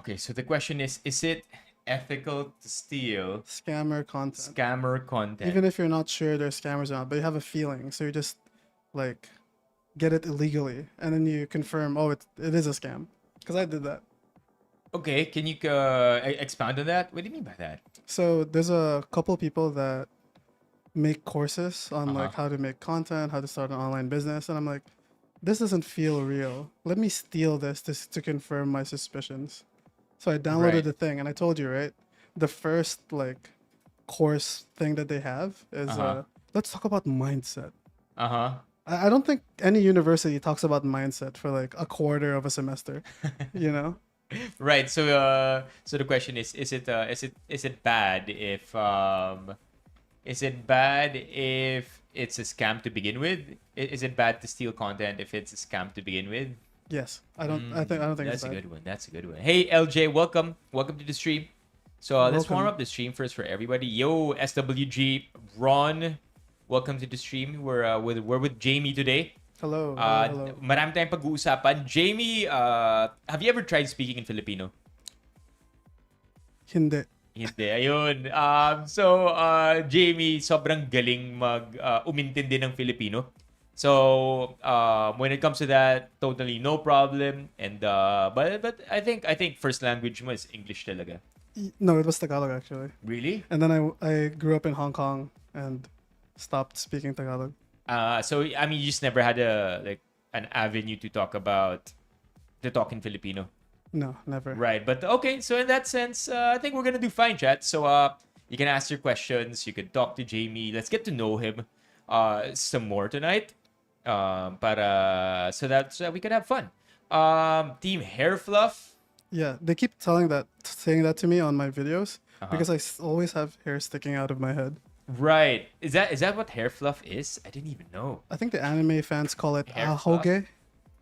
Okay, so the question is it ethical to steal Scammer content. scammer content? Even if you're not sure they're scammers or not, but you have a feeling, so you just like get it illegally, and then you confirm, oh, it is a scam. Because I did that. Okay, can you expound on that? What do you mean by that? So there's a couple people that make courses on Uh-huh. like how to make content, how to start an online business, and I'm like, this doesn't feel real. Let me steal this to confirm my suspicions. So I downloaded Right. the thing, and I told you, right? The first like course thing that they have is Uh-huh. let's talk about mindset. Uh-huh. I don't think any university talks about mindset for like a quarter of a semester, you know? Right. So the question is it bad if is it bad if it's a scam to begin with? Is it bad to steal content if it's a scam to begin with? Yes. I don't think it's That's a bad. good one. That's a good one. Hey LJ, welcome. Welcome to the stream. So let's warm Welcome. up the stream first for everybody. Yo, SWG, Ron, welcome to the stream. We're with Jamie today. Hello. Hello. Hello. Marami tayong pag-uusapan. Jamie, have you ever tried speaking in Filipino? Hindi. Hindi. Ayun. Jamie, sobrang galing umintindi ng Filipino. So, when it comes to that, totally no problem. And but I think first language mo is English talaga. No, it was Tagalog actually. Really? And then I grew up in Hong Kong and stopped speaking Tagalog. So I mean, you just never had an avenue to talk in Filipino. No, never. Right. But okay, so in that sense, I think we're gonna do fine, chat. So you can ask your questions, you can talk to Jamie. Let's get to know him some more tonight. So that we can have fun. Team Hair Fluff. Yeah, they keep saying that to me on my videos Uh-huh. because I always have hair sticking out of my head. Right. Is that what Hair Fluff is? I didn't even know. I think the anime fans call it Hair fluff? ahoge.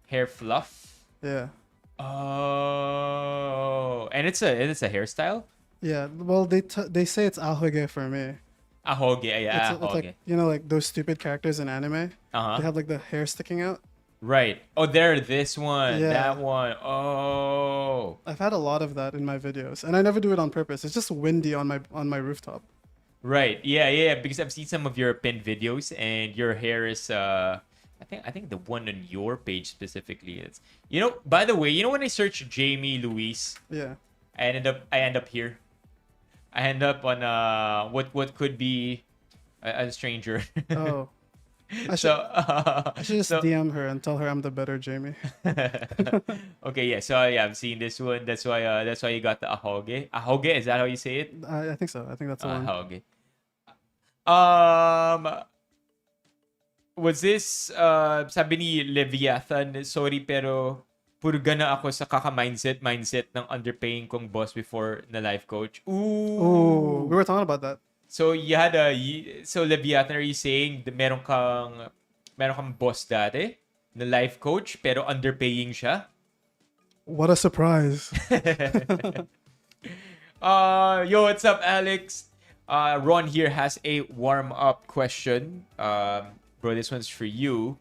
Hair Fluff. Yeah. Oh, and it's a hairstyle. Yeah, well, they say it's ahoge for me. Ahoge, yeah, It's like, like those stupid characters in anime. Uh-huh. They have like the hair sticking out. Right. Oh, there, this one, Yeah. that one. Oh. I've had a lot of that in my videos, and I never do it on purpose. It's just windy on my rooftop. Right. Yeah. Because I've seen some of your pinned videos, and your hair is I think the one on your page specifically is. By the way, when I search Jamie Luis, Yeah. I end up here. I end up on what could be a stranger. Oh, I should So I should just so DM her and tell her I'm the better Jamie. okay, yeah. So yeah, I've seen this one. That's why you got the ahoge. Ahoge, is that how you say it? I think so. I think that's the one. Ahoge. Um, was this sabi ni Leviathan, sorry pero purga na ako sa mindset ng underpaying kong boss before na life coach. Oh, we were talking about that. So so Leviathan, are you saying meron kang boss dati na life coach pero underpaying siya? What a surprise. Yo, what's up, Alex? Ron here has a warm-up question. Bro, this one's for you.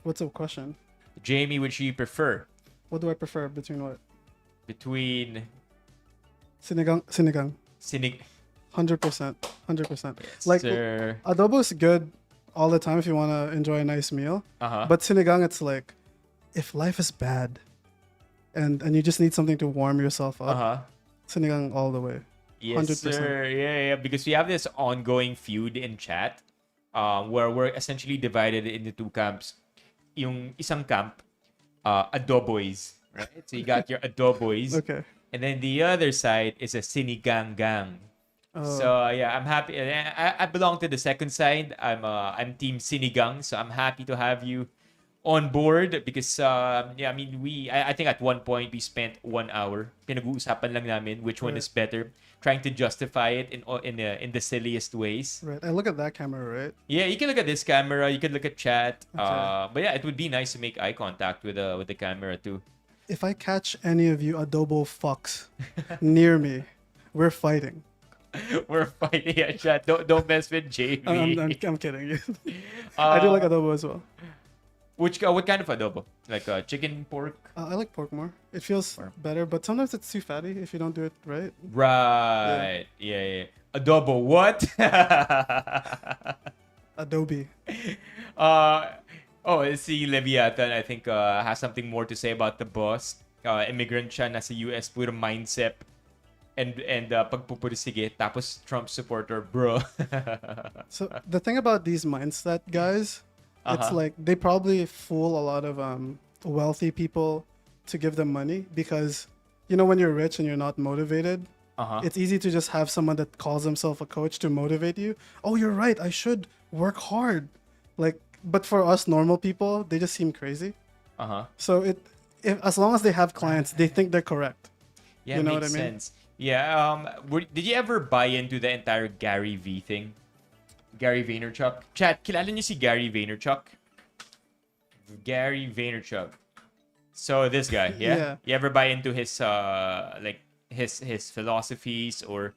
What's the question? Jamie, which do you prefer? What do I prefer between what? Between Sinigang. sinig... 100%. 100%. Yes, Like sir. adobo is good all the time if you want to enjoy a nice meal. Uh-huh. But sinigang, it's like if life is bad and you just need something to warm yourself up, Uh-huh. sinigang all the way. Yes, 100%. sir. Yeah. Because we have this ongoing feud in chat where we're essentially divided into two camps. Yung isang camp, adoboys, right? So you got your adoboys. Okay. And then the other side is a sinigang gang. So yeah, I'm happy. I belong to the second side. I'm team sinigang, so I'm happy to have you on board because I mean I think at one point we spent 1 hour pinag-uusapan lang namin which one Right. is better, trying to justify it in the silliest ways. Right. I look at that camera, right? Yeah, you can look at this camera, you can look at chat. Okay. But yeah, it would be nice to make eye contact with the camera too. If I catch any of you adobo fucks near me, we're fighting. We're fighting at chat. Don't mess with Jamie. I'm kidding. I do like adobo as well. What kind of adobo? Like chicken, pork? I like pork more. It feels Pork. better, but sometimes it's too fatty if you don't do it right. Right. Yeah. Adobo what? Adobe. uh si Leviathan, I think has something more to say about the boss. Immigrant siya, nasa US, puro mindset. And pagpupursige, tapos Trump supporter, bro. So the thing about these mindset guys, it's like they probably fool a lot of wealthy people to give them money because when you're rich and you're not motivated, it's easy to just have someone that calls himself a coach to motivate you. Oh, you're right. I should work hard. But for us normal people, they just seem crazy. So as long as they have clients, they think they're correct. Yeah, you know makes what I mean? sense. Yeah. Did you ever buy into the entire Gary V thing? Gary Vaynerchuk. Chat, kilala niyo si Gary Vaynerchuk? Gary Vaynerchuk. So this guy, yeah? Yeah. You ever buy into his his philosophies or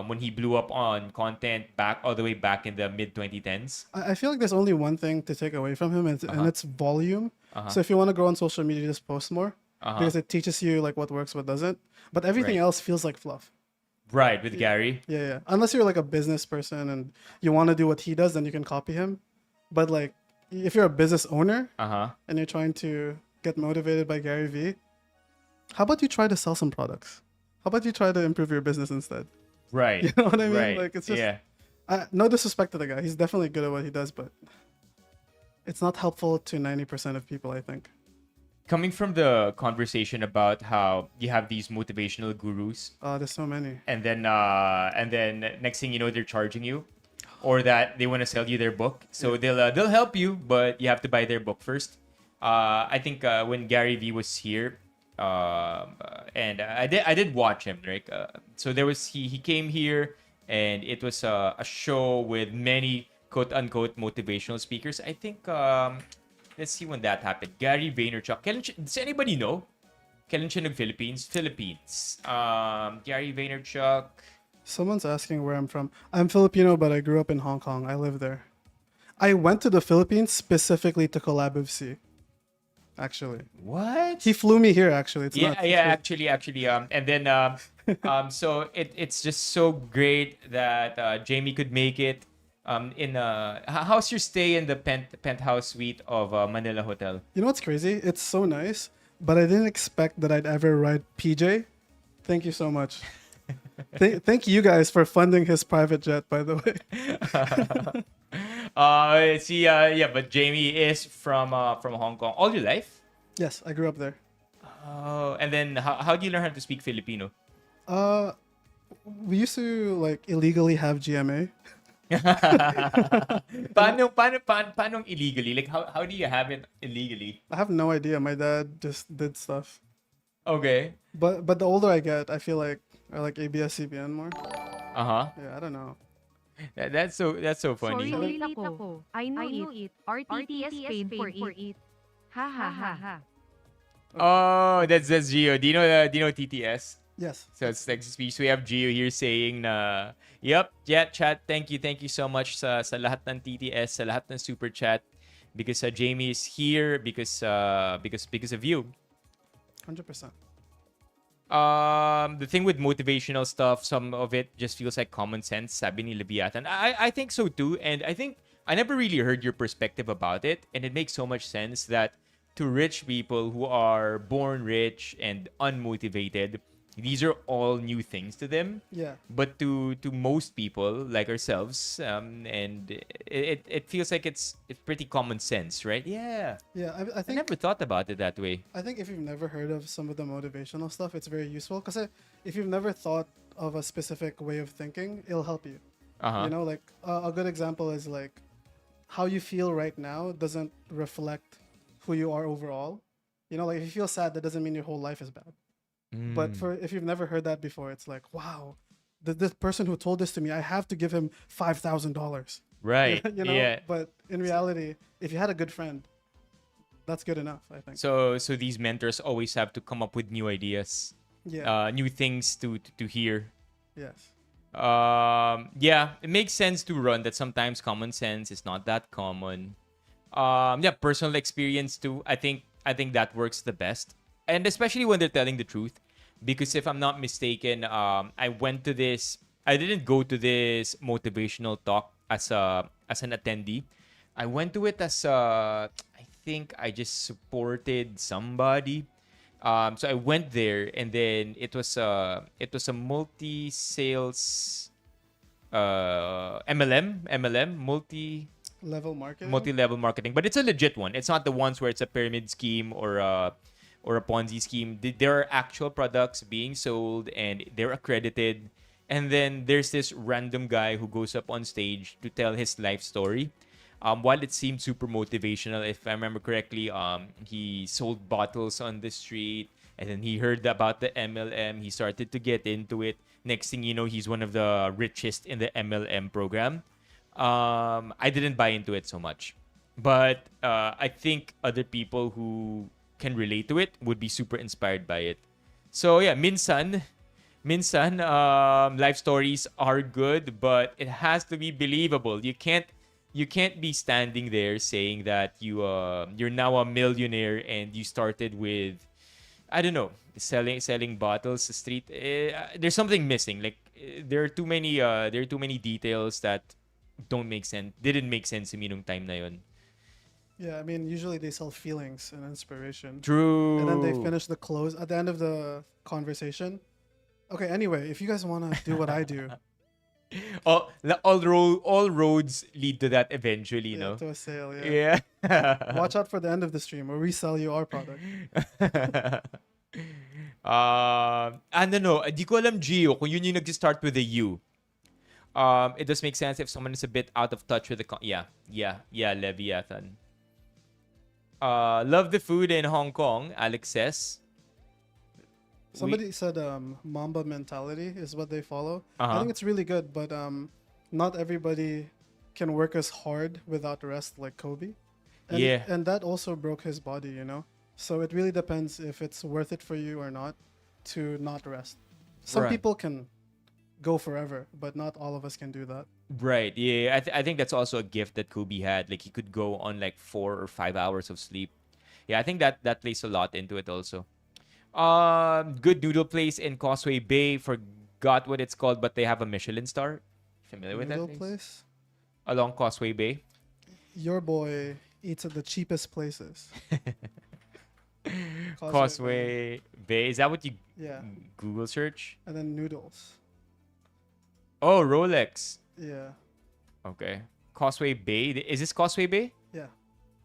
when he blew up on content all the way back in the mid 2010s? I feel like there's only one thing to take away from him, and it's volume. So if you want to grow on social media, just post more because it teaches you like what works, what doesn't. But everything Right. else feels like fluff. Right, with Gary. Yeah. Unless you're like a business person and you want to do what he does, then you can copy him. But like, if you're a business owner and you're trying to get motivated by Gary Vee, how about you try to sell some products? How about you try to improve your business instead? Right. You know what I mean? Right. Like, it's just yeah. no disrespect to the guy. He's definitely good at what he does, but it's not helpful to 90% of people, I think. Coming from the conversation about how you have these motivational gurus, There's so many. and then next thing you know, they're charging you, or that they want to sell you their book. So they'll help you, but you have to buy their book first. I think when Gary Vee was here, and I did watch him, right? So there was he came here, and it was a show with many quote unquote motivational speakers. I think let's see when that happened. Gary Vaynerchuk. Does anybody know? Kailan siya nag-Philippines? Philippines. Gary Vaynerchuk. Someone's asking where I'm from. I'm Filipino, but I grew up in Hong Kong. I live there. I went to the Philippines specifically to collab with C. Actually, What? he flew me here. Actually, it's Yeah, not. actually, and then so it's just so great that Jamie could make it. How's your stay in the penthouse suite of Manila Hotel? You know what's crazy? It's so nice, but I didn't expect that I'd ever ride PJ. Thank you so much. Thank you guys for funding his private jet, by the way. But Jamie is from Hong Kong all your life. Yes, I grew up there. Oh, and then how do you learn how to speak Filipino? We used to like illegally have GMA. paano illegally? Like how do you have it illegally? I have no idea. My dad just did stuff. Okay. But the older I get, I feel like I like ABS-CBN more. Yeah, I don't know. That's so funny. Sorry ulit ako. I know it. RTTS paid for it. Ha ha ha ha. Oh, that's Gio. Do you know TTS? Yes. So it's text to speech. We have Gio here saying na, yep, yeah, chat. Thank you so much sa lahat ng TTS, sa lahat ng super chat, because Jamie is here because of you. 100%. The thing with motivational stuff, some of it just feels like common sense, sabi ni Leviathan. I think so too, and I think I never really heard your perspective about it, and it makes so much sense that to rich people who are born rich and unmotivated, these are all new things to them. Yeah. But to most people like ourselves, and it feels like it's pretty common sense, right? Yeah. Yeah, I I think never thought about it that way. I think if you've never heard of some of the motivational stuff, it's very useful because if you've never thought of a specific way of thinking, it'll help you. Uh-huh. You know, like a good example is like how you feel right now doesn't reflect who you are overall. You know, like if you feel sad, that doesn't mean your whole life is bad. But if you've never heard that before, it's like, wow, this person who told this to me, I have to give him $5,000. Right. You know. Yeah. But in reality, if you had a good friend, that's good enough, I think. So these mentors always have to come up with new ideas, Yeah. new things to hear. Yes. Yeah, it makes sense to run that sometimes common sense is not that common. Yeah, personal experience too. I think that works the best, and especially when they're telling the truth. Because if I'm not mistaken, I went to this. I didn't go to this motivational talk as an attendee. I went to it as I think I just supported somebody. So I went there, and then it was a multi sales MLM Level marketing. multi-level marketing, but it's a legit one. It's not the ones where it's a pyramid scheme or a Ponzi scheme. There are actual products being sold and they're accredited. And then there's this random guy who goes up on stage to tell his life story. While it seemed super motivational, if I remember correctly, he sold bottles on the street, and then he heard about the MLM. He started to get into it. Next thing you know, he's one of the richest in the MLM program. I didn't buy into it so much, but I think other people who can relate to it would be super inspired by it. So yeah, minsan, life stories are good, but it has to be believable. You can't be standing there saying that you're now a millionaire and you started with, I don't know, selling bottles the street. There's something missing. Like there are too many details that don't make sense. Didn't make sense to me nung time na yun. Yeah, I mean, usually they sell feelings and inspiration. True. And then they finish the close at the end of the conversation. Okay, anyway, if you guys want to do what I do, All roads lead to that eventually, yeah, no? to a sale, yeah. Yeah. Watch out for the end of the stream where we sell you our product. Ano no, di ko alam, Gio, kung yun yung nag-start with a U. It does make sense if someone is a bit out of touch with the yeah, Leviathan. Love the food in Hong Kong, Alex says. Somebody said Mamba mentality is what they follow. I Uh-huh. think it's really good, but not everybody can work as hard without rest like Kobe. And, Yeah. and that also broke his body, you know? So it really depends if it's worth it for you or not to not rest. Some Right. people can go forever, but not all of us can do that. Right. Yeah. I think that's also a gift that Kobe had. Like he could go on like 4 or 5 hours of sleep. Yeah, I think that plays a lot into it also. Good noodle place in Causeway Bay. Forgot what it's called, but they have a Michelin star. Familiar with that Noodle place? place? Along Causeway Bay. Your boy eats at the cheapest places. Causeway Bay. Is that what you Yeah. Google search? And then noodles. Oh, Rolex. Yeah. Okay. Causeway Bay. Is this Causeway Bay? Yeah.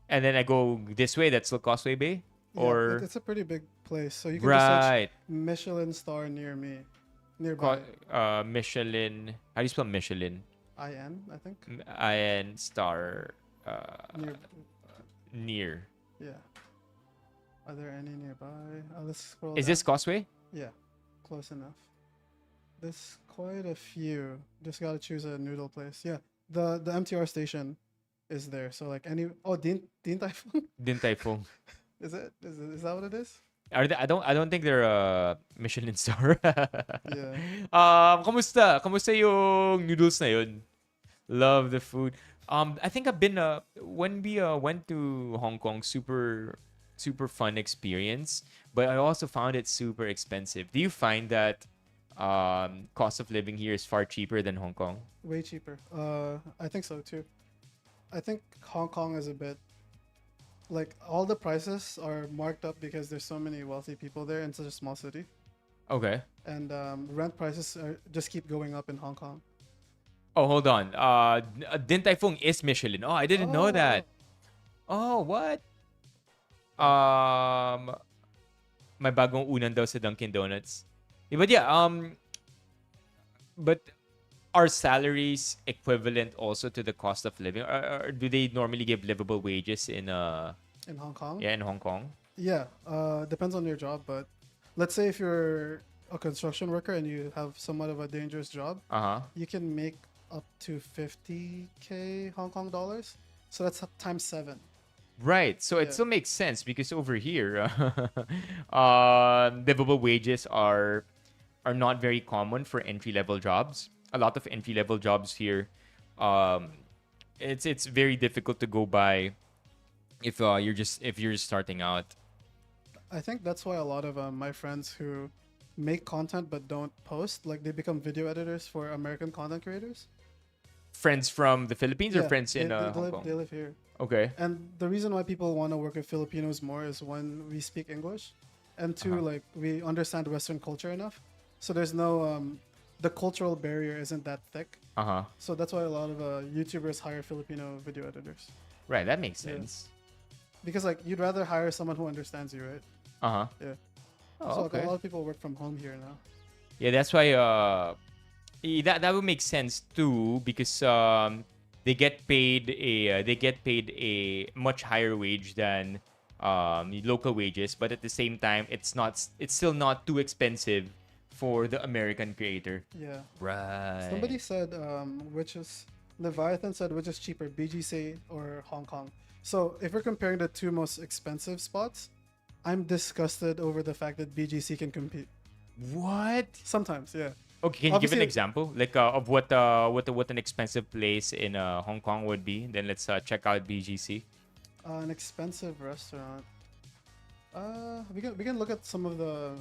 And then I go this way. That's still Causeway Bay? Yeah, Or it's a pretty big place. So you can just search right. Michelin star nearby. Michelin. How do you spell Michelin? IN, I think. IN star Near, near. yeah. Are there any nearby? Let's scroll Is down. this Causeway? Yeah, close enough. There's quite a few. Just gotta choose a noodle place. Yeah, the MTR station is there. So like Din Tai Fung? Din Tai Fung. Is is that what it is? Are they, I don't think they're a Michelin star. Yeah. Kamusta yung noodles na yun? Love the food. I think I've been when we went to Hong Kong, super fun experience, but I also found it super expensive. Do you find that cost of living here is far cheaper than Hong Kong? Way cheaper. I think so too. I think Hong Kong is a bit like all the prices are marked up because there's so many wealthy people there in such a small city, Okay. and rent prices just keep going up in Hong Kong. Oh, hold on. Din Tai Fung is Michelin. Oh, I didn't know that. Oh, what? May bagong unan daw sa Dunkin' Donuts. But yeah, but are salaries equivalent also to the cost of living, or do they normally give livable wages in In Hong Kong? in Hong Kong? Yeah, depends on your job, but let's say if you're a construction worker and you have somewhat of a dangerous job, Uh-huh. you can make up to 50K Hong Kong dollars. So that's times 7. Right. So it Yeah. still makes sense because over here, livable wages are not very common for entry level jobs. A lot of entry level jobs here, it's very difficult to go by if you're just starting out. I think that's why a lot of my friends who make content but don't post, like they become video editors for American content creators. Friends from the Philippines or Yeah, friends in they Hong live Kong? they live here. Okay. And the reason why people want to work with Filipinos more is one, we speak English, and two, Uh-huh. like we understand Western culture enough. So there's no the cultural barrier isn't that thick. Uh-huh. So that's why a lot of YouTubers hire Filipino video editors, Right, that makes Yeah. sense. because like you'd rather hire someone who understands you, right? Uh-huh. Yeah. Oh, So like, okay. a lot of people work from home here now. Yeah, that's why that would make sense too because they get paid a much higher wage than the local wages, but at the same time it's still not too expensive for the American creator. Yeah. Right. Somebody said which is Leviathan said which is cheaper, BGC or Hong Kong. So if we're comparing the two most expensive spots, I'm disgusted over the fact that BGC can compete. What? Sometimes, yeah. Okay, can you give an Obviously- example like of what an expensive place in Hong Kong would be? Then let's check out BGC. An expensive restaurant. We can look at some of the,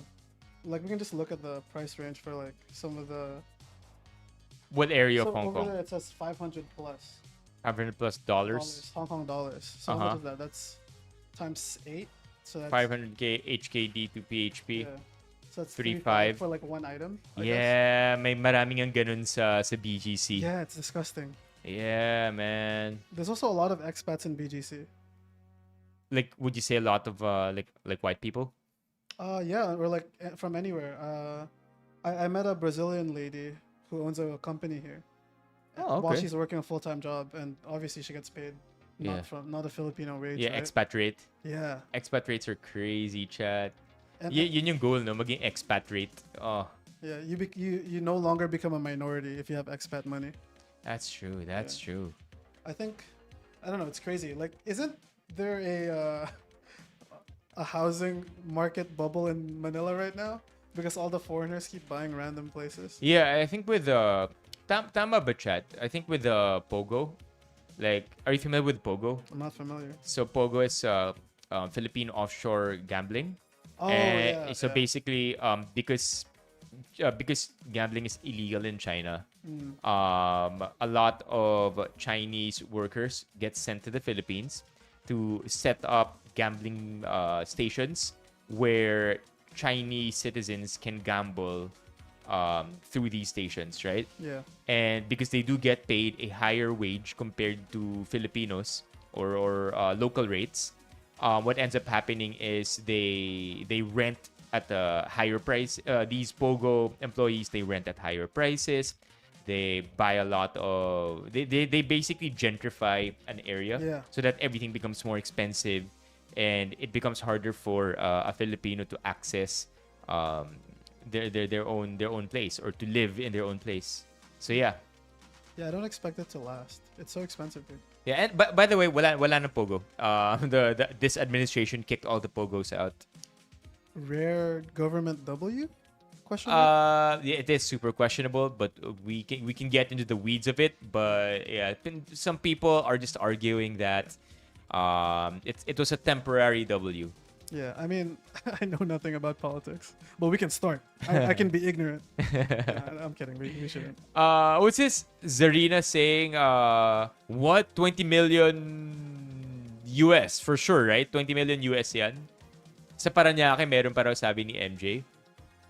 like we can just look at the price range for like some of the. What area So of Hong over Kong? there it says 500 plus $500+ dollars, Hong Kong dollars. So how Uh-huh. much is that? That's times 8. So that's 500K HKD to PHP. Yeah. So that's 3.5 for like one item. I guess. Yeah, may maraming ang ganun sa BGC. Yeah, it's disgusting. Yeah, man. There's also a lot of expats in BGC. Like, would you say a lot of like white people? Yeah, or like from anywhere. I met a Brazilian lady who owns a company here. Oh, While okay. she's working a full-time job, and obviously she gets paid Yeah. not a Filipino wage. Yeah, right? expat rate. Yeah. Expat rates are crazy, chat. And Yun yung goal, no? Maging expat rate. Oh, yeah, you no longer become a minority if you have expat money. that's true. That's true. I think, I don't know, it's crazy. Like, isn't there a housing market bubble in Manila right now? Because all the foreigners keep buying random places. Yeah, I think with tama ba, chat? I think with Pogo, like, are you familiar with Pogo? I'm not familiar. So Pogo is Philippine offshore gambling. Oh, And yeah. so yeah. basically, because gambling is illegal in China, Mm. a lot of Chinese workers get sent to the Philippines to set up gambling stations where Chinese citizens can gamble through these stations, right? Yeah. And because they do get paid a higher wage compared to Filipinos or local rates, what ends up happening is they rent at a higher price. These Pogo employees, they rent at higher prices. They buy a lot of they basically gentrify an area Yeah. so that everything becomes more expensive, and it becomes harder for a Filipino to access their own place or to live in their own place. So yeah. Yeah, I don't expect it to last. It's so expensive, dude. Yeah, and by the way, wala na Pogo. This administration kicked all the Pogos out. Rare government W? Question mark? Yeah, it is super questionable, but we can get into the weeds of it. But yeah, some people are just arguing that it was a temporary W. Yeah, I mean, I know nothing about politics, but we can start. I can be ignorant. I'm kidding. We shouldn't. What's this? Zarina saying, what? 20 million US for sure, right? 20 million US yan. Sa Paranaque, meron pa raw sabi ni MJ.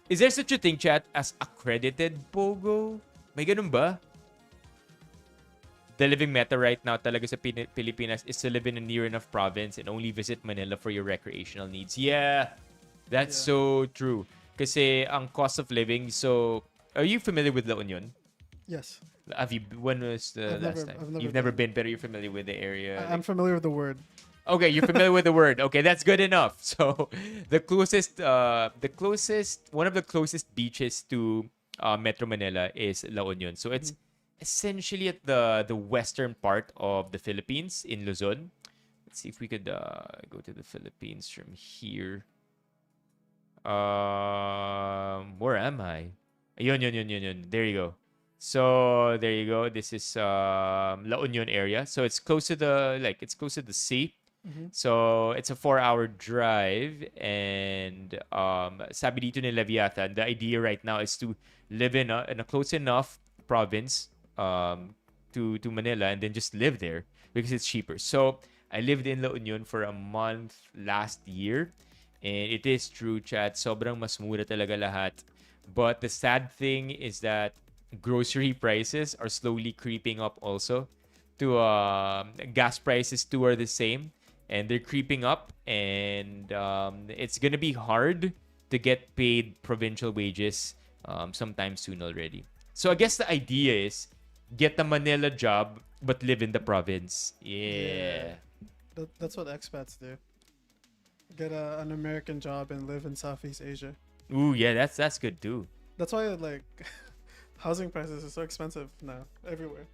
Is there such a thing, chat, as accredited Pogo? May ganun ba? The living meta right now talaga sa Pilipinas is to live in a near enough province and only visit Manila for your recreational needs. Yeah, that's Yeah. so true. Kasi ang cost of living, so... Are you familiar with La Union? Yes, When was the I've last never- time? I've never You've never been. been, but you're familiar with the area. I'm familiar with the word. Okay, you're familiar with the word. Okay, that's good enough. So, one of the closest beaches to Metro Manila is La Union. So it's essentially at the western part of the Philippines in Luzon. Let's see if we could go to the Philippines from here. Where am I? Yun. There you go. So there you go. This is La Union area. So it's close to the sea. So it's a 4-hour drive, and sabi dito ni Leviathan, the idea right now is to live in a close enough province to Manila and then just live there because it's cheaper. So I lived in La Union for a month last year, and it is true, chat. Sobrang mas mura talaga lahat. But the sad thing is that grocery prices are slowly creeping up also. To gas prices too are the same, and they're creeping up, and it's gonna be hard to get paid provincial wages sometime soon already. So I guess the idea is get a Manila job but live in the province. Yeah. That's what expats do. Get an American job and live in Southeast Asia. Ooh, yeah, that's good too. That's why like housing prices are so expensive now everywhere.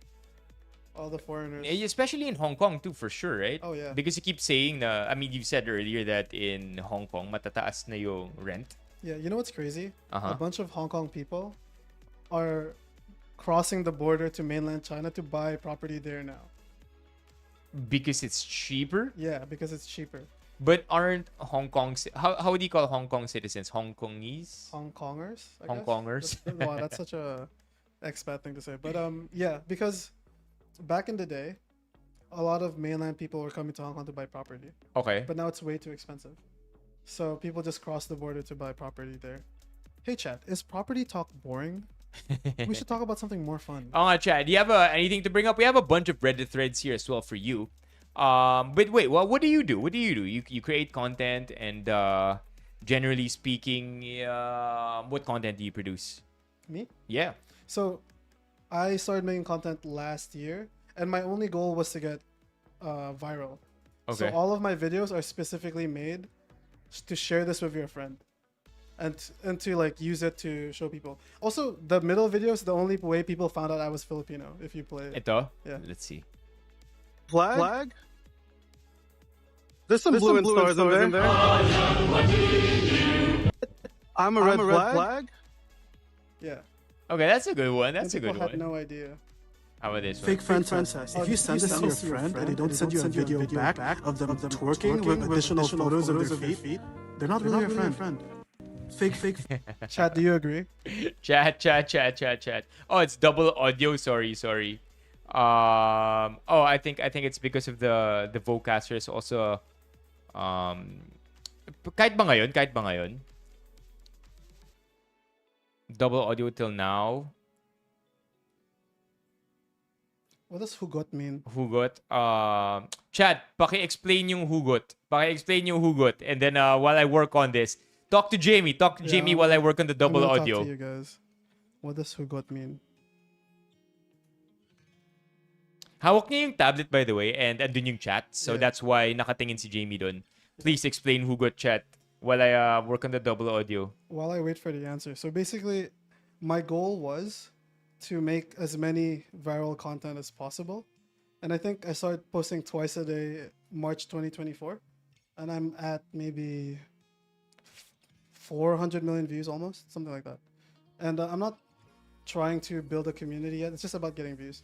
All the foreigners. Especially in Hong Kong too, for sure, right? Oh, yeah. Because you keep saying na, I mean, you said earlier that in Hong Kong matataas na yung rent. Yeah, you know what's crazy? Uh-huh. A bunch of Hong Kong people are crossing the border to mainland China to buy property there now. Because it's cheaper. Yeah, because it's cheaper. But aren't Hong Kong how do you call Hong Kong citizens? Hong Kongese? Hong Kongers? I Hong guess? Kongers. Wow, that's such a expat thing to say. But yeah, because back in the day, a lot of mainland people were coming to Hong Kong to buy property. Okay. But now it's way too expensive. So people just cross the border to buy property there. Hey chat, is property talk boring? We should talk about something more fun. Oh, chat. Do you have anything to bring up? We have a bunch of Reddit threads here as well for you. But wait, well, what do you do? What do you do? You create content, and generally speaking, what content do you produce? Me? Yeah. So I started making content last year, and my only goal was to get viral. Okay. So all of my videos are specifically made to share this with your friend, and to like use it to show people. Also, the middle video is the only way people found out I was Filipino. If you play it. Ito? Yeah. Let's see. Flag? There's some blue and stars in there. I'm a red flag. Yeah. Okay, that's a good one. That's a And people good had one. no idea. How about this one? Fake friend says, if you send this to your friend and they don't send you a video back of them twerking with additional photos of their feet, they're not really your friend. Fake. Chat, do you agree? Chat. Oh, it's double audio. Sorry. I think it's because of the vocasters also. Kahit ba ngayon? Double audio till now. What does hugot mean? Hugot. Chat, paki-explain yung hugot. And then while I work on this, talk to Jamie while I work on the double I'm gonna audio. Talk to you guys. What does hugot mean? Hawak niya yung tablet, by the way, and andun yung chat. So Yeah. that's why nakatingin si Jamie dun. Please explain hugot, chat, while I work on the double audio. While I wait for the answer. So basically, my goal was to make as many viral content as possible. And I think I started posting twice a day, March 2024. And I'm at maybe 400 million views almost, something like that. And I'm not trying to build a community yet. It's just about getting views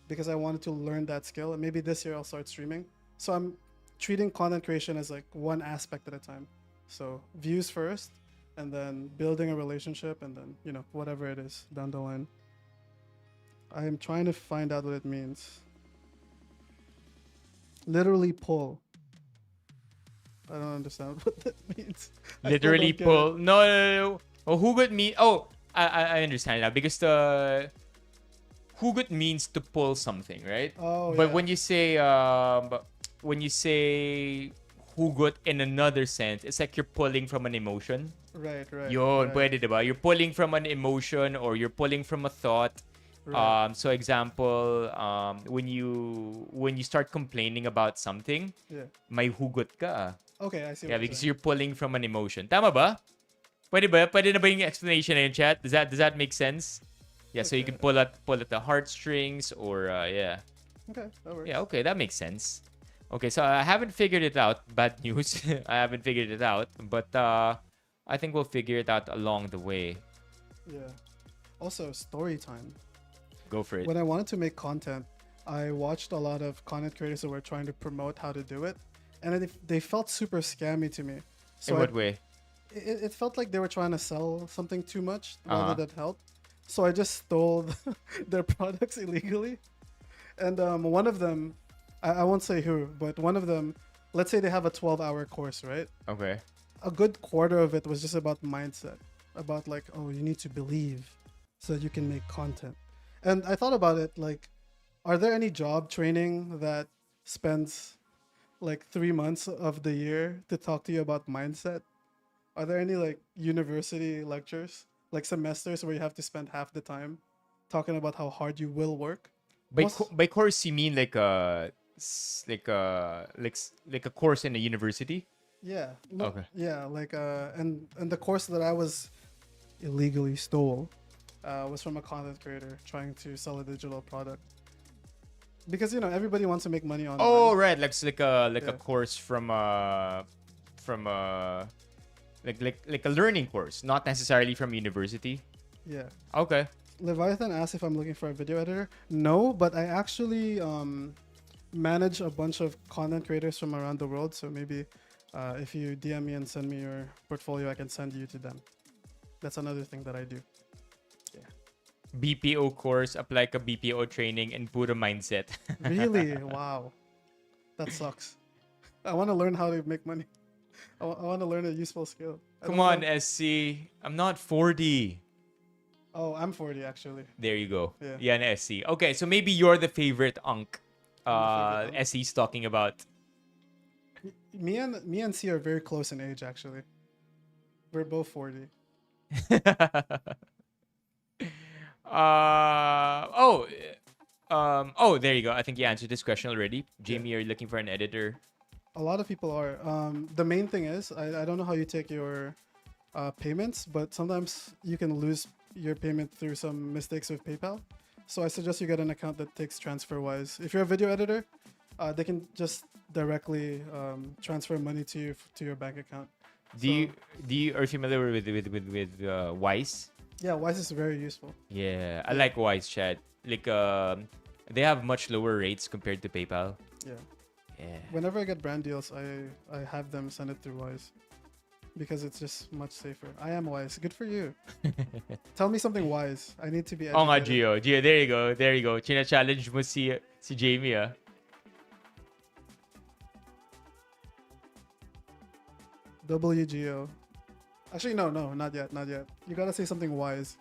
because I wanted to learn that skill. And maybe this year I'll start streaming. So I'm treating content creation as like one aspect at a time. So views first, and then building a relationship, and then, you know, whatever it is down the line. I am trying to find out what it means. Literally pull. I don't understand what that means. I still Literally don't get pull. it. No. Oh, hugot mean. Oh, I understand now because the hugot means to pull something, right? Oh, But yeah. when you say hugot in another sense, it's like you're pulling from an emotion. Right. Yun, right. pwede, diba? You're pulling from an emotion or you're pulling from a thought. Right. So example, when you start complaining about something, Yeah. may hugot ka. Okay, I see. Yeah, what you're because saying. you're pulling from an emotion. Tama ba? Pwede ba? Pwede na ba yung explanation na yun, chat? Does that make sense? Yeah, so you can pull at the heartstrings or yeah. Okay, that works. Yeah, okay, that makes sense. Okay, so I haven't figured it out. Bad news. I haven't figured it out, but I think we'll figure it out along the way. Yeah. Also, story time. Go for it. When I wanted to make content, I watched a lot of content creators that were trying to promote how to do it. and they felt super scammy to me. So In what way? it felt like they were trying to sell something too much Uh-huh. rather than help. So I just stole their products illegally. And one of them, I won't say who, but one of them, let's say they have a 12-hour course, right? Okay. A good quarter of it was just about mindset, about like, oh, you need to believe so that you can make content. And I thought about it like, are there any job training that spends like 3 months of the year to talk to you about mindset? Are there any like university lectures, like semesters where you have to spend half the time talking about how hard you will work? Most- By course you mean like like a course in a university? Yeah. Okay. Yeah, like and the course that I was illegally stole was from a content creator trying to sell a digital product. Because everybody wants to make money online. Oh right, like a Yeah. course from like a learning course, not necessarily from university. Yeah. Okay. Leviathan asked if I'm looking for a video editor. No, but I actually manage a bunch of content creators from around the world. So maybe if you DM me and send me your portfolio, I can send you to them. That's another thing that I do. BPO course, apply ka BPO training and puro mindset. Really? Wow. That sucks. I want to learn how to make money. I want to learn a useful skill. I Come don't on, know. SC. I'm not 40. Oh, I'm 40 actually. There you go. Yeah. Yeah, an SC. Okay, so maybe you're the favorite unk. I'm the favorite unk. SC's talking about. Me and C are very close in age actually. We're both 40. There you go. I think you answered this question already. Jamie, are you looking for an editor? A lot of people are. The main thing is, I don't know how you take your payments, but sometimes you can lose your payment through some mistakes with PayPal. So I suggest you get an account that takes TransferWise. If you're a video editor, they can just directly transfer money to you to your bank account. Do you are you familiar with Wise? Yeah, Wise is very useful. Yeah, I like Wise chat. Like they have much lower rates compared to PayPal. Yeah. Yeah. Whenever I get brand deals, I have them send it through Wise because it's just much safer. I am wise. Good for you. Tell me something wise. I need to be Oh nga, educated. Gio. There you go. There you go. China-challenge mo si Jamie, ah. WGO. Actually, no, not yet, not yet. You gotta say something wise.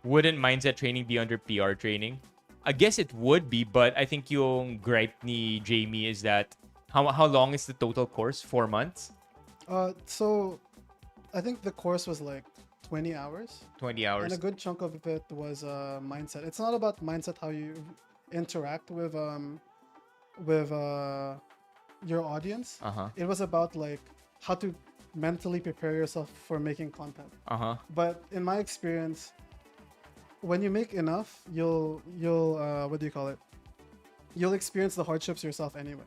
Wouldn't mindset training be under PR training? I guess it would be, but I think yung gripe ni Jamie is that how long is the total course? 4 months? So I think the course was like 20 hours. 20 And hours? a good chunk of it was mindset. It's not about mindset how you interact with your audience. Uh-huh. It was about like how to mentally prepare yourself for making content. Uh-huh. But in my experience, when you make enough, you'll what do you call it? You'll experience the hardships yourself anyway.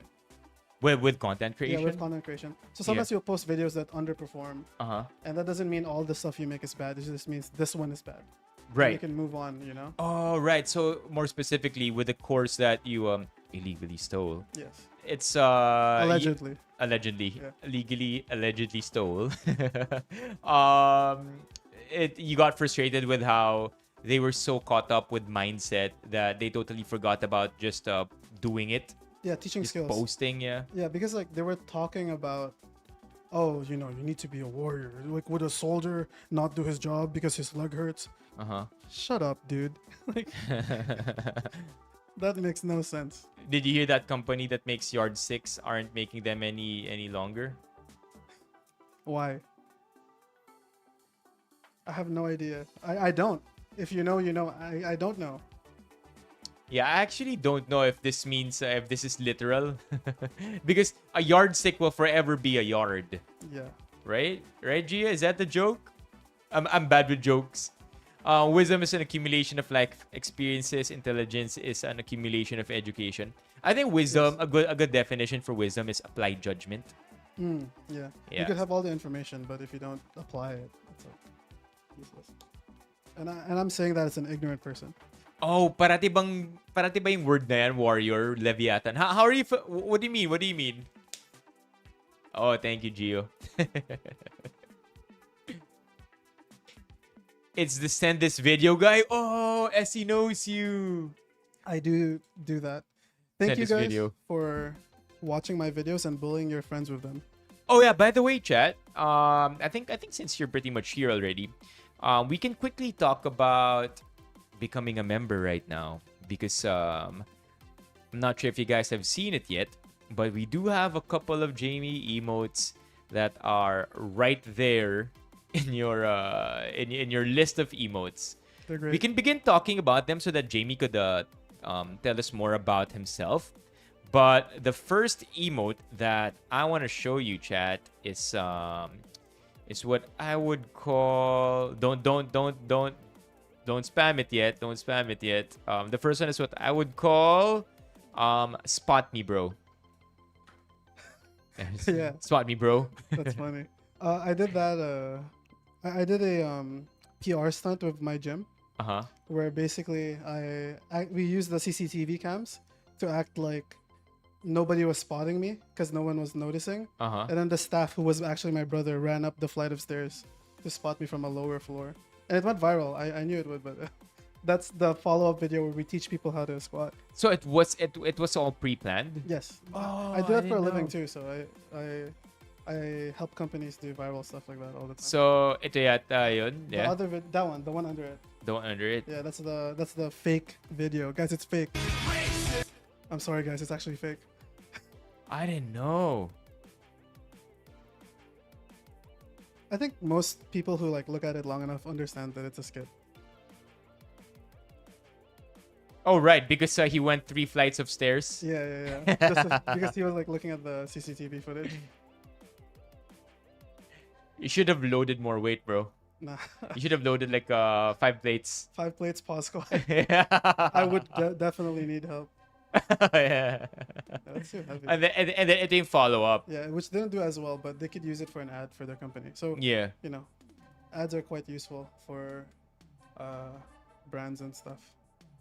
With content creation? Yeah, with content creation. So sometimes you'll post videos that underperform, Uh-huh. and that doesn't mean all the stuff you make is bad. It just means this one is bad. And Right. you can move on, you know? Oh, right. So more specifically with the course that you illegally stole. Yes. It's Allegedly. allegedly Yeah. legally allegedly stole. You got frustrated with how they were so caught up with mindset that they totally forgot about just doing it, Yeah, teaching just skills. posting. Yeah. Yeah, because like they were talking about, oh, you need to be a warrior. Like, would a soldier not do his job because his leg hurts? Uh-huh. Shut up, dude. Like, that makes no sense. Did you hear that company that makes yardsticks aren't making them any longer? Why? I have no idea. I don't. If you know, you know. I don't know. Yeah, I actually don't know if this means if this is literal, because a yardstick will forever be a yard, Yeah. right? Right, Gia? Is that the joke? I'm bad with jokes. Wisdom is an accumulation of life experiences. Intelligence is an accumulation of education. I think wisdom, Yes. a good definition for wisdom is applied judgment. Yeah. You Yeah. could have all the information, but if you don't apply it, it's like useless. And I'm saying that as an ignorant person. Oh, parati ba yung word na yan, warrior, Leviathan? How are you, what do you mean? What do you mean? Oh, thank you, Gio. It's the send this video guy. Oh, SE knows you. I do that. Thank Send you this guys video. for watching my videos and bullying your friends with them. Oh yeah, by the way, chat. I think since you're pretty much here already, we can quickly talk about becoming a member right now because I'm not sure if you guys have seen it yet, but we do have a couple of Jamie emotes that are right there in your in your list of emotes. They're great. We can begin talking about them so that Jamie could tell us more about himself. But the first emote that I want to show you, chat, is what I would call don't spam it yet. Don't spam it yet. The first one is what I would call spot me, bro. Yeah. Spot me, bro. That's funny. I did that. I did a PR stunt with my gym Uh-huh. where basically we used the CCTV cams to act like nobody was spotting me because no one was noticing. Uh-huh. And then the staff, who was actually my brother, ran up the flight of stairs to spot me from a lower floor. And it went viral. I knew it would, but that's the follow-up video where we teach people how to squat. So it was all pre-planned. Yes. Oh, I do that I for a didn't living know. too, so I help companies do viral stuff like that all the time. So ito yata yun. The Yeah. other that one, the one under it. The one under it. Yeah, that's the fake video. Guys, it's fake. I'm sorry guys, it's actually fake. I didn't know. I think most people who like look at it long enough understand that it's a skit. Oh right, because he went 3 flights of stairs. Yeah. Because he was like looking at the CCTV footage. You should have loaded more weight, bro. Nah. You should have loaded like 5 plates. 5 plates pause squat. Yeah. I would definitely need help. Yeah. That's too heavy. And then it didn't follow up. Yeah, which didn't do as well, but they could use it for an ad for their company. So Yeah. you know, ads are quite useful for brands and stuff.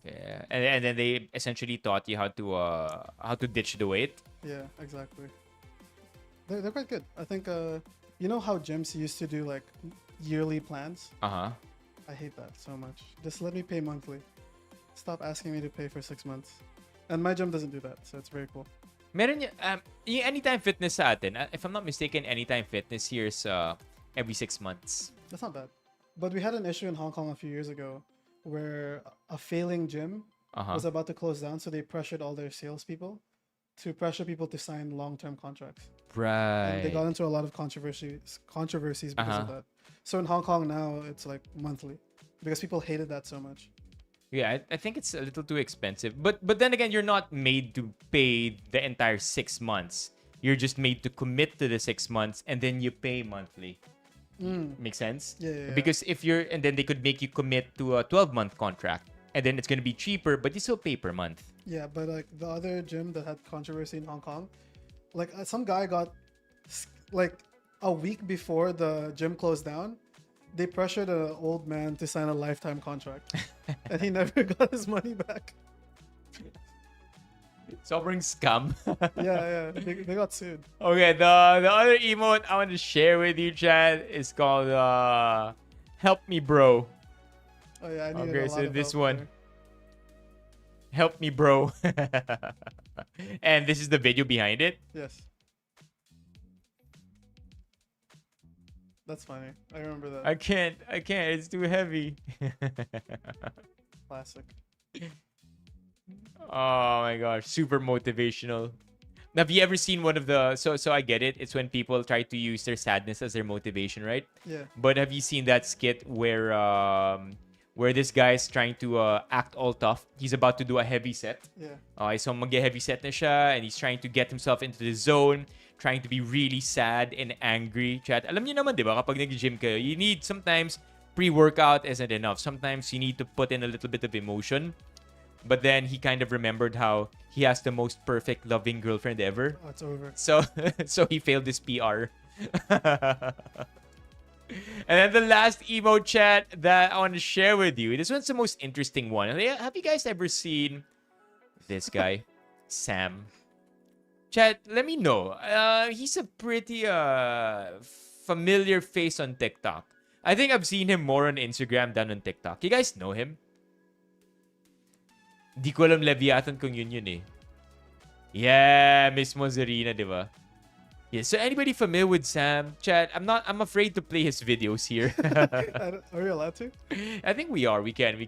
Yeah. And then they essentially taught you how to ditch the weight. Yeah, exactly. They're quite good. I think you know how gyms used to do like yearly plans? Uh-huh. I hate that so much. Just let me pay monthly. Stop asking me to pay for 6 months. And my gym doesn't do that, so it's very cool. Meron yung Anytime Fitness sa atin. If I'm not mistaken, Anytime Fitness here is every 6 months. That's not bad. But we had an issue in Hong Kong a few years ago where a failing gym was about to close down, so they pressured all their salespeople to pressure people to sign long-term contracts. Right. And they got into a lot of controversies because of that. So in Hong Kong now, it's like monthly because people hated that so much. Yeah, I think it's a little too expensive. But then again, you're not made to pay the entire 6 months. You're just made to commit to the 6 months and then you pay monthly. Make sense? Yeah. Because and then they could make you commit to a 12-month contract. And then it's going to be cheaper, but you still pay per month. Yeah, but like the other gym that had controversy in Hong Kong, like some guy got like a week before the gym closed down, they pressured an old man to sign a lifetime contract, and he never got his money back. Sobrang scam. Yeah, they got sued. Okay, the other emote I want to share with you, Chad, is called Help Me Bro. Oh yeah, I needed Okay, a lot so of this help one. there. Help me, bro. And this is the video behind it. Yes. That's funny. I remember that. I can't. It's too heavy. Classic. Oh my gosh, super motivational. Now, have you ever seen one of the so I get it. It's when people try to use their sadness as their motivation, right? Yeah. But have you seen that skit where this guy is trying to act all tough? He's about to do a heavy set. Yeah. So mag-heavy set na siya and he's trying to get himself into the zone, trying to be really sad and angry. Chat, alam niyo naman, di ba, kapag nag-gym kayo, you need sometimes pre-workout isn't enough. Sometimes you need to put in a little bit of emotion. But then he kind of remembered how he has the most perfect loving girlfriend ever. Oh, it's over. So he failed his PR. And then the last emo chat that I want to share with you. This one's the most interesting one. Have you guys ever seen this guy, Sam? Chat, let me know. He's a pretty familiar face on TikTok. I think I've seen him more on Instagram than on TikTok. You guys know him? Di ko alam Leviathan kung yun eh. Yeah, mismo Zarina, di ba? Yeah, so anybody familiar with Sam? Chat, I'm afraid to play his videos here. Are we allowed to? I think we are. We can.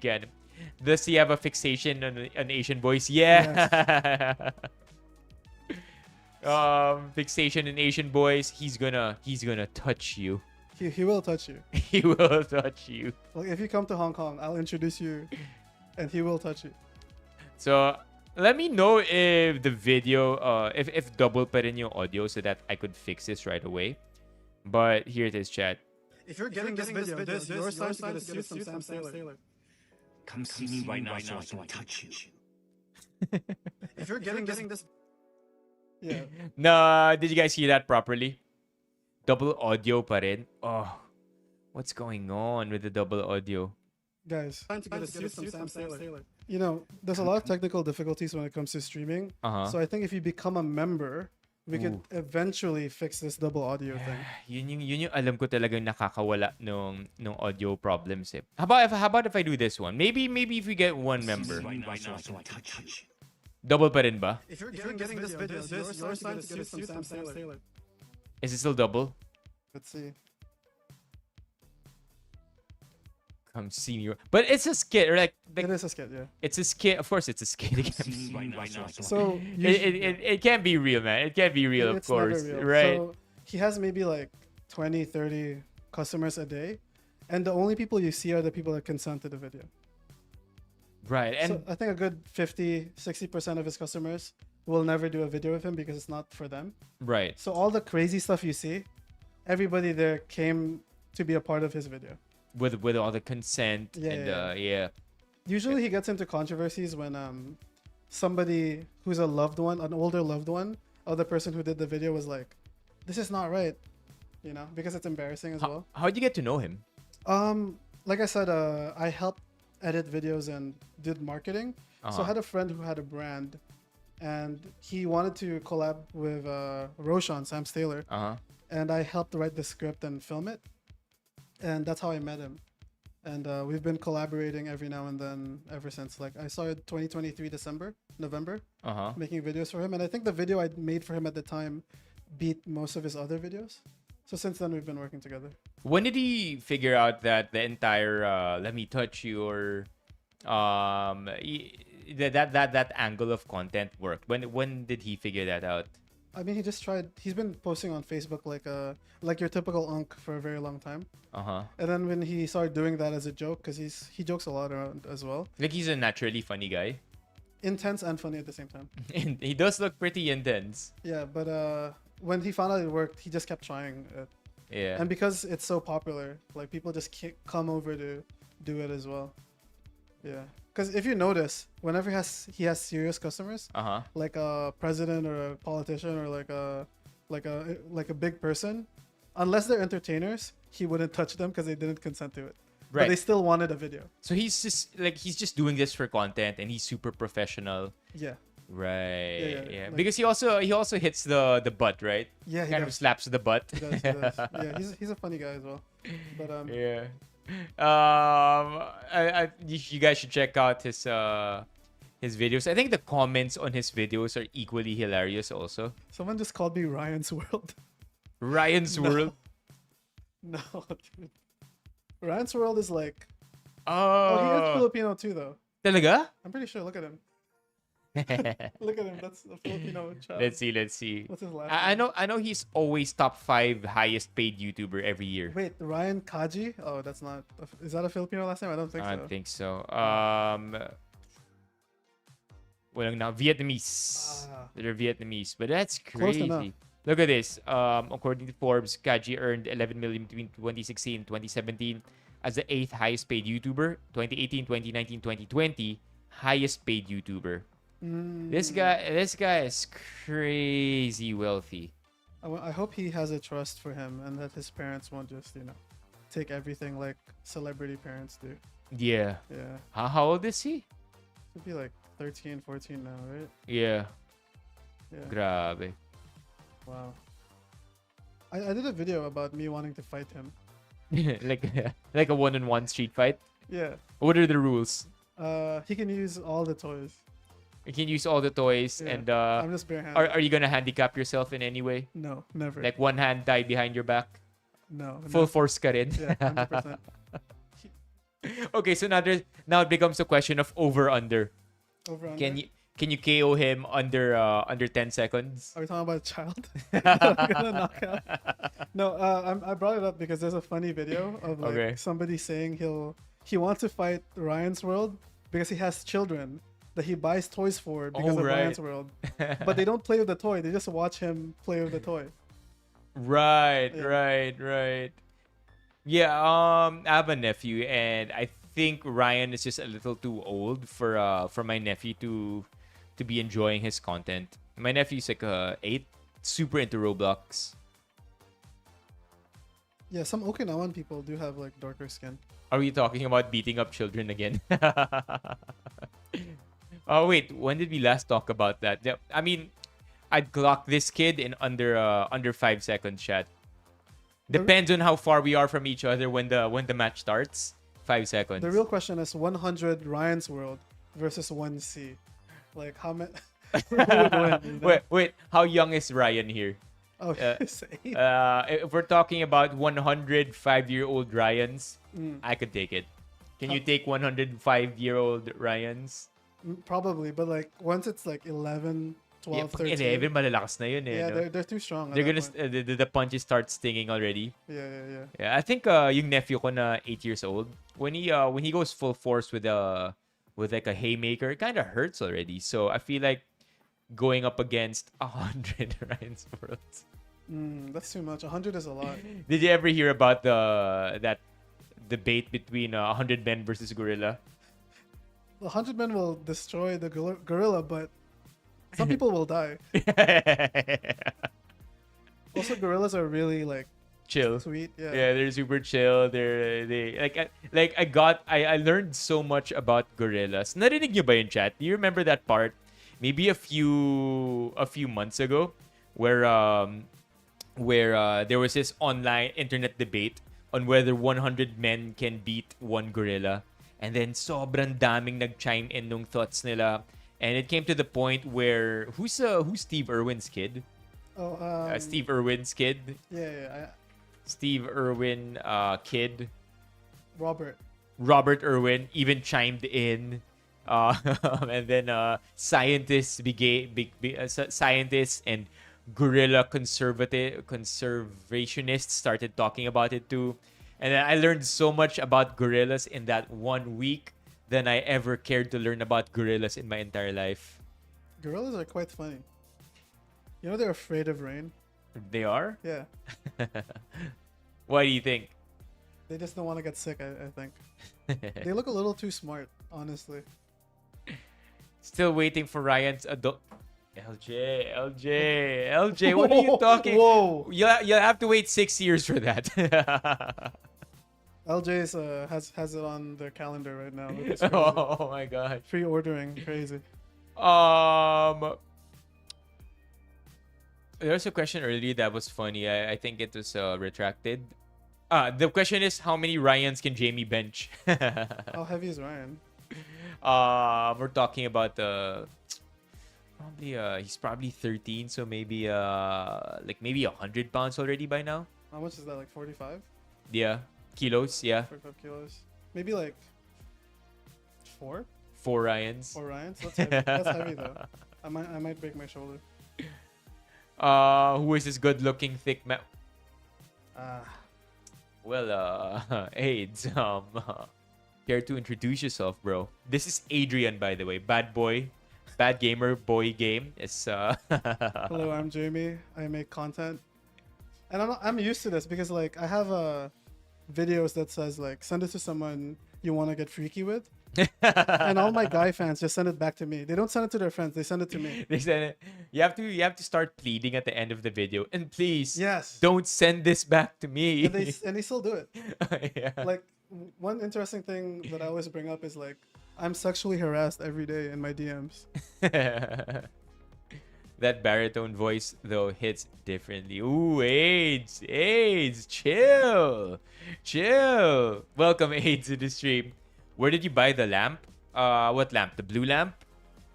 Does he have a fixation on Asian boys? Yeah. Yes. Fixation in Asian boys. He's gonna touch you. He will touch you. He will touch you. Like if you come to Hong Kong, I'll introduce you, and he will touch you. So let me know if the video, if double pa rin yung audio so that I could fix this right away. But here it is, chat. If you're getting this video, your sign to get a suit from Sam Taylor. Come see me right now so I can touch you. If you're getting this... Yeah. No, did you guys hear that properly? Double audio pa rin. Oh, what's going on with the double audio? Guys, Time to get a suit from Sam Taylor. you know, there's a lot of technical difficulties when it comes to streaming. So I think if you become a member, we could eventually fix this double audio thing. Yun yung alam ko talagang nakakawala nung audio problems eh. How about if I do this one? Maybe if we get one member. Right now so I can touch you. Double pa rin ba? If you're getting this video, your sign to get a suit from Sam Taylor. Is it still double? Let's see. Come see me. But it's a skit, like It is a skit, yeah. it's a skit. Of course, it's a skit. It can't See be, me right now so I can So it can't be real, man. It can't be real, of it's never course, real. right? So he has maybe like 20, 30 customers a day, and the only people you see are the people that consent to the video. Right, and So I think a good 50, 60% of his customers will never do a video with him because it's not for them. right. So all the crazy stuff you see, everybody there came to be a part of his video. With all the consent Yeah, and yeah. Usually he gets into controversies when somebody who's a loved one, an older loved one of the person who did the video was like, this is not right, you know, because it's embarrassing as well. How'd you get to know him? Like I said, I helped edit videos and did marketing. So I had a friend who had a brand and he wanted to collab with Roshan, Sam Taylor. And I helped write the script and film it. And that's how I met him. And we've been collaborating every now and then ever since. Like I started 2023 November, making videos for him. And I think the video I made for him at the time beat most of his other videos. So since then we've been working together. When did he figure out that the entire "let me touch you" or that angle of content worked? When did he figure that out? I mean, he just tried. He's been posting on Facebook like your typical unk for a very long time. And then when he started doing that as a joke, because he jokes a lot around as well. Like he's a naturally funny guy. Intense and funny at the same time. And he does look pretty intense. Yeah, but when he found out it worked, he just kept trying it. Yeah. And because it's so popular, like people just come over to do it as well. Yeah. Because if you notice, whenever he has serious customers, like a president or a politician or like a big person, unless they're entertainers, he wouldn't touch them because they didn't consent to it. Right. But they still wanted a video. So he's just doing this for content and he's super professional. Yeah. Right. Yeah. Like, because he also hits the butt, right? Yeah. He Kind of does. slaps the butt. He does. Yeah. He's a funny guy as well. But Yeah. You guys should check out his videos. I think the comments on his videos are equally hilarious also. Someone just called me Ryan's World. Ryan's World. No, dude. Ryan's World is like... Oh, Oh, he is Filipino too, though. Talaga? I'm pretty sure. Look at him. Look at him. That's a Filipino child. Let's see. What's his last I name? know he's always top 5 highest paid YouTuber every year. Wait, Ryan Kaji? Oh, that's not... Is that a Filipino last name? I don't think I so. don't think so. Walang na Vietnamese. They're Vietnamese, but that's Close enough. crazy. Look at this. According to Forbes, Kaji earned 11 million between 2016 and 2017 as the 8th highest paid YouTuber. 2018, 2019, 2020, highest paid YouTuber. This guy is crazy wealthy. I hope he has a trust for him and that his parents won't just, take everything like celebrity parents do. Yeah. Yeah. How old is he? Should be like 13, 14 now, right? Yeah. Yeah. Grabe. Wow. I did a video about me wanting to fight him. like a one-on-one street fight. Yeah. What are the rules? He can use all the toys. You can use all the toys, Yeah. and I'm just barehanded. are you gonna handicap yourself in any way? No, never. Like one hand tied behind your back, no. full no. force ka rin? Yeah, 100%. Okay, so now it becomes a question of over under. Over under. Can you KO him under 10 seconds? Are we talking about a child? Gonna knock out? No, I brought it up because there's a funny video of like Okay. somebody saying he wants to fight Ryan's World because he has children that he buys toys for because Oh, of right. Ryan's World. But they don't play with the toy; they just watch him play with the toy. Right, Yeah. right. Yeah, I have a nephew, and I think Ryan is just a little too old for my nephew to be enjoying his content. My nephew's like 8, super into Roblox. Yeah, some Okinawan people do have like darker skin. Are we talking about beating up children again? Oh wait, when did we last talk about that? Yeah, I mean, I'd clock this kid in under 5 seconds, chat. Depends on how far we are from each other when the match starts. 5 seconds. The real question is 100 Ryan's World versus 1C. Like how many? Wait. How young is Ryan here? Oh, Uh, he's 8. If we're talking about 105-year-old Ryans, Mm. I could take it. Can you take 105-year-old Ryans? Probably, but like once it's like 11, 12, Pag 13. 11, malalakas na yun eh. Yeah, no? they're too strong. at They're that gonna point. the punches start stinging already. Yeah. Yeah, I think yung nephew ko na 8 years old, when he goes full force with like a haymaker, it kind of hurts already. So I feel like going up against 100 Ryan's Worlds. That's too much. 100 is a lot. Did you ever hear about that debate between 100 men versus gorilla? 100 men will destroy the gorilla, but some people will die. Also, gorillas are really like Chill. sweet. Yeah. Yeah, they're super chill. I learned so much about gorillas. Narinig niyo ba yung chat? Do you remember that part? Maybe a few months ago, where there was this online internet debate on whether 100 men can beat one gorilla, and then sobrang daming nag-chime in nung thoughts nila, and it came to the point where who's Steve Irwin's kid? Oh, Steve Irwin's kid. Yeah. Steve Irwin kid. Robert. Irwin even chimed in, and then scientists and gorilla conservationists started talking about it too, and then I learned so much about gorillas in that 1 week than I ever cared to learn about gorillas in my entire life. Gorillas are quite funny. You know they're afraid of rain. They are. Yeah. Why do you think? They just don't want to get sick. I think they look a little too smart, honestly. Still waiting for Ryan's adult. LJ, what are you talking? Whoa. You'll have to wait 6 years for that. LJ's has it on their calendar right now. It's Oh my god. pre-ordering, crazy. There was a question earlier that was funny. I think it was retracted. The question is, how many Ryans can Jamie bench? How heavy is Ryan? We're talking about he's probably 13, so maybe maybe 100 pounds already by now. How much is that? Like 45? Yeah, kilos. Yeah, 45 kilos. Maybe like 4 4 Ryans. Ryans. That's heavy. That's heavy though. I might break my shoulder. Who is this good-looking thick man? Ah. Well, AIDS. Care to introduce yourself, bro? This is Adrian, by the way. Bad boy, bad gamer, boy game. It's Hello, I'm Jamie. I make content, and I'm used to this because like I have videos that says like send it to someone you want to get freaky with, And all my guy fans just send it back to me. They don't send it to their friends. They send it to me. They said you have to start pleading at the end of the video. And please, Yes. don't send this back to me. And they still do it. Yeah. Like one interesting thing that I always bring up is like I'm sexually harassed every day in my DMs. That baritone voice though hits differently. Ooh, AIDS, chill. Welcome AIDS to the stream. Where did you buy the lamp? What lamp? The blue lamp?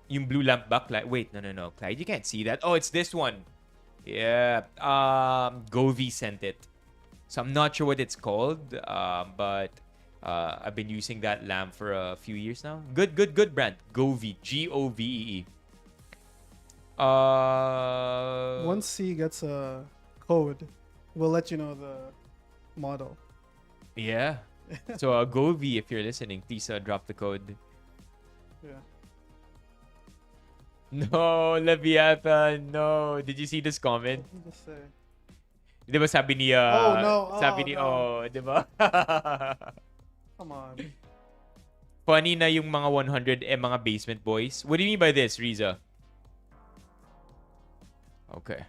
Yung blue lamp ba? Wait, no. Clyde, you can't see that. Oh, it's this one. Yeah. Govi sent it. So I'm not sure what it's called. But I've been using that lamp for a few years now. Good brand. Govi. Govee. Once C gets a code, we'll let you know the model. Yeah. So Govi, if you're listening, please drop the code. Yeah. No, Leviathan, no. Did you see this comment? What did he just say? Di ba sabi ni Oh, no. sabi ni no. di ba? Come on. Funny na yung mga 100 mga basement boys. What do you mean by this, Riza? Okay.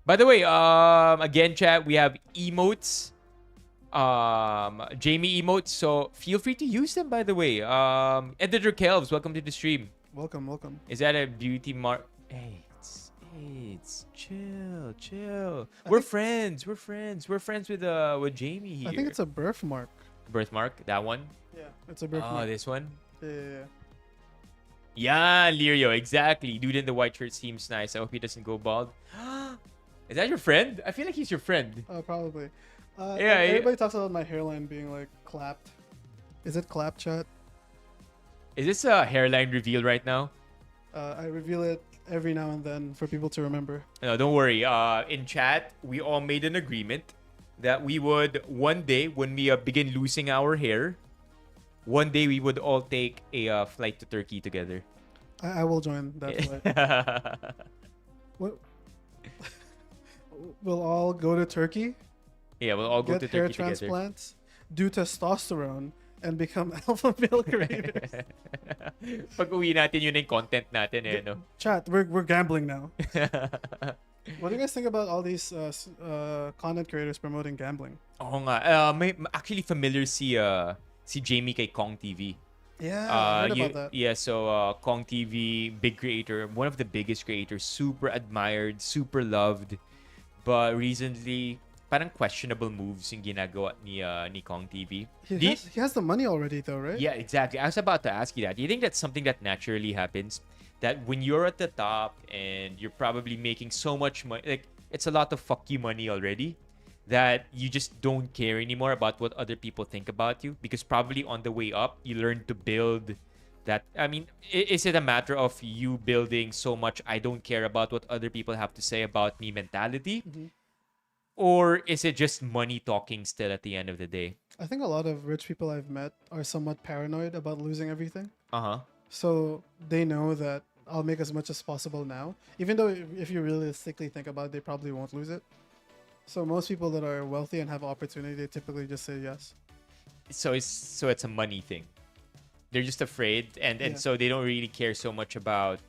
By the way, again, chat, we have emotes. Jamie emotes, so feel free to use them, by the way. Editor Kelvs, welcome to the stream. Welcome. Is that a beauty mark? Hey, it's chill. We're friends. We're friends with Jamie here. I think it's a birthmark. Birthmark, that one. Yeah, it's a birthmark. Oh, this one. Yeah. Yeah, Lirio, exactly. Dude in the white shirt seems nice. I hope he doesn't go bald. Is that your friend? I feel like he's your friend. Oh, probably. Yeah, everybody talks about my hairline being like clapped. Is it clap, chat? Is this a hairline reveal right now? I reveal it every now and then for people to remember. No, don't worry. In chat, we all made an agreement that we would one day, when we begin losing our hair, one day we would all take a flight to Turkey together. I will join that flight. What? We'll all go to Turkey, Yeah, we'll all go get to hair Turkey together. transplants, do testosterone, and become alpha male creators. Pag uwi natin, yun yung content natin eh, no? Chat, we're gambling now. What do you guys think about all these content creators promoting gambling? Oo nga. Actually familiar si Jamie kay Kong TV. Yeah, I heard you- about that. Yeah, so Kong TV, big creator, one of the biggest creators, super admired, super loved. But recently, parang questionable moves yung ginagawa ni Kong TV. He has the money already, though, right? Yeah, exactly. I was about to ask you that. Do you think that's something that naturally happens? That when you're at the top and you're probably making so much money, like it's a lot of fuck you money already, that you just don't care anymore about what other people think about you? Because probably on the way up, you learn to build that. I mean, is it a matter of you building so much I don't care about what other people have to say about me mentality? Mm-hmm. Or is it just money talking still at the end of the day? I think a lot of rich people I've met are somewhat paranoid about losing everything. Uh-huh. So they know that I'll make as much as possible now. Even though if you realistically think about it, they probably won't lose it. So most people that are wealthy and have opportunity, they typically just say yes. So it's a money thing. They're just afraid, and Yeah. so they don't really care so much about.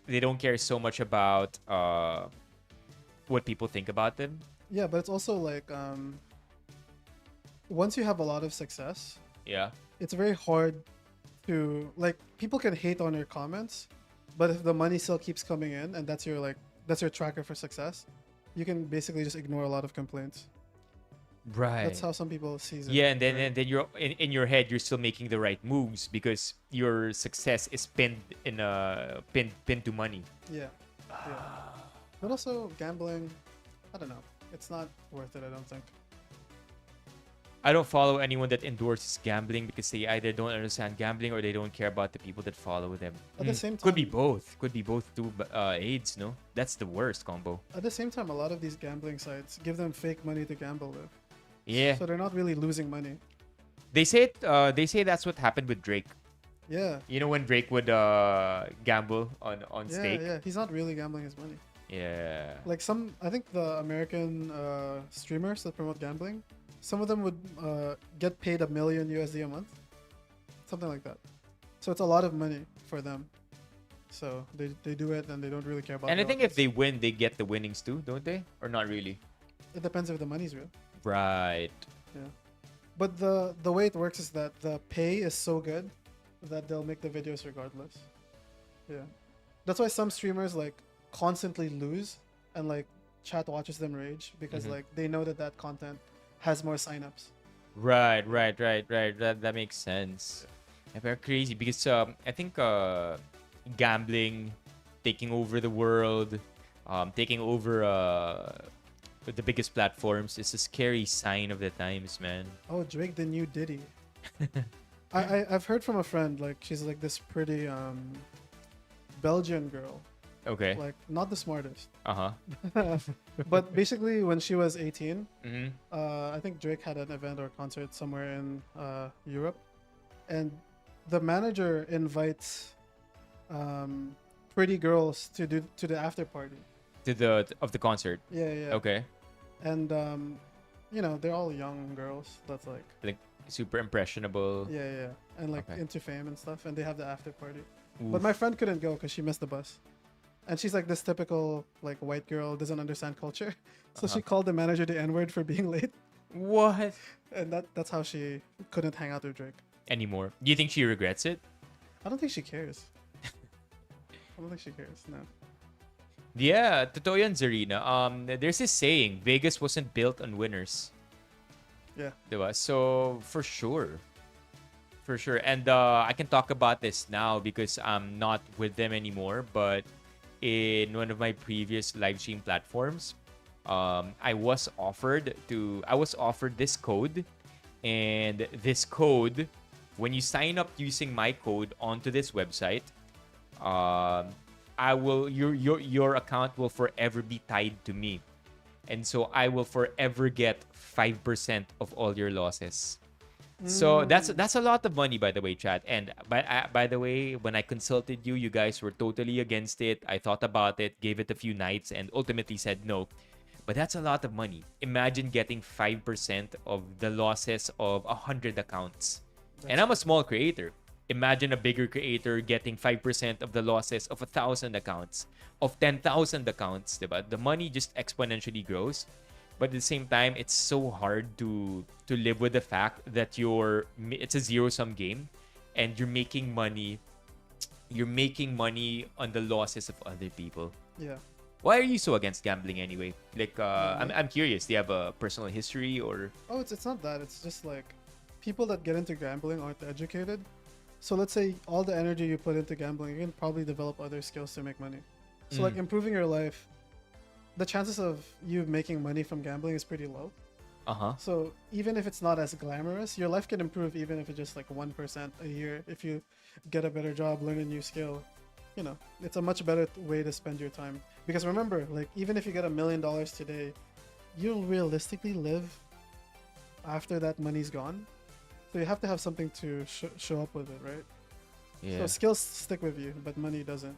They don't care so much about what people think about them. Yeah, but it's also like once you have a lot of success, Yeah. it's very hard to like people can hate on your comments, but if the money still keeps coming in and that's your tracker for success, you can basically just ignore a lot of complaints. Right. That's how some people see it. Yeah, and then right? and then you're in your head, you're still making the right moves because your success is pinned to money. Yeah. But also gambling, I don't know. It's not worth it, I don't think. I don't follow anyone that endorses gambling because they either don't understand gambling or they don't care about the people that follow them. At the same Could be time- both. Could be both too. AIDS, no? That's the worst combo. At the same time, a lot of these gambling sites give them fake money to gamble with. Yeah. So they're not really losing money. They say it. They say that's what happened with Drake. Yeah. You know when Drake would gamble on Yeah, stake. yeah. He's not really gambling his money. Yeah. Like I think the American streamers that promote gambling, some of them would get paid $1 million USD a month, something like that. So it's a lot of money for them. So they do it and they don't really care about. And I the think if outcomes. they win, they get the winnings too, don't they? Or not really? It depends if the money's real. Right. Yeah. But the way it works is that the pay is so good that they'll make the videos regardless. Yeah. That's why some streamers like constantly lose and like chat watches them rage because like they know that content has more signups. Right. That makes sense. Yeah, very crazy because I think gambling, taking over the world, taking over the biggest platforms is a scary sign of the times, man. Oh, Drake, the new Diddy. I've heard from a friend, like she's like this pretty Belgian girl, Okay. like not the smartest, Uh-huh. but basically when she was 18, Mm-hmm. I think Drake had an event or concert somewhere in Europe, and the manager invites pretty girls to the after party. Of the concert. Yeah. Okay. And you know, they're all young girls. That's like Like super impressionable. yeah, and like Okay. into fame and stuff. And they have the after party. Oof. But my friend couldn't go because she missed the bus. And she's like this typical like white girl, doesn't understand culture. So she called the manager the N-word for being late. What? And that's how she couldn't hang out with Drake. Anymore. Do you think she regrets it? I don't think she cares. I don't think she cares, no. Yeah, totoo yan, Zarina. There's this saying, Vegas wasn't built on winners. Yeah. Diba? So, for sure. For sure. And I can talk about this now because I'm not with them anymore. But in one of my previous live stream platforms, I was offered this code. And this code, when you sign up using my code onto this website, your account will forever be tied to me, and so I will forever get 5% of all your losses. So that's a lot of money, by the way, chat. And by the way, when I consulted you, you guys were totally against it. I thought about it, gave it a few nights, and ultimately said no. But that's a lot of money. Imagine getting 5% of the losses of 100 accounts. And I'm a small creator. Imagine a bigger creator getting 5% of the losses of 1,000 accounts, of 10,000 accounts, diba? The money just exponentially grows. But at the same time, it's so hard to live with the fact that it's a zero-sum game and you're making money on the losses of other people. Yeah. Why are you so against gambling anyway? Like, I'm curious. Do you have a personal history or? Oh, it's not that. It's just like people that get into gambling aren't educated. So let's say all the energy you put into gambling, you can probably develop other skills to make money. So like improving your life, the chances of you making money from gambling is pretty low. Uh-huh. So even if it's not as glamorous, your life can improve even if it's just like 1% a year. If you get a better job, learn a new skill, you know, it's a much better way to spend your time. Because remember, like even if you get $1 million today, you'll realistically live after that money's gone. So you have to have something to show up with it, right? Yeah. So skills stick with you, but money doesn't.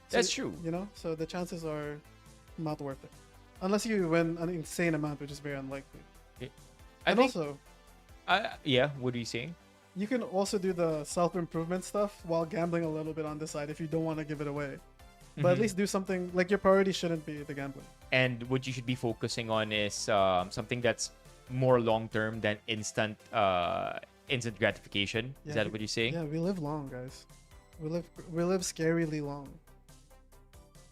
So That's true. You know, so the chances are not worth it. Unless you win an insane amount, which is very unlikely. Yeah, what are you saying? You can also do the self-improvement stuff while gambling a little bit on the side if you don't want to give it away. But at least do something, like your priority shouldn't be the gambling. And what you should be focusing on is something that's more long-term than instant gratification. Is that what you're saying? Yeah, we live long, guys. We live scarily long.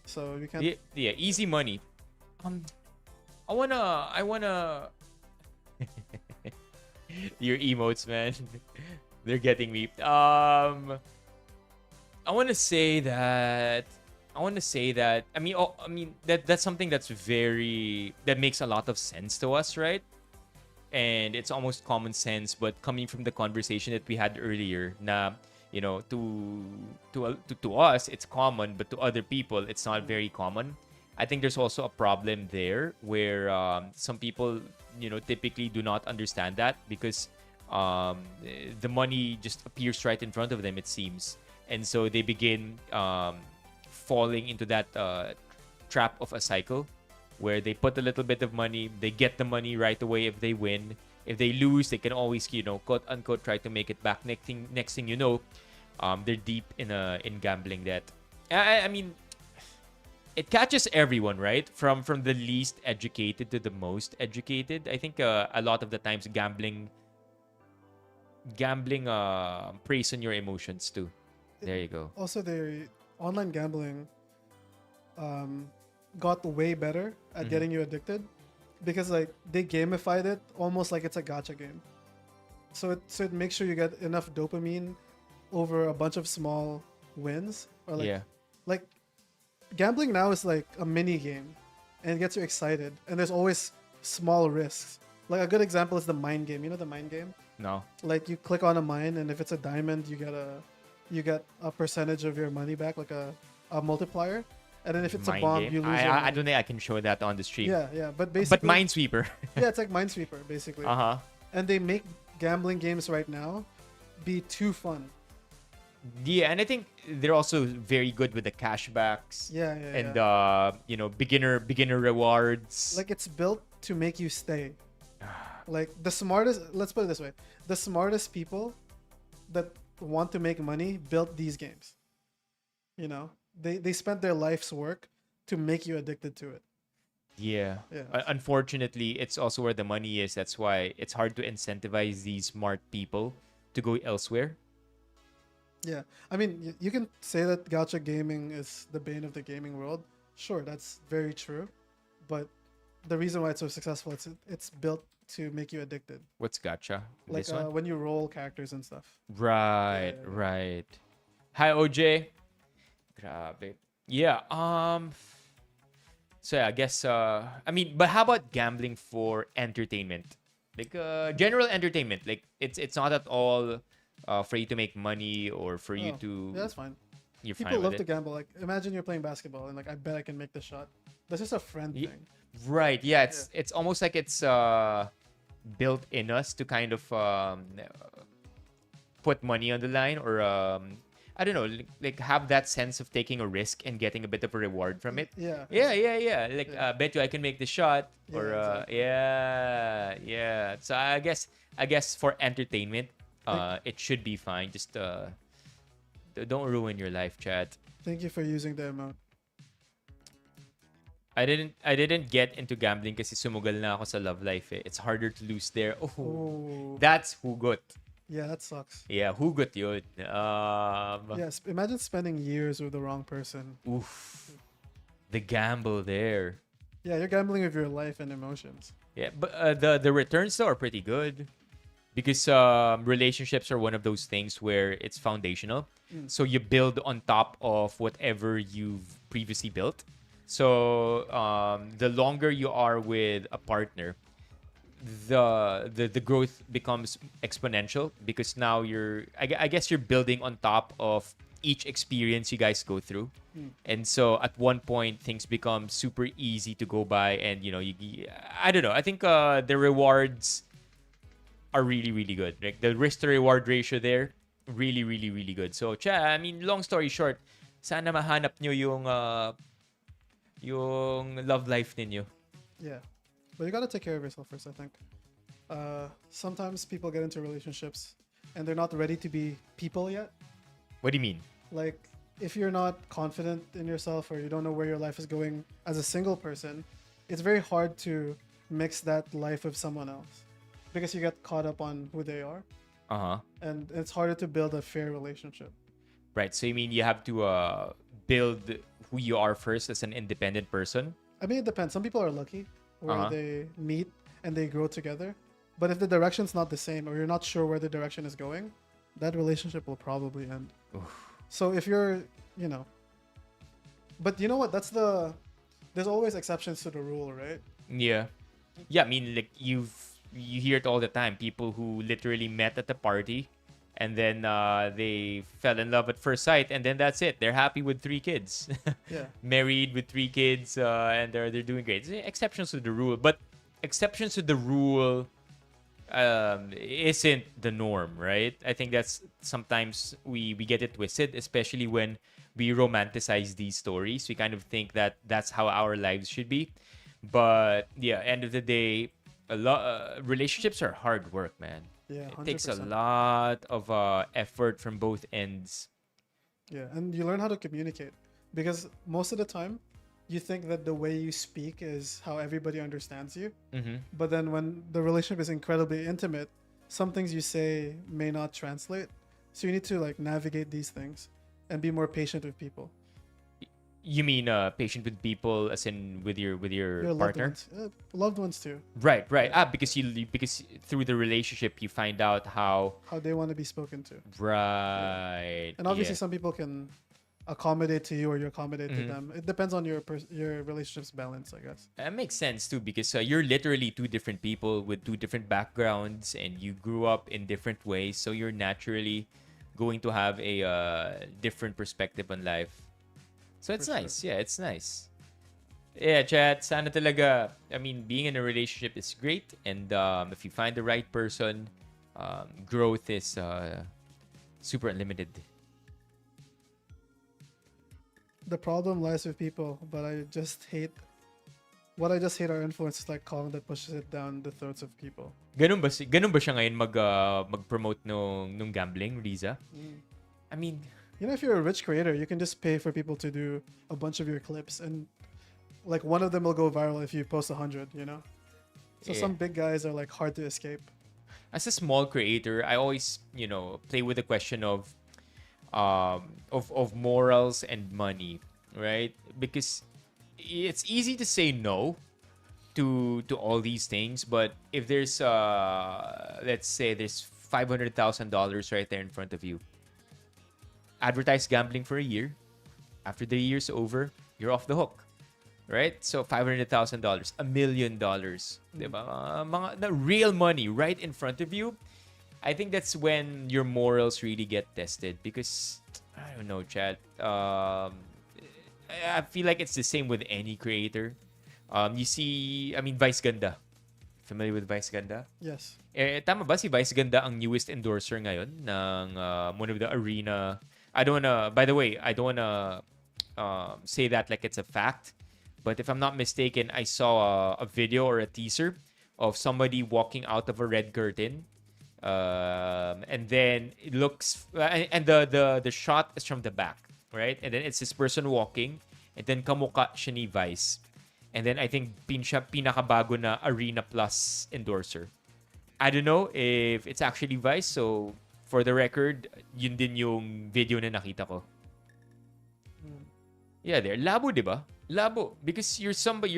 So you can't. Yeah, easy money. I wanna. Your emotes, man. They're getting me. I want to say that. I mean, that's something that makes a lot of sense to us, right? And it's almost common sense, but coming from the conversation that we had earlier, na, you know, to us it's common, but to other people it's not very common. I think there's also a problem there where some people, you know, typically do not understand that because the money just appears right in front of them, it seems, and so they begin falling into that trap of a cycle where they put a little bit of money, they get the money right away if they win, If they lose, they can always, quote unquote, try to make it back. Next thing you know, they're deep in gambling debt. I mean, it catches everyone, right? From the least educated to the most educated. I think a lot of the times gambling preys on your emotions too. There you go. Also, the online gambling got way better at getting you addicted because like they gamified it almost like it's a gacha game. So it makes sure you get enough dopamine over a bunch of small wins or like gambling now is like a mini game and it gets you excited and there's always small risks. Like a good example is the mine game. You know the mine game? No. Like you click on a mine and if it's a diamond you get a percentage of your money back, like a multiplier. And then if it's Mind a bomb, game? you lose. I don't think I can show that on the stream. Yeah, but basically. But Minesweeper. Yeah, it's like Minesweeper basically. And they make gambling games right now be too fun. Yeah, and I think they're also very good with the cashbacks. And beginner rewards. Like it's built to make you stay. Like the smartest, let's put it this way, the smartest people that want to make money built these games. You know, they spent their life's work to make you addicted to it. Yeah. Unfortunately, it's also where the money is. That's why it's hard to incentivize these smart people to go elsewhere. Yeah. I mean, you can say that gacha gaming is the bane of the gaming world. Sure, that's very true. But the reason why it's so successful, it's built to make you addicted. What's gacha? Like This one? when you roll characters and stuff. Right. Hi, OJ. Grabe. Yeah. So yeah, I guess. But how about gambling for entertainment? Like general entertainment. Like it's not at all for you to make money or for you to. Yeah, that's fine. You're People fine love with to it. gamble. Like imagine you're playing basketball and like I bet I can make the shot. That's just a friend thing. Right. Yeah. It's almost like it's built in us to kind of put money on the line or I don't know, like have that sense of taking a risk and getting a bit of a reward from it. Yeah. Like bet you I can make the shot or exactly. yeah. So I guess for entertainment, it should be fine. Just don't ruin your life, Chad. Thank you for using the emote. I didn't get into gambling kasi sumugal na ako sa love life eh. It's harder to lose there. Oh. That's hugot. Yeah, that sucks. Yeah, hugot yun. Yes, imagine spending years with the wrong person. Oof. The gamble there. Yeah, you're gambling with your life and emotions. Yeah, but the returns though are pretty good because relationships are one of those things where it's foundational. So you build on top of whatever you've previously built. So the longer you are with a partner, the growth becomes exponential because now I guess you're building on top of each experience you guys go through. And so at one point things become super easy to go by and I don't know. I think the rewards are really, really good. Like the risk to reward ratio there, really, really, really good. So I mean, long story short, sana mahanap nyo yung love life ninyo. Yeah. But you gotta take care of yourself first, I think. Sometimes people get into relationships and they're not ready to be people yet. What do you mean? Like, if you're not confident in yourself or you don't know where your life is going as a single person, it's very hard to mix that life with someone else because you get caught up on who they are. And it's harder to build a fair relationship. Right. So you mean you have to build who you are first as an independent person? I mean, it depends. Some people are lucky where they meet and they grow together. But if the direction's not the same or you're not sure where the direction is going, that relationship will probably end. So if you're, but you know what? There's always exceptions to the rule, right? Yeah. Yeah, I mean, like you hear it all the time. People who literally met at the party and then they fell in love at first sight and then that's it. They're happy with 3 kids. Yeah. Married with 3 kids and they're doing great. Exceptions to the rule, but exceptions to the rule isn't the norm, right? I think that's sometimes we get it twisted, especially when we romanticize these stories. We kind of think that that's how our lives should be. But yeah, end of the day, relationships are hard work, man. Yeah, It takes a 100%. lot of effort from both ends. Yeah, and you learn how to communicate because most of the time, you think that the way you speak is how everybody understands you. Mm-hmm. But then when the relationship is incredibly intimate, some things you say may not translate. So you need to like navigate these things and be more patient with people. You mean patient with people, as in with your Your loved partner? ones, loved ones too. Right, right. Because through the relationship you find out how. How they want to be spoken to. Right. And obviously, yeah. some people can accommodate to you or you accommodate to Mhm. them. It depends on your relationship's balance, I guess. That makes sense too, because you're literally two different people with two different backgrounds, and you grew up in different ways, so you're naturally going to have a different perspective on life. So it's For sure. nice. Yeah, it's nice. Yeah, chat. Sana talaga. I mean, being in a relationship is great, and if you find the right person, growth is super unlimited. The problem lies with people, but I just hate. What I just hate are influences like Colin that pushes it down the throats of people. Ganun ba siya ngayon mag-promote nung gambling, Riza? I mean, You know, if you're a rich creator, you can just pay for people to do a bunch of your clips, and like one of them will go viral if you post 100. You know, so Yeah. some big guys are like hard to escape. as a small creator, I always, play with the question of morals and money, right? Because it's easy to say no to all these things, but if there's let's say there's $500,000 right there in front of you, advertise gambling for a year. After the year's over, you're off the hook, right? So $500,000, $1,000,000, diba? Mga the real money right in front of you. I think that's when your morals really get tested, because I don't know, Chad. I feel like it's the same with any creator. You see, I mean, Vice Ganda. Familiar with Vice Ganda? Yes. Tama ba si Vice Ganda ang newest endorser ngayon ng one of the arena? I don't wanna, by the way, I don't wanna say that like it's a fact. But if I'm not mistaken, I saw a video or a teaser of somebody walking out of a red curtain. And then it looks, and the shot is from the back, right? And then it's this person walking, and then kamukha siya ni Vice. And then I think siya pinakabago na Arena Plus endorser. I don't know if it's actually Vice, so for the record, yun din yung video na nakita ko. Yeah, there. Labo, di ba? Labo, because you're somebody.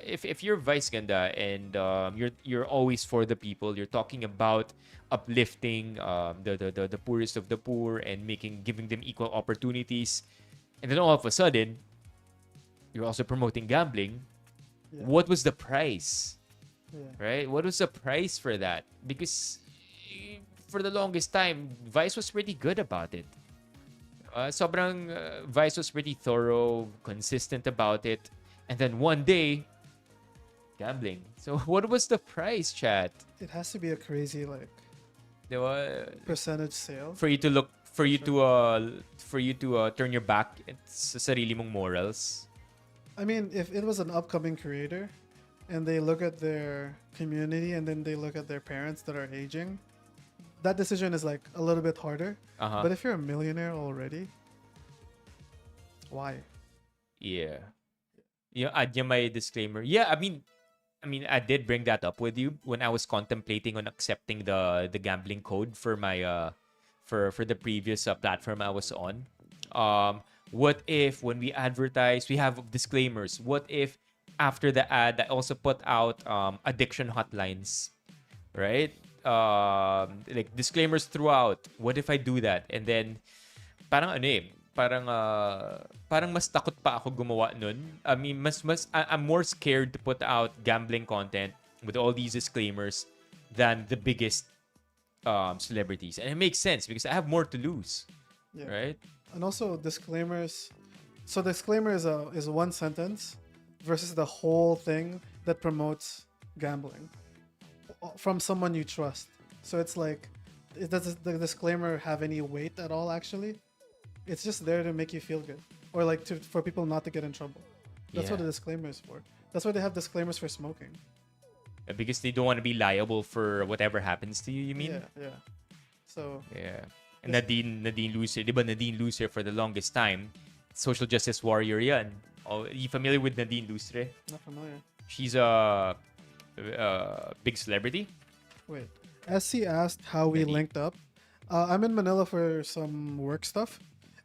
If you're Vice Ganda, and you're always for the people. You're talking about uplifting the poorest of the poor and giving them equal opportunities, and then all of a sudden, you're also promoting gambling. Yeah. What was the price? Yeah. Right? What was the price for that? Because for the longest time, Vice was pretty good about it. Vice was pretty thorough, consistent about it. And then one day, gambling. So what was the price, chat? It has to be a crazy like Diba? percentage sale. For you to turn your back sa sarili mong morals. I mean, if it was an upcoming creator and they look at their community and then they look at their parents that are aging, that decision is like a little bit harder. Uh-huh. But if you're a millionaire already, why? Yeah. Add niya may disclaimer. Yeah, I mean, I did bring that up with you when I was contemplating on accepting the gambling code for my for the previous platform I was on. What if when we advertise, we have disclaimers? What if after the ad, I also put out addiction hotlines, right? Like disclaimers throughout. What if I do that? And then, parang parang mas takot pa ako gumawa nun. I mean, I'm more scared to put out gambling content with all these disclaimers than the biggest celebrities. And it makes sense because I have more to lose, Yeah. right? And also disclaimers. So disclaimer is one sentence versus the whole thing that promotes gambling from someone you trust. So it's like, does the disclaimer have any weight at all? Actually, it's just there to make you feel good, or like for people not to get in trouble. That's what Yeah. a disclaimer is for. That's why they have disclaimers for smoking. Because they don't want to be liable for whatever happens to you, you mean? Yeah. So Yeah. And Nadine Lucer, di ba Nadine Lucer for the longest time, social justice warrior yan. Oh, you familiar with Nadine Lucer? not familiar. She's a big celebrity. Wait. SC asked how we Nadine. linked up. I'm in Manila for some work stuff,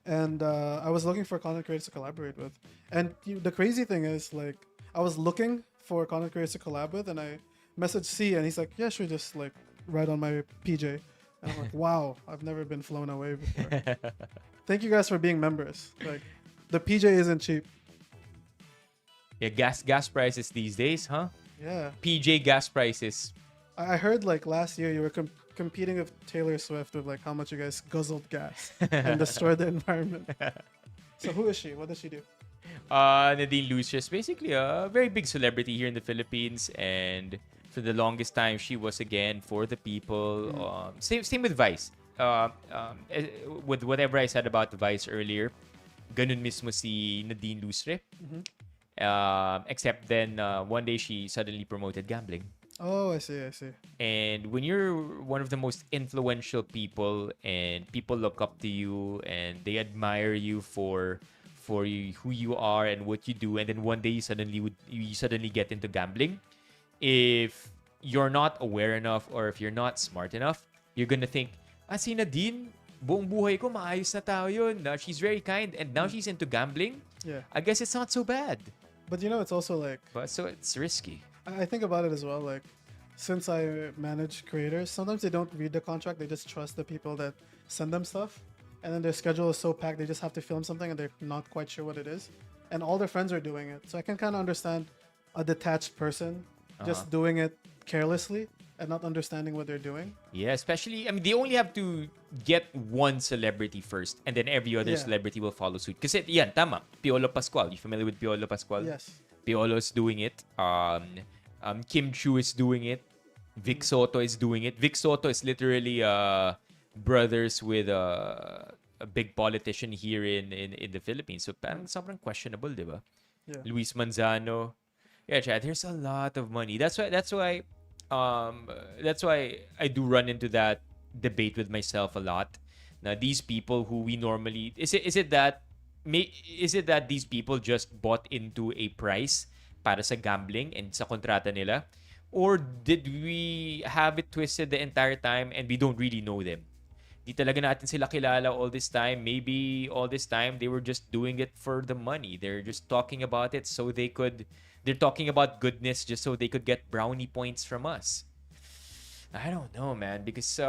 and I was looking for content creators to collaborate with. And the crazy thing is, like, I was looking for content creators to collab with, and I messaged C, and he's like, "Yeah, sure, just like ride on my PJ." And I'm like, "Wow, I've never been flown away before." Thank you guys for being members. Like, the PJ isn't cheap. Yeah, gas prices these days, huh? Yeah, PJ gas prices. I heard like last year you were competing with Taylor Swift with like how much you guys guzzled gas and destroyed the environment. So who is she? What does she do? Nadine Lucer is basically a very big celebrity here in the Philippines, and for the longest time she was again for the people. Same with Vice. With whatever I said about Vice earlier, ganun mismo si Nadine Lucer. Except then one day she suddenly promoted gambling. Oh, I see. And when you're one of the most influential people and people look up to you and they admire you for who you are and what you do, and then one day you suddenly get into gambling, if you're not aware enough or if you're not smart enough, you're gonna think, si Nadine, buong buhay ko maayos na tao yun. She's very kind and now she's into gambling. Yeah. I guess it's not so bad. But you know, it's also like, But so it's risky. I think about it as well. Like, since I manage creators, sometimes they don't read the contract. They just trust the people that send them stuff. And then their schedule is so packed, they just have to film something and they're not quite sure what it is. And all their friends are doing it. So I can kind of understand a detached person just doing it carelessly and not understanding what they're doing. Yeah, especially, I mean, they only have to get one celebrity first and then every other Yeah. celebrity will follow suit. Kasi, yan, tama. Piolo Pascual. You familiar with Piolo Pascual? Yes. Piolo's doing it. Kim Chu is doing it. Vic Soto is doing it. Vic Soto is literally brothers with a big politician here in the Philippines. So, parang sobrang questionable, di ba? Yeah. Luis Manzano. Yeah, Chad, there's a lot of money. That's why I do run into that debate with myself a lot. Now, these people who we normally is it that these people just bought into a price para sa gambling and sa kontrata nila, or did we have it twisted the entire time and we don't really know them? Di talaga natin sila kilala all this time. Maybe all this time they were just doing it for the money. They're just talking about it so they're talking about goodness just so they could get brownie points from us. I don't know, man, because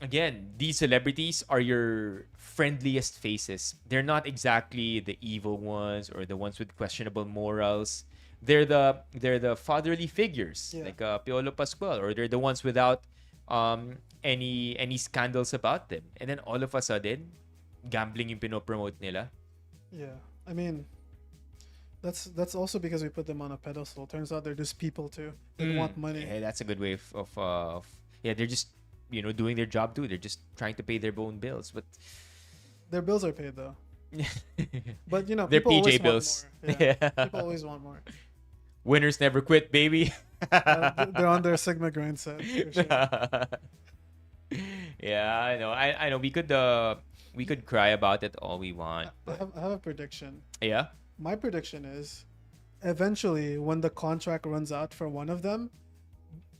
again, these celebrities are your friendliest faces. They're not exactly the evil ones or the ones with questionable morals. They're the fatherly figures, Yeah. like Piolo Pascual, or they're the ones without any scandals about them. And then all of a sudden, gambling yung pinopromote nila. Yeah. I mean, that's also because we put them on a pedestal. Turns out they're just people too. They want money. Yeah, that's a good way of yeah, they're just doing their job too. They're just trying to pay their own bills, but Their bills are paid though. But you know, They're people always PJ bills. want more. Yeah. Yeah. People always want more. Winners never quit, baby. They're on their Sigma grind set. For sure. Yeah, I know. I know. We could cry about it all we want. I have a prediction. Yeah. My prediction is eventually when the contract runs out for one of them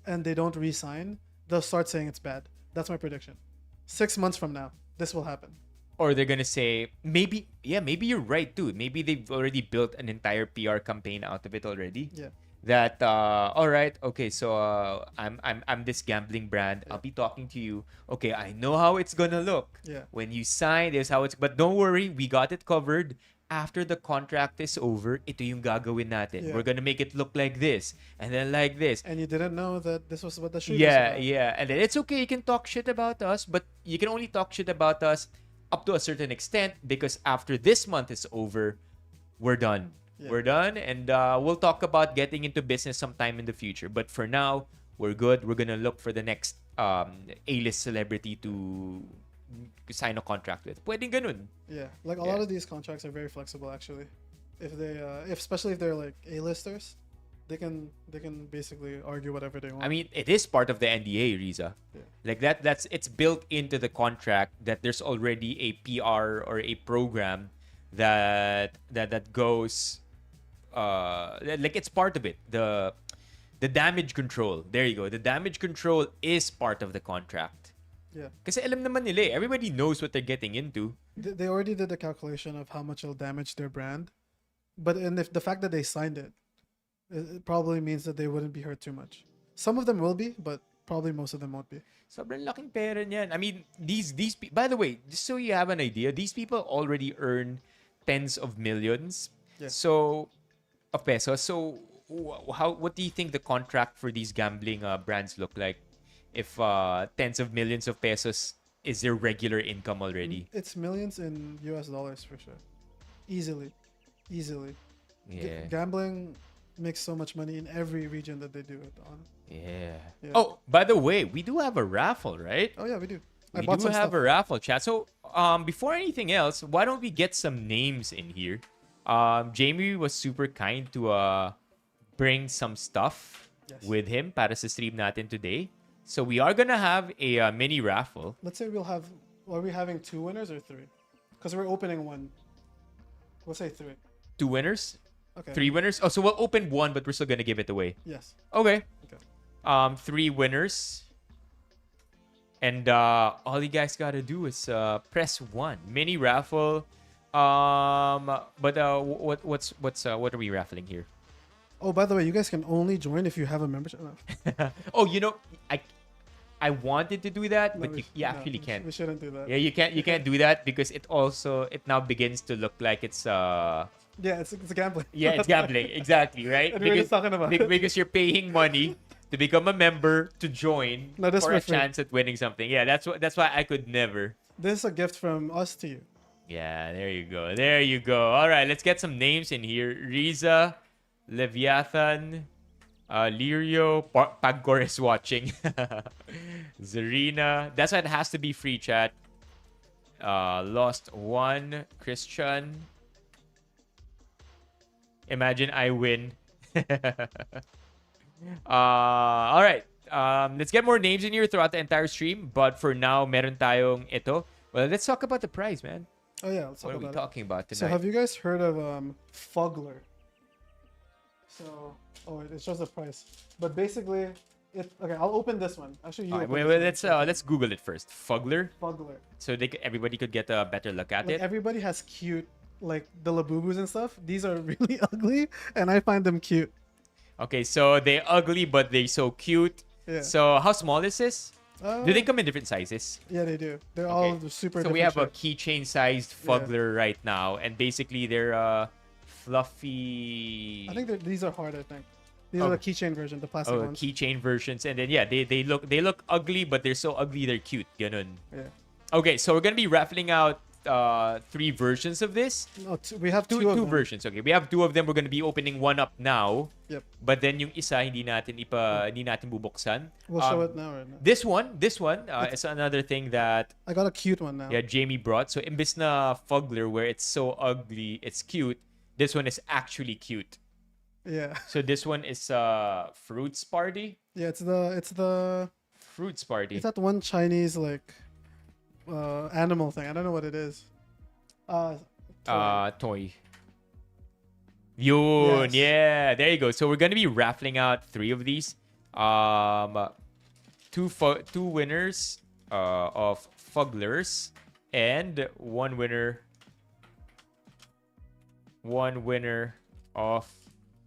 and they don't re-sign, they'll start saying it's bad. That's my prediction. 6 months from now, this will happen. Or they're gonna say maybe you're right too. Maybe they've already built an entire PR campaign out of it already. Yeah. That all right, okay, so I'm this gambling brand. I'll be talking to you. Okay, I know how it's gonna look. Yeah. When you sign, this how it's. But don't worry, we got it covered. After the contract is over, ito yung gagawin natin. Yeah. We're gonna make it look like this, and then like this. And you didn't know that this was what the shoot Yeah, was about. yeah. And then it's okay, you can talk shit about us, but you can only talk shit about us up to a certain extent, because after this month is over, we're done. Yeah. We're done, and we'll talk about getting into business sometime in the future. But for now, we're good. We're gonna look for the next A-list celebrity to sign a contract with. Pwedeng ganun. Yeah. Like a Yeah. lot of these contracts are very flexible actually. If they especially if they're like A-listers, they can basically argue whatever they want. I mean, it is part of the NDA, Riza. Yeah. Like that's it's built into the contract that there's already a PR or a program that goes like it's part of it. The damage control. There you go. The damage control is part of the contract. Yeah. Kasi alam naman nila, everybody knows what they're getting into. They already did the calculation of how much it'll damage their brand, but and if the fact that they signed it probably means that they wouldn't be hurt too much. Some of them will be, but probably most of them won't be. Sobrang laking pera niyan. I mean, by the way, just so you have an idea, these people already earn tens of millions. Yeah. So of pesos. So what do you think the contract for these gambling brands look like if tens of millions of pesos is their regular income already? It's millions in US dollars for sure. Easily. Yeah. Gambling makes so much money in every region that they do it on. Yeah. Yeah. Oh, by the way, we do have a raffle, right? Oh yeah, we do. We do have a raffle, chat. So, before anything else, why don't we get some names in here? Jamie was super kind to bring some stuff with him para sa stream natin today. So we are gonna have a mini raffle. Let's say are we having 2 winners or 3? Because we're opening one. We'll say 3. 2 winners, Okay. 3 winners. Oh, so we'll open one, but we're still gonna give it away. Yes. Okay. Okay. 3 winners. And all you guys gotta do is press 1. Mini raffle. But what are we raffling here? Oh, by the way, you guys can only join if you have a membership. No. Oh, I wanted to do that, but No, you actually can't. We shouldn't do that. Yeah, you can't do that because it now begins to look like it's Yeah, it's gambling. yeah, it's gambling. Exactly, right? And we're just talking about it. because you're paying money to become a member to join No, that's for a for free. chance at winning something. Yeah, that's why I could never. This is a gift from us to you. Yeah, there you go. There you go. All right, let's get some names in here. Riza, Leviathan, Lirio, Pagcor is watching. Zarina. That's why it has to be free, chat. Lost One, Christian. Imagine I win. All right. Let's get more names in here throughout the entire stream. But for now, meron tayong ito. Well, let's talk about the prize, man. Oh yeah, let's What talk are we about talking about it. tonight? So have you guys heard of Fugler? So it shows the price. But basically, okay. I'll open this one. Actually, you. All right, open wait, this one. let's Google it first. Fugler, Fugler. so everybody could get a better look at Like it. everybody has cute, like the labubus and stuff. These are really ugly, and I find them cute. Okay, so they're ugly, but they're so cute. Yeah. So how small is this? Do they come in different sizes? Yeah, they do. They're Okay. all super. So we have a different keychain-sized Yeah. Fugler right now, and basically they're fluffy. shapes. I think these are hard. I think these are the keychain version, the plastic ones. keychain versions, and then yeah, they look ugly, but they're so ugly they're cute. Ganun. Yeah. Okay, so we're gonna be raffling out 3 versions of this. No, we have two Two of them. versions. Okay, we have 2 of them. We're gonna be opening one up now. Yep. But then yung isa hindi natin bubuksan. We'll show it now. Right now. This one is another thing that I got a cute one now. Jamie brought. So imbis na Fugler where it's so ugly, it's cute. This one is actually cute. Yeah. So this one is Fruits Party. Yeah. It's the Fruits Party. it's that one Chinese like animal thing. I don't know what it is. Toy. Yun, Yes. yeah, there you go. So we're gonna be raffling out 3 of these. Two winners of Fuglers and one winner of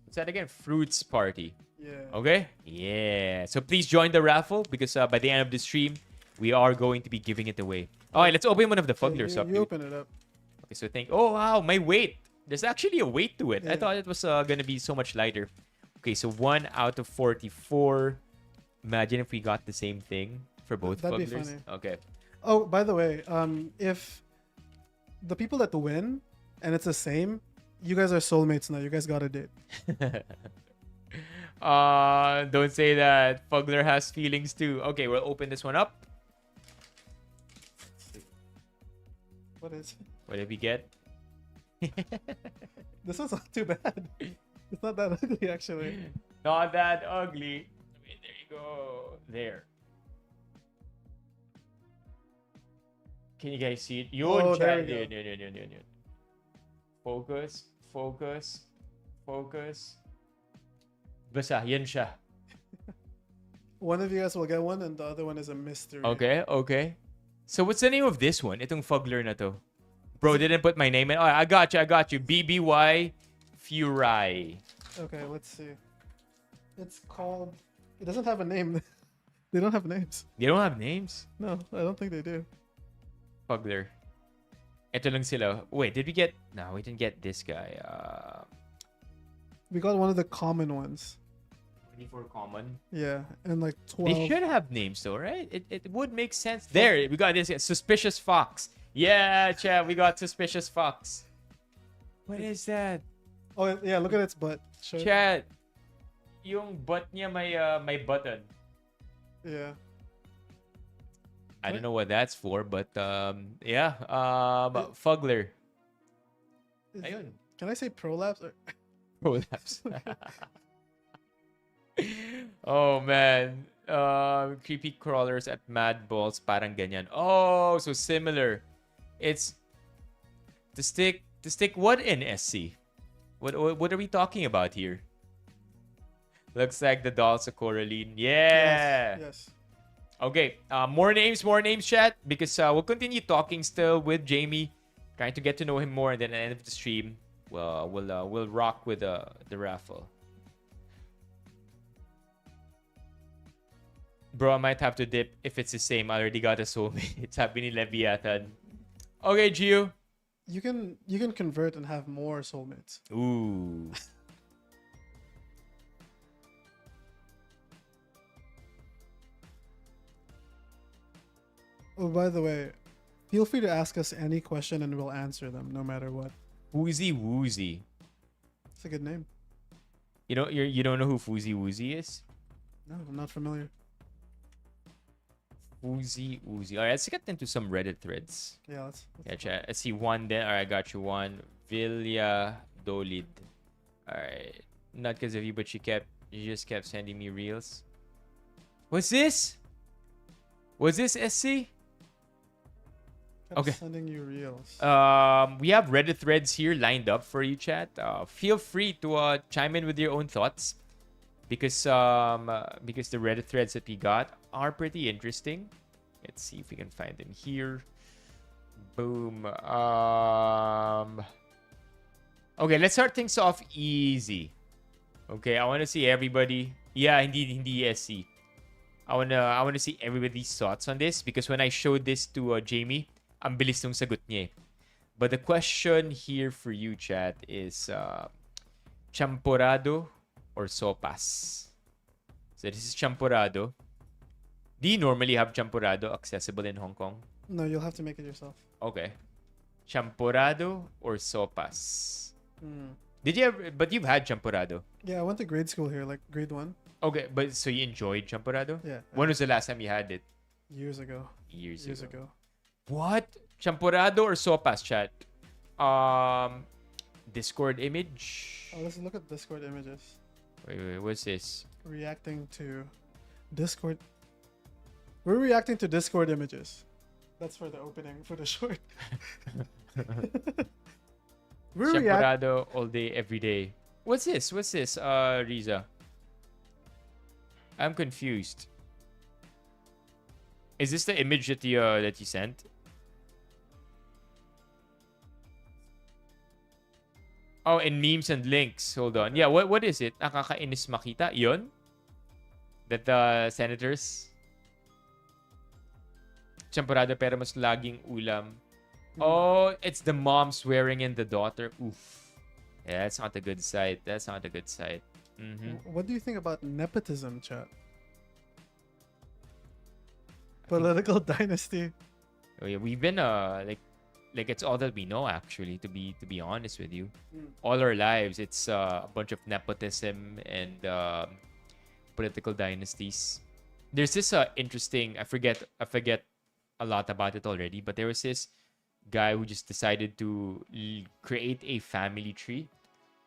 what's that again? Fruits Party. Yeah. Okay? Yeah. So please join the raffle because by the end of the stream, we are going to be giving it away. All right, let's open one of the Fuglers up. You open it up. Okay, so oh wow, my weight. There's actually a weight to it. I Yeah. thought it was gonna be so much lighter. Okay, so 1 out of 44. Imagine if we got the same thing for both That'd be Fuglers. funny. Okay. Oh, by the way, if the people that win and it's the same, you guys are soulmates now. You guys got a date. Don't say that. Fugler has feelings too. Okay, we'll open this one up. What is? What did we get? This one's not too bad. It's not that ugly actually. Not that ugly. Okay, there you go. There. Can you guys see it? Yun, Oh, there chat. we go. Yun. Focus. Basta, yan siya. One of you guys will get one, and the other one is a mystery. Okay. So what's the name of this one? Itong Fugler na to. Bro, didn't put my name in. Oh, I got you. BBY Furai. Okay, let's see. It's called. It doesn't have a name. They don't have names. They don't have names? No, I don't think they do. Fugler. Ito lang sila. Wait, did we get... No, we didn't get this guy. We got one of the common ones. 24 common. Yeah, and like 12. They should have names though, right? It would make sense. There, we got this. Suspicious Fox. Yeah, chat, we got Suspicious Fox. What is that? Oh yeah, look at its butt. Show it. Chat. Yung butt niya may button. Yeah. I don't know what that's for, but yeah. Fugler. Ayun. Can I say prolapse? Or... Prolapse. Oh man. Creepy crawlers at Mad Balls, parang ganyan. Oh, so similar. It's to stick what in SC? What are we talking about here? Looks like the dolls of Coraline. Yeah. Yes. Okay. More names, chat. Because we'll continue talking still with Jamie, trying to get to know him more, and then at the end of the stream, we'll rock with the raffle. Bro, I might have to dip if it's the same. I already got a soulmate. It's sabi ni Leviathan. Okay, Gio. You can convert and have more soulmates. Ooh. Oh, by the way, feel free to ask us any question and we'll answer them no matter what. Woozy Woozy. It's a good name. You don't know who Foozy Woozy is? No, I'm not familiar. Woozy Woozy. Alright, let's get into some Reddit threads. Yeah, let's Yeah, chat. Let's see one then. Alright, I got you one. Vilya Dolid. Alright. Not because of you, but she just kept sending me reels. What's this? Was this SC? kept Okay. sending you reels. We have Reddit threads here lined up for you, chat. Feel free to chime in with your own thoughts, because the Reddit threads that we got are pretty interesting. Let's see if we can find them here. Boom. Okay, let's start things off easy. Okay, I want to see everybody. Yeah, hindi SC. I wanna see everybody's thoughts on this, because when I showed this to Jamie, ang bilis nung sagot niya. But the question here for you, chat, is champurrado or sopas? So this is champurrado. Do you normally have champurrado accessible in Hong Kong? No, you'll have to make it yourself. Okay. Champurrado or sopas? Mm. Did you ever, but you've had champurrado. Yeah, I went to grade school here, like grade 1. Okay, but so you enjoyed champurrado? Yeah. When was the last time you had it? Years ago. Years ago. ago. What? Champurrado or sopas, chat? Discord image. Oh, let's look at Discord images. Wait, what's this? Reacting to Discord. We're reacting to Discord images. That's for the opening, for the short. We're reacting. Champurrado all day, every day. What's this? Riza? I'm confused. Is this the image that you sent? Oh, and memes and links. Hold on. Yeah, what is it? Nakakainis makita. Yon? That the senators? Champurrado pero mas laging ulam. Oh, it's the mom swearing in the daughter. Oof. Yeah, that's not a good sight. Mm-hmm. What do you think about nepotism, chat? Political dynasty. Oh, yeah, we've been like it's all that we know, actually, to be honest with you. All our lives it's a bunch of nepotism and political dynasties. There's this interesting, I forget a lot about it already, but there was this guy who just decided to create a family tree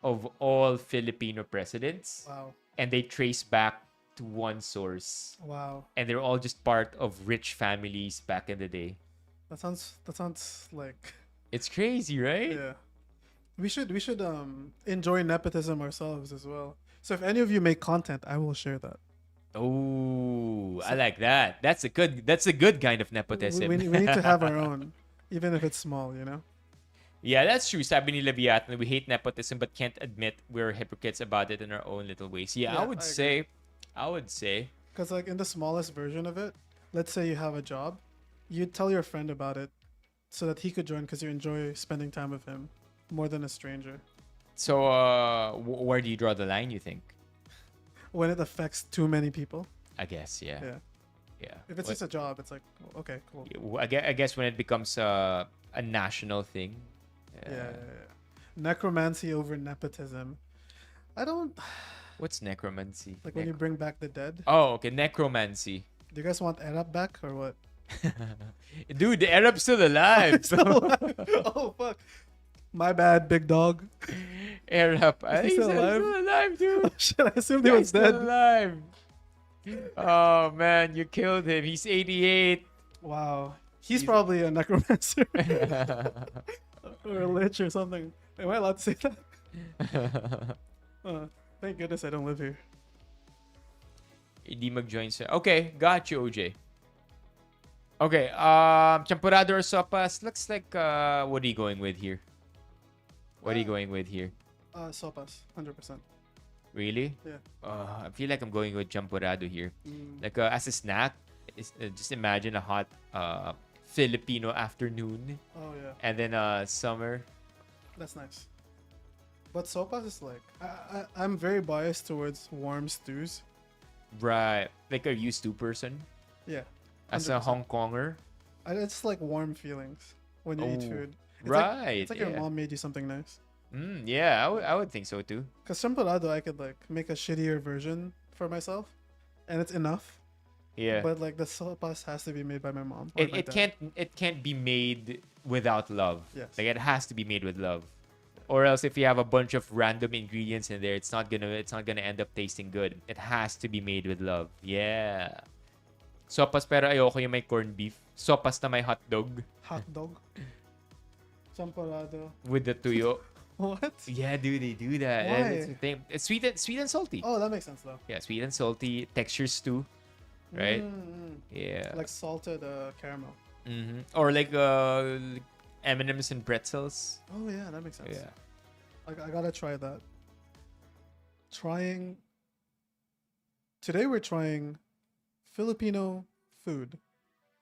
of all Filipino presidents, Wow. and they trace back to one source, Wow. and they're all just part of rich families back in the day. That sounds like It's crazy, right? yeah. We should enjoy nepotism ourselves as well. So if any of you make content, I will share that. Oh, I like that. That's a good kind of We, nepotism. we need to have our own, even if it's small, you know? Yeah, that's true. Sabi ni Leviathan, we hate nepotism but can't admit we're hypocrites about it in our own little ways. Yeah, Yeah, I would say. Because like in the smallest version of it, let's say you have a job, you tell your friend about it so that he could join because you enjoy spending time with him more than a stranger. So, where do you draw the line, you think? When it affects too many people, I guess, yeah. yeah. Yeah. If it's just a job, it's like, okay, cool. I guess when it becomes a national thing. Yeah. Necromancy over nepotism. I don't What's necromancy? like when you bring back the dead. Oh, okay, necromancy. Do you guys want Arab back or what? Dude, the Arab's still alive. Oh fuck. My bad, big dog. Arab. I Is he think he's still alive? still alive, dude. Oh, shit, I assumed he Guy's was still dead. alive. Oh man, you killed him. He's 88. Wow. He's probably a necromancer or a lich or something. Am I allowed to say that? Thank goodness I don't live here. Hindi mag-join sa... Okay, got you, OJ. Okay, champurrado or sopas? Looks like, what are you going with here? What are you going with here? Sopas, 100%. Really? Yeah. I feel like I'm going with champurrado here. Mm. Like, as a snack, just imagine a hot Filipino afternoon. Oh yeah, And then summer. that's nice. But sopas is like, I'm very biased towards warm stews. Right. Like, are you a stew person? Yeah. As a 100%. Hong Konger? It's like warm feelings when you eat Oh, food. It's right. Like, it's like your yeah. mom made you something nice. Yeah, I would think so too. Cause champurrado, I could like make a shittier version for myself, and it's enough. Yeah. But like the sopas has to be made by my mom. Or my it dad. can't be made without love. Yes. Like it has to be made with love. Or else if you have a bunch of random ingredients in there, it's not gonna end up tasting good. It has to be made with love. Yeah. Sopas pero ayoko yung may corned beef. Sopas na may hot dog Hot dog. Champurrado. with the tuyo. What? Yeah, dude, they do that. Why? That's the thing. It's sweet and salty. Oh, that makes sense though. Yeah, sweet and salty. Textures too. Right? Yeah. Like salted caramel. Or like M&Ms and pretzels. Oh yeah, that makes sense. Yeah. I gotta try that. Today we're trying Filipino food,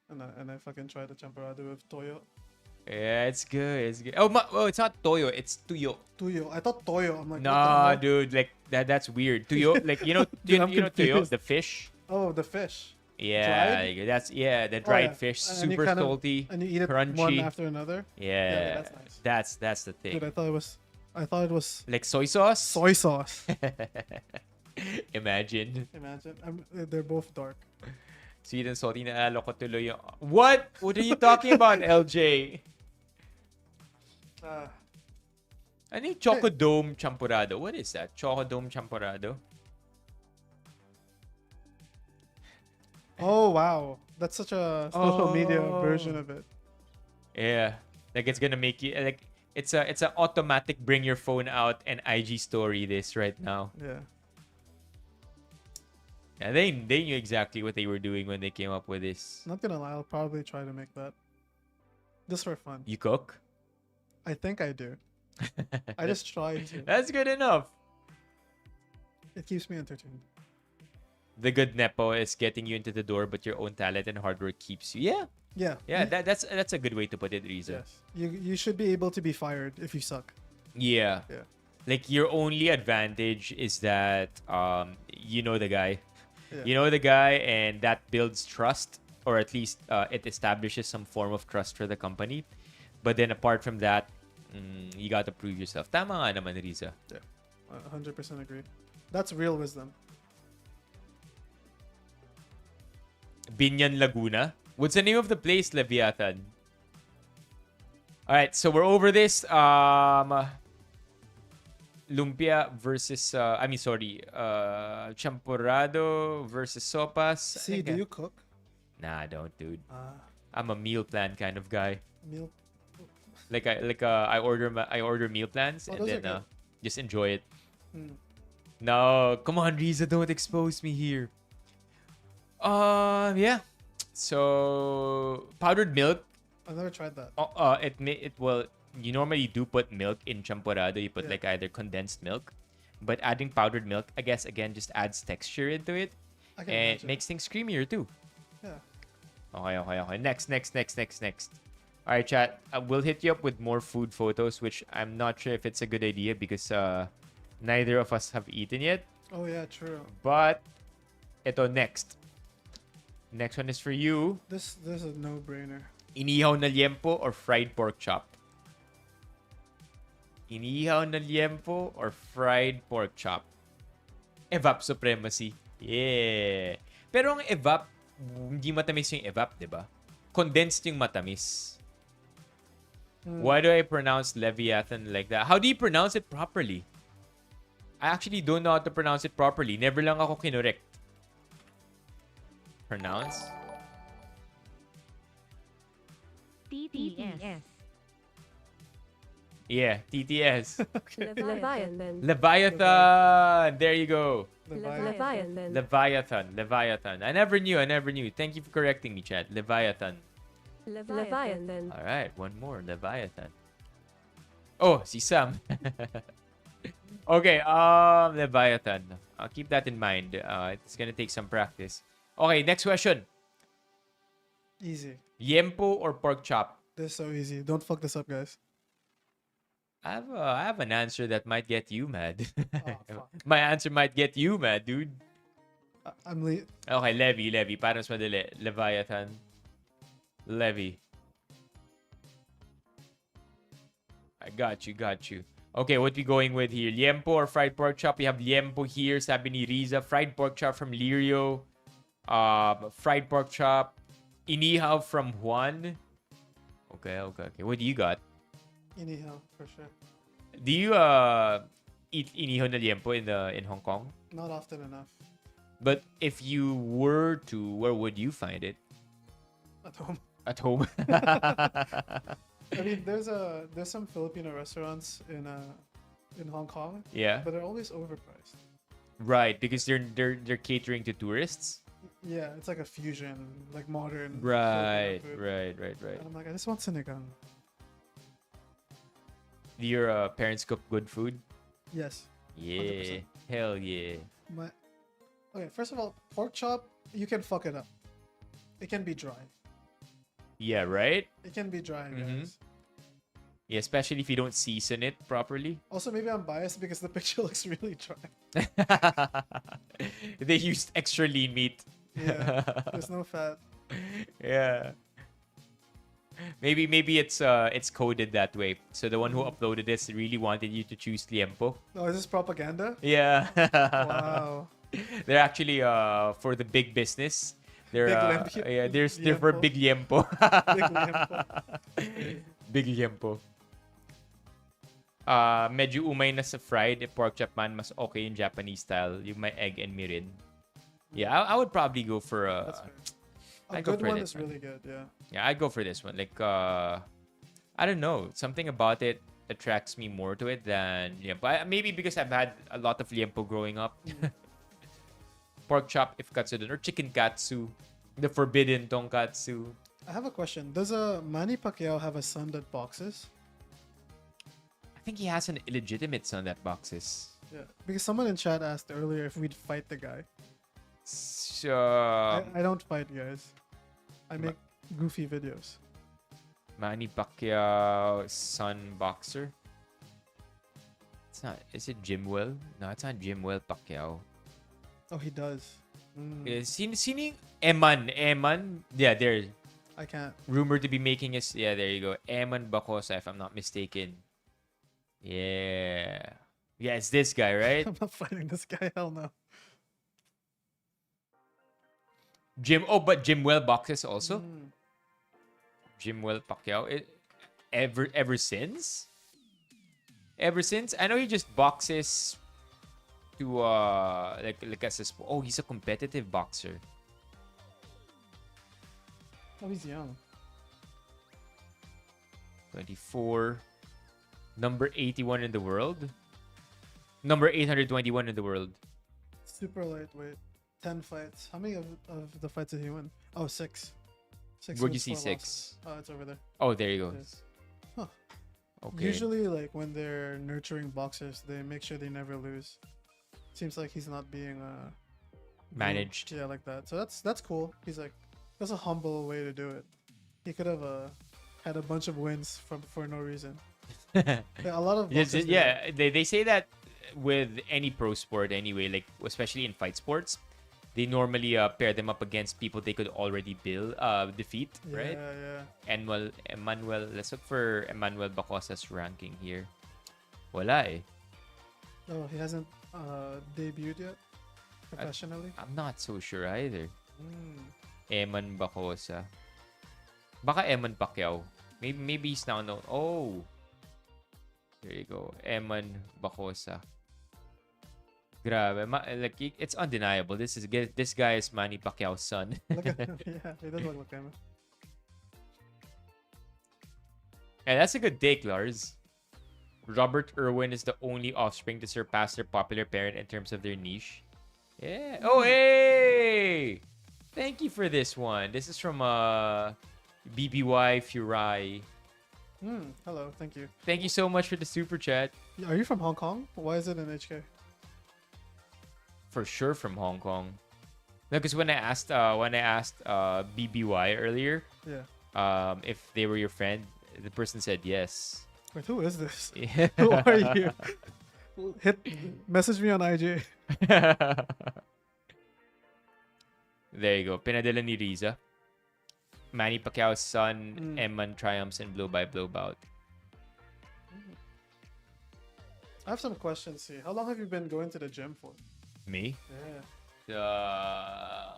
and I fucking tried the champurrado with toyo. Yeah, it's good. It's good. Oh, it's not toyo. It's tuyo. Tuyo. I thought toyo. I'm like, Nah, what the hell? dude. Like that's weird. Tuyo, like you know, Dude, I'm you know tuyo, confused. the fish. Oh, the fish. Yeah, Dried? like, that's the Oh, dried yeah. fish, And you super kind of- salty, And you eat it crunchy. one after another. Yeah, that's nice. that's the thing. Dude, I thought it was Like soy sauce. soy sauce. Imagine. Imagine. They're both dark. Sweet and salty na alo ko tuloy yung... What? What are you talking about, LJ? Ano yung Choco Dome Champurrado? What is that? Choco Dome Champurrado? Oh wow, that's such a social media Oh. version of it. Yeah. Like it's gonna make you... Like, it's a automatic bring your phone out and IG story this right now. Yeah. Yeah, they knew exactly what they were doing when they came up with this. Not gonna lie, I'll probably try to make that. Just for fun. You cook? I think I do. I just try to. That's good enough. It keeps me entertained. The good nepo is getting you into the door, but your own talent and hard work keeps you. Yeah, Yeah. yeah. That's a good way to put it, Riza. Yes. You should be able to be fired if you suck. Yeah. Yeah. Like your only advantage is that you know the guy. Yeah. You know the guy, and that builds trust, or at least it establishes some form of trust for the company. But then apart from that, you got to prove yourself. Tama nga naman, Riza. Yeah. 100% agree. That's real wisdom. Binyan, Laguna. What's the name of the place, Leviathan? All right, so we're over this. lumpia versus champurrado versus sopas. See, do you cook? Nah, I don't, dude. I'm a meal plan kind of guy. Meal. I order meal plans and those are then good. just enjoy it. Hmm. No, come on, Riza, don't expose me here. Yeah. So powdered milk. I've never tried that. You normally do put milk in champurrado. You put Yeah. like either condensed milk, but adding powdered milk, I guess again just adds texture into it I can and imagine. makes things creamier too. Yeah. Okay. Next. All right, chat. We'll hit you up with more food photos, which I'm not sure if it's a good idea because neither of us have eaten yet. Oh yeah, true. But ito next. Next one is for you. This is a no-brainer. Inihaw na liempo or fried pork chop? Inihaw na liempo or fried pork chop? Evap supremacy. Yeah. Pero ang evap, hindi matamis yung evap, di ba? Condensed yung matamis. Why do I pronounce Leviathan like that? How do you pronounce it properly? I actually don't know how to pronounce it properly. Never lang ako kinorek. Pronounce? TTS. Yeah, TTS. Leviathan. Leviathan! There you go. Leviathan. Leviathan. I never knew. Thank you for correcting me, Chad. Leviathan. Leviathan. All right, one more. Leviathan. Oh, si Sam. Okay, Leviathan. I'll keep that in mind. It's gonna take some practice. Okay, next question. Easy. Liempo or pork chop? This is so easy. Don't fuck this up, guys. I have an answer that might get you mad. Fuck. My answer might get you mad, dude. I'm Okay, Levy. Para mas madali. Leviathan. Levy. I got you. Okay, what we going with here? Liempo or fried pork chop? We have liempo here, sabi ni Riza. Fried pork chop from Lirio. Fried pork chop. Inihaw from Juan. Okay. What do you got? inihaw for sure. Do you eat inihaw na liempo in Hong Kong? Not often enough. But if you were to, where would you find it? At home. At home. I mean, there's some Filipino restaurants in Hong Kong, Yeah. but they're always overpriced. Right, because they're catering to tourists. Yeah, it's like a fusion, like modern. Right. Filipino food. And I'm like, I just want sinigang. Do your parents cook good food? Yes. Yeah. 100%. Hell yeah. Okay, first of all, pork chop, you can fuck it up. It can be dry. Yeah, right? It can be dry, Mhm. guys. Yeah, especially if you don't season it properly. Also, maybe I'm biased because the picture looks really dry. They used extra lean meat. Yeah, there's no fat. Yeah. Maybe it's coded that way. So the one who uploaded this really wanted you to choose liempo. Oh, is this propaganda? Yeah. Wow. They're actually for the big business. They're Big they're for liempo. big liempo. Big liempo. Big liempo. Medyo umay na sa fried pork chop man, mas okay yung Japanese style, yung may egg and mirin. Yeah, I would probably go for That's fair. A I'd go good for one this is really good, yeah. Yeah, I'd go for this one. Like, I don't know. Something about it attracts me more to it than liempo. Maybe because I've had a lot of liempo growing up. Pork chop, if katsudon, or chicken katsu. The forbidden tonkatsu. I have a question. Does Manny Pacquiao have a son that boxes? I think he has an illegitimate son that boxes. Yeah. Because someone in chat asked earlier if we'd fight the guy. So, I don't fight guys. I make goofy videos. Manny Pacquiao, son boxer. It's not. Is it Jimwell? No, it's not Jimwell Pacquiao. Oh, he does. Sino Eman? Yeah, there. I can't. Rumored to be making his. Yeah, there you go. Eman Bacosa, if I'm not mistaken. Yeah. Yeah, it's this guy, right? I'm not fighting this guy. Hell no. But Jimwell boxes also. Mm. Jimwell Pacquiao. Ever since? ever since. I know he just boxes to like as a oh, he's a competitive boxer. Oh, he's young. 24, number 81 in the world, number 821 in the world. Super lightweight. 10 fights. How many of the fights did he win? Oh, 6. 6 Where'd you wins, see 4 6? losses. Oh, it's over there. Oh, there you go. Yes. Huh. Okay. Usually, like when they're nurturing boxers, they make sure they never lose. Seems like he's not being Managed. Yeah, like that. So that's cool. He's like, that's a humble way to do it. He could have had a bunch of wins for no reason. Yeah, a lot of boxers do that. Yeah, they say that with any pro sport anyway, like especially in fight sports, they normally pair them up against people they could already defeat, right? Yeah. Emmanuel, let's look for Emmanuel Bacosa's ranking here. Wala eh. Oh, he hasn't debuted yet professionally. I'm not so sure either. Mm. Eman Bacosa. Baka Eman Pacquiao. Maybe he's now known. Oh. There you go. Eman Bacosa. Grabe. Like, it's undeniable. This guy is Manny Pacquiao's son. Look at him. Yeah, he does look like him. And that's a good take, Lars. Robert Irwin is the only offspring to surpass their popular parent in terms of their niche. Yeah. Oh, hey! Thank you for this one. This is from BBY Furai. Hello, thank you. Thank you so much for the super chat. Are you from Hong Kong? Why is it in HK? For sure from Hong Kong. No, because when I asked BBY earlier, Yeah. if they were your friend, the person said yes. Wait, who is this? Yeah. Who are you? Message me on IG. There you go. Pinadala ni Riza. Manny Pacquiao's son, Eman triumphs in blow-by-blow bout. I have some questions here. How long have you been going to the gym for? Me? Yeah.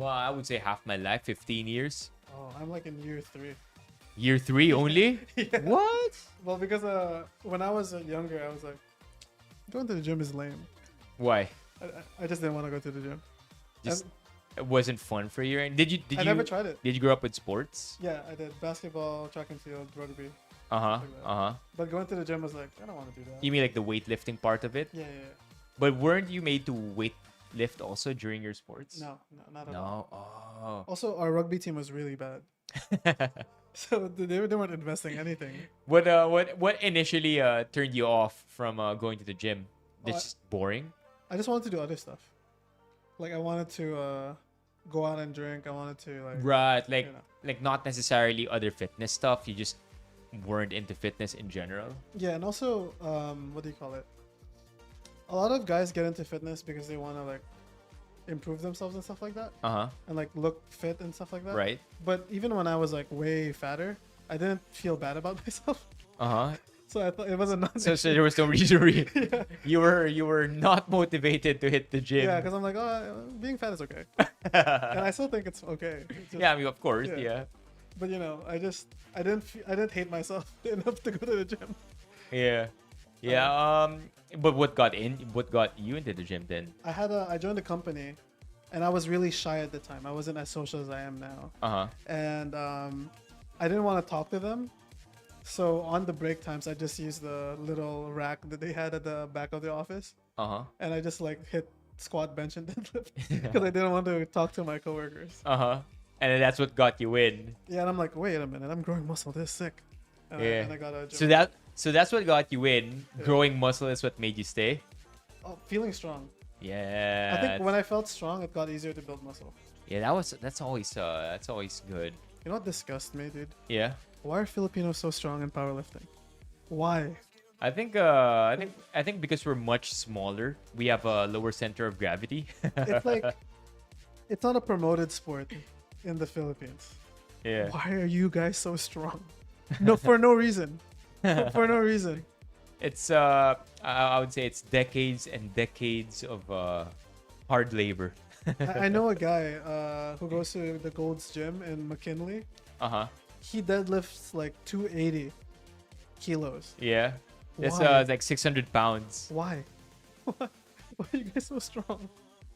I would say half my life, 15 years. Oh, I'm like in year 3. Year 3 only? Yeah. What? Well, because when I was younger, I was like, going to the gym is lame. Why? I just didn't want to go to the gym. Just it wasn't fun for you. And did you? I never tried it. Did you grow up with sports? Yeah, I did basketball, track and field, rugby. Uh-huh. But going to the gym was like, I don't want to do that. You mean like the weightlifting part of it? Yeah. But weren't you made to weightlift also during your sports? No, not at all. Oh. Also, our rugby team was really bad. So they weren't investing anything. What initially turned you off from going to the gym? Just boring? I just wanted to do other stuff. Like I wanted to go out and drink. I wanted to like not necessarily other fitness stuff. You just weren't into fitness in general. Yeah, and also what do you call it? A lot of guys get into fitness because they want to like improve themselves and stuff like that. And like look fit and stuff like that. Right. But even when I was like way fatter, I didn't feel bad about myself. So I thought it was a non. So there was no reason. Yeah. You were not motivated to hit the gym. Yeah, because I'm like, being fat is okay, and I still think it's okay. It's just, yeah, I mean, of course, yeah. But I didn't hate myself enough to go to the gym. Yeah. But what got you into the gym then? I joined a company, and I was really shy at the time. I wasn't as social as I am now. And I didn't want to talk to them. So on the break times, I just used the little rack that they had at the back of the office. And I just like hit squat, bench, and deadlift because I didn't want to talk to my coworkers. And then that's what got you in. Yeah, and I'm like, wait a minute, I'm growing muscle. This is sick. And I got a job. So that's what got you in. Yeah. Growing muscle is what made you stay. Oh, feeling strong. Yeah. I think when I felt strong, it got easier to build muscle. Yeah, that's always good. You know what disgusts me, dude? Yeah. Why are Filipinos so strong in powerlifting? Why? I think because we're much smaller, we have a lower center of gravity. It's like it's not a promoted sport in the Philippines. Yeah. Why are you guys so strong? No, for no reason. For no reason. It's I would say it's decades and decades of hard labor. I know a guy who goes to the Gold's Gym in McKinley. He deadlifts like 280 kilos. Yeah. That's Why? like 600 pounds. Why? Why are you guys so strong?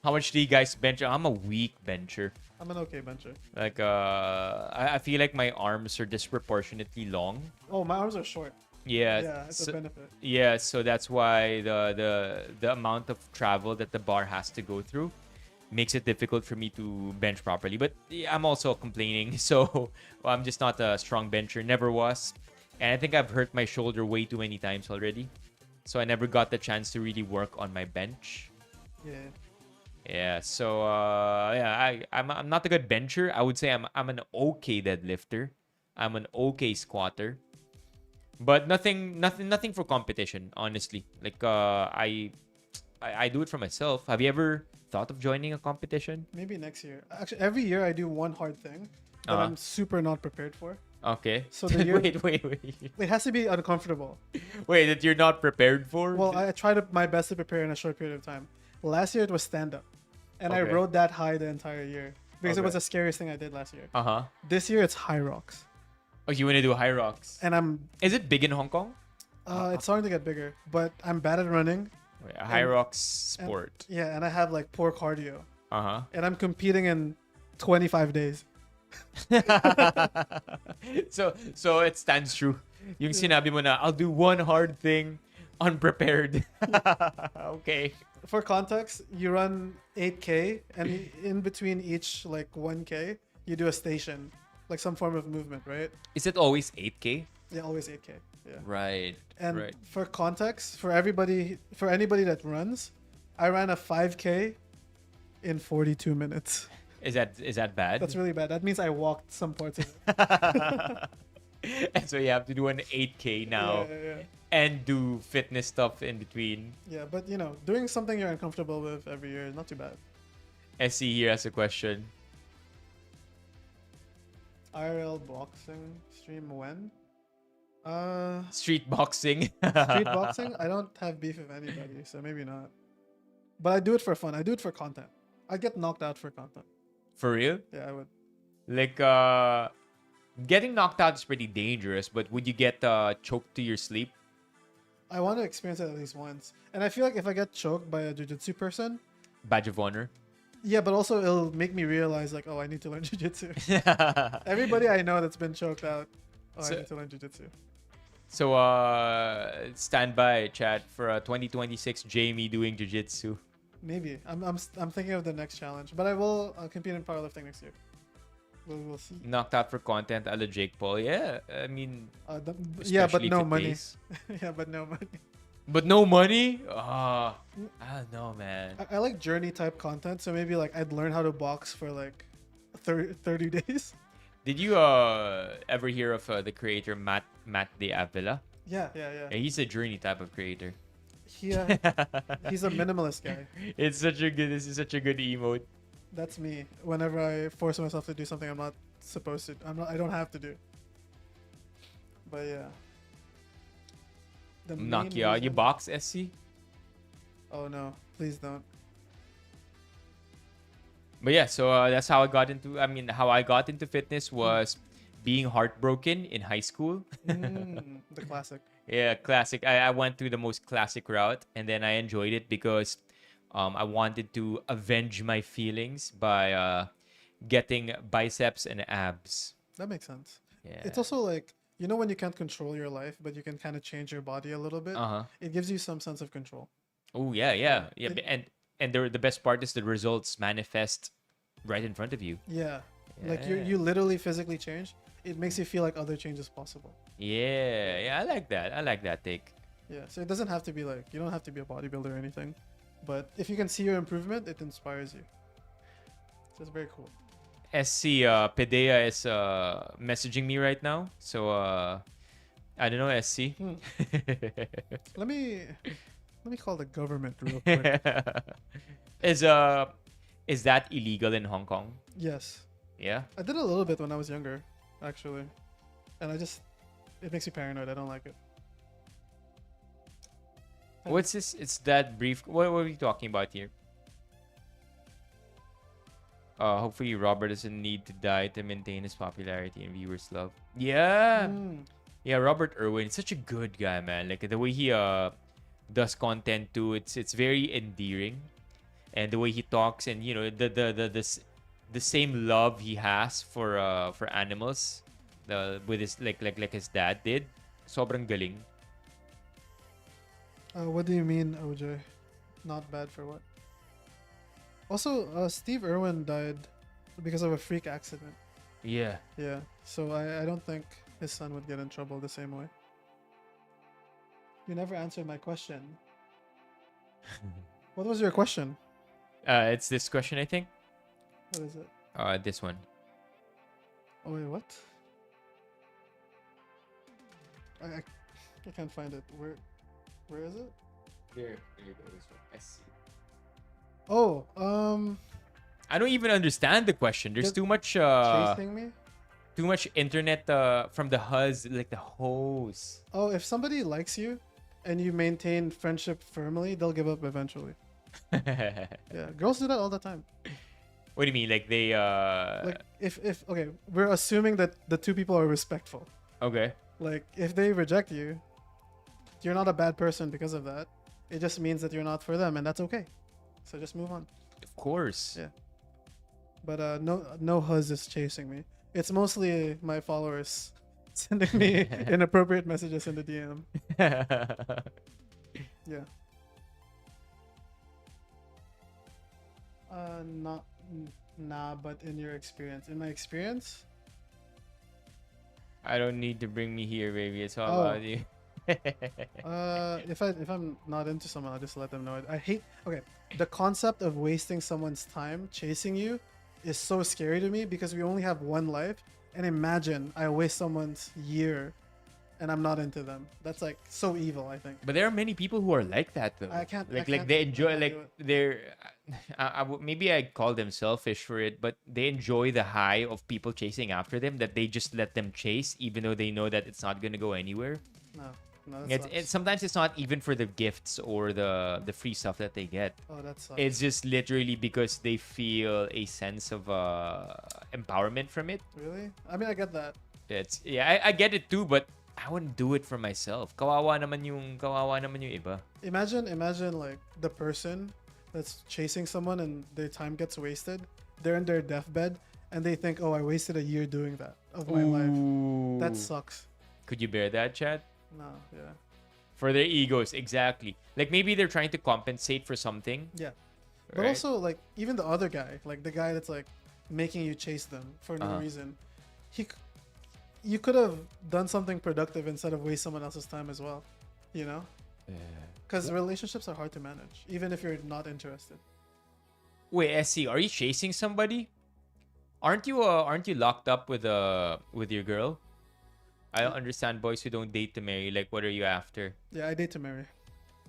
How much do you guys bench? I'm a weak bencher. I'm an okay bencher. Like I feel like my arms are disproportionately long. Oh, my arms are short. Yeah. Yeah, it's a benefit. Yeah, so that's why the amount of travel that the bar has to go through makes it difficult for me to bench properly. But yeah, I'm also complaining, so I'm just not a strong bencher. Never was, and I think I've hurt my shoulder way too many times already. So I never got the chance to really work on my bench. Yeah. Yeah, so yeah, I'm not a good bencher. I would say I'm an okay deadlifter. I'm an okay squatter. But nothing for competition, honestly. Like I do it for myself. Have you ever thought of joining a competition? Maybe next year. Actually, every year I do one hard thing that I'm super not prepared for. Okay. So the year wait. it has to be uncomfortable. Wait, that you're not prepared for? Well, I tried my best to prepare in a short period of time. Last year it was stand up, and I Okay. rode that high the entire year because it Okay. was the scariest thing I did last year. Uh-huh. This year it's high rocks, Oh, you want to do high rocks? and Is it big in Hong Kong? it's starting to get bigger. But I'm bad at running. Wait, a high And- rocks sport. Yeah, and I have like poor cardio, Uh-huh. and I'm competing in 25 days. So it stands true. Yung sinabi mo na, I'll do one hard thing unprepared. Okay. For context, you run 8K, and in between each like 1K, you do a station, like some form of movement, right? Is it always 8K? Yeah, always 8K. Yeah. Right. And right. for context, for anybody that runs, I ran a 5K in 42 minutes. Is that bad? That's really bad. That means I walked some parts of it. And so you have to do an 8K now Yeah. and do fitness stuff in between. Yeah, but you know, doing something you're uncomfortable with every year is not too bad. SC here has a question. IRL boxing stream when? Street boxing. Street boxing? I don't have beef with anybody, so maybe not. But I do it for fun. I do it for content. I get knocked out for content. For real? Yeah, I would. Like, getting knocked out is pretty dangerous, but would you get choked to your sleep? I want to experience it at least once. And I feel like if I get choked by a jiu-jitsu person, Badge of honor. yeah, but also it'll make me realize like, oh, I need to learn jiu-jitsu. Everybody I know that's been choked out, I need to learn jiu-jitsu. So, stand by, chat, for 2026 Jamie doing jiu-jitsu. Maybe. I'm thinking of the next challenge, but I will compete in powerlifting next year. We'll see. Knocked out for content a la Jake Paul. Yeah, I mean, Yeah, but especially no if it money. pays. Yeah, but no money. But no money? I don't know, man. I like journey type content, so maybe like I'd learn how to box for like 30 days. Did you ever hear of the creator Matt de Avila? Yeah. Yeah, he's a journey type of creator. He's a minimalist guy. This is such a good emote. That's me. Whenever I force myself to do something I'm not supposed to, I don't have to do. But yeah. The Knock main you out. You reason- box, SC? Oh no, please don't. But yeah, so that's how I got into. I mean, how I got into fitness was being heartbroken in high school. The classic. Yeah, classic. I went through the most classic route, and then I enjoyed it because I wanted to avenge my feelings by getting biceps and abs. That makes sense. Yeah. It's also like, you know, when you can't control your life, but you can kind of change your body a little bit. Uh-huh. It gives you some sense of control. Oh yeah. And the best part is the results manifest right in front of you. Yeah. Like Yeah. you literally physically change. It makes you feel like other change is possible. Yeah, I like that. I like that take. Yeah. So it doesn't have to be like, you don't have to be a bodybuilder or anything. But if you can see your improvement, it inspires you. So it's very cool. SC Pedea is messaging me right now. So I don't know, SC. Let me call the government real quick. Is that illegal in Hong Kong? Yes. Yeah. I did a little bit when I was younger, actually. And it makes me paranoid. I don't like it. What's this? It's that brief. What are we talking about here? Hopefully Robert doesn't need to die to maintain his popularity and viewers' love. Yeah. Yeah, Robert Irwin, such a good guy, man. Like the way he does content too, it's very endearing, and the way he talks, and you know the same love he has for animals, with his like his dad did. Sobrang galing. What do you mean, OJ? Not bad for what? Also, Steve Irwin died because of a freak accident. Yeah. Yeah, so I don't think his son would get in trouble the same way. You never answered my question. What was your question? It's this question, I think. What is it? This one. Oh wait, what? I can't find it. Where is it? There you go. This one. I see. Oh, I don't even understand the question. There's Just too much chasing me. too much internet from the huzz, like the hose. Oh, if somebody likes you, and you maintain friendship firmly, they'll give up eventually. What Yeah, girls do that all the time. do you mean? Like they Like if okay, we're assuming that the two people are respectful. okay. Like if they reject you, you're not a bad person because of that. It just means that you're not for them, and that's okay. So just move on. Of course. Yeah. But no huzz is chasing me. It's mostly my followers sending me inappropriate messages in the DM. Yeah. Not nah, but in your experience, in my experience, I don't need to bring me here, baby. It's all Oh. about you. if I'm not into someone, I'll just let them know it. I hate. Okay, the concept of wasting someone's time chasing you is so scary to me because we only have one life. And imagine I waste someone's year, and I'm not into them. That's like so evil. I think. But there are many people who are like that though. I can't- Like I can't- they I enjoy can't like do it. they're. Maybe I call them selfish for it, but they enjoy the high of people chasing after them. That they just let them chase, even though they know that it's not gonna go anywhere. No, that sucks. Sometimes it's not even for the gifts or the free stuff that they get. Oh, that sucks. It's just literally because they feel a sense of empowerment from it. Really? I mean, I get that. I get it too, but I wouldn't do it for myself. Kawawa naman yung iba. Imagine like the person that's chasing someone and their time gets wasted. They're in their deathbed and they think, "Oh, I wasted a year doing that of my life." That sucks. Could you bear that, Chad? No, yeah. For their egos, exactly. Like maybe they're trying to compensate for something. Yeah. But right? also like even the other guy, like the guy that's like making you chase them for no Uh-huh. reason. You could have done something productive instead of waste someone else's time as well, you know? Because relationships are hard to manage, even if you're not interested. Wait, SC, are you chasing somebody? Aren't you locked up with your girl? I don't understand boys who don't date to marry. Like, what are you after? Yeah, I date to marry.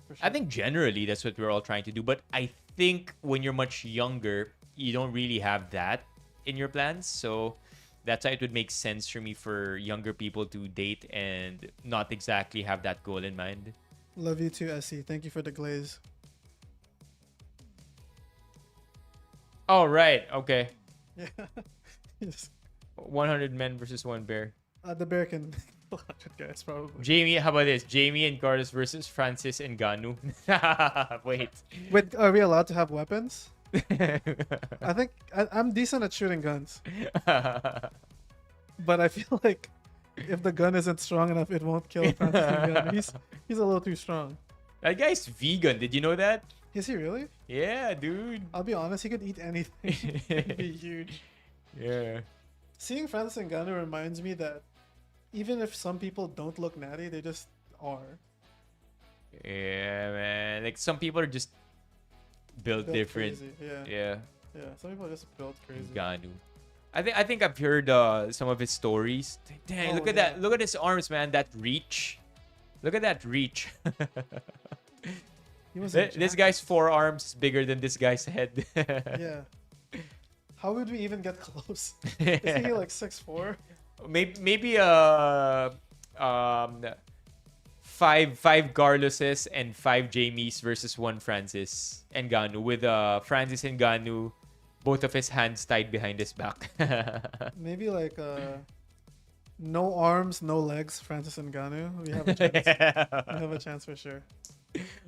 For sure. I think generally that's what we're all trying to do. But I think when you're much younger, you don't really have that in your plans. So that's why it would make sense for me for younger people to date and not exactly have that goal in mind. Love you too, SC. Thank you for the glaze. Oh, right. Okay. Yeah. Yes. 100 men versus one bear. The bear can 100 guys probably. Jamie, how about this? Jamie and Carlos versus Francis and Ganu. Wait. Wait, are we allowed to have weapons? I think I'm decent at shooting guns, but I feel like if the gun isn't strong enough, it won't kill Francis Ngannou. He's a little too strong. That guy's vegan. Did you know that? Is he really? Yeah, dude. I'll be honest, he could eat anything. He'd be huge. Yeah. Seeing Francis Ngannou reminds me that even if some people don't look natty, they just are. Yeah, man. Like some people are just built Built different. crazy. Yeah. Yeah. Yeah. Some people are just built crazy. Ganu. I think I've heard some of his stories. Dang, Oh, look at yeah. that. Look at his arms, man. That reach. Look at that reach. He was This guy's forearms is bigger than this guy's head. Yeah. How would we even get close? Is he like 6'4"? Maybe five Carloses and 5 Jamies versus 1 Francis Ngannou with Francis Ngannou, both of his hands tied behind his back. Maybe like No arms, no legs, Francis Ngannou. We have a chance. We have a chance for sure.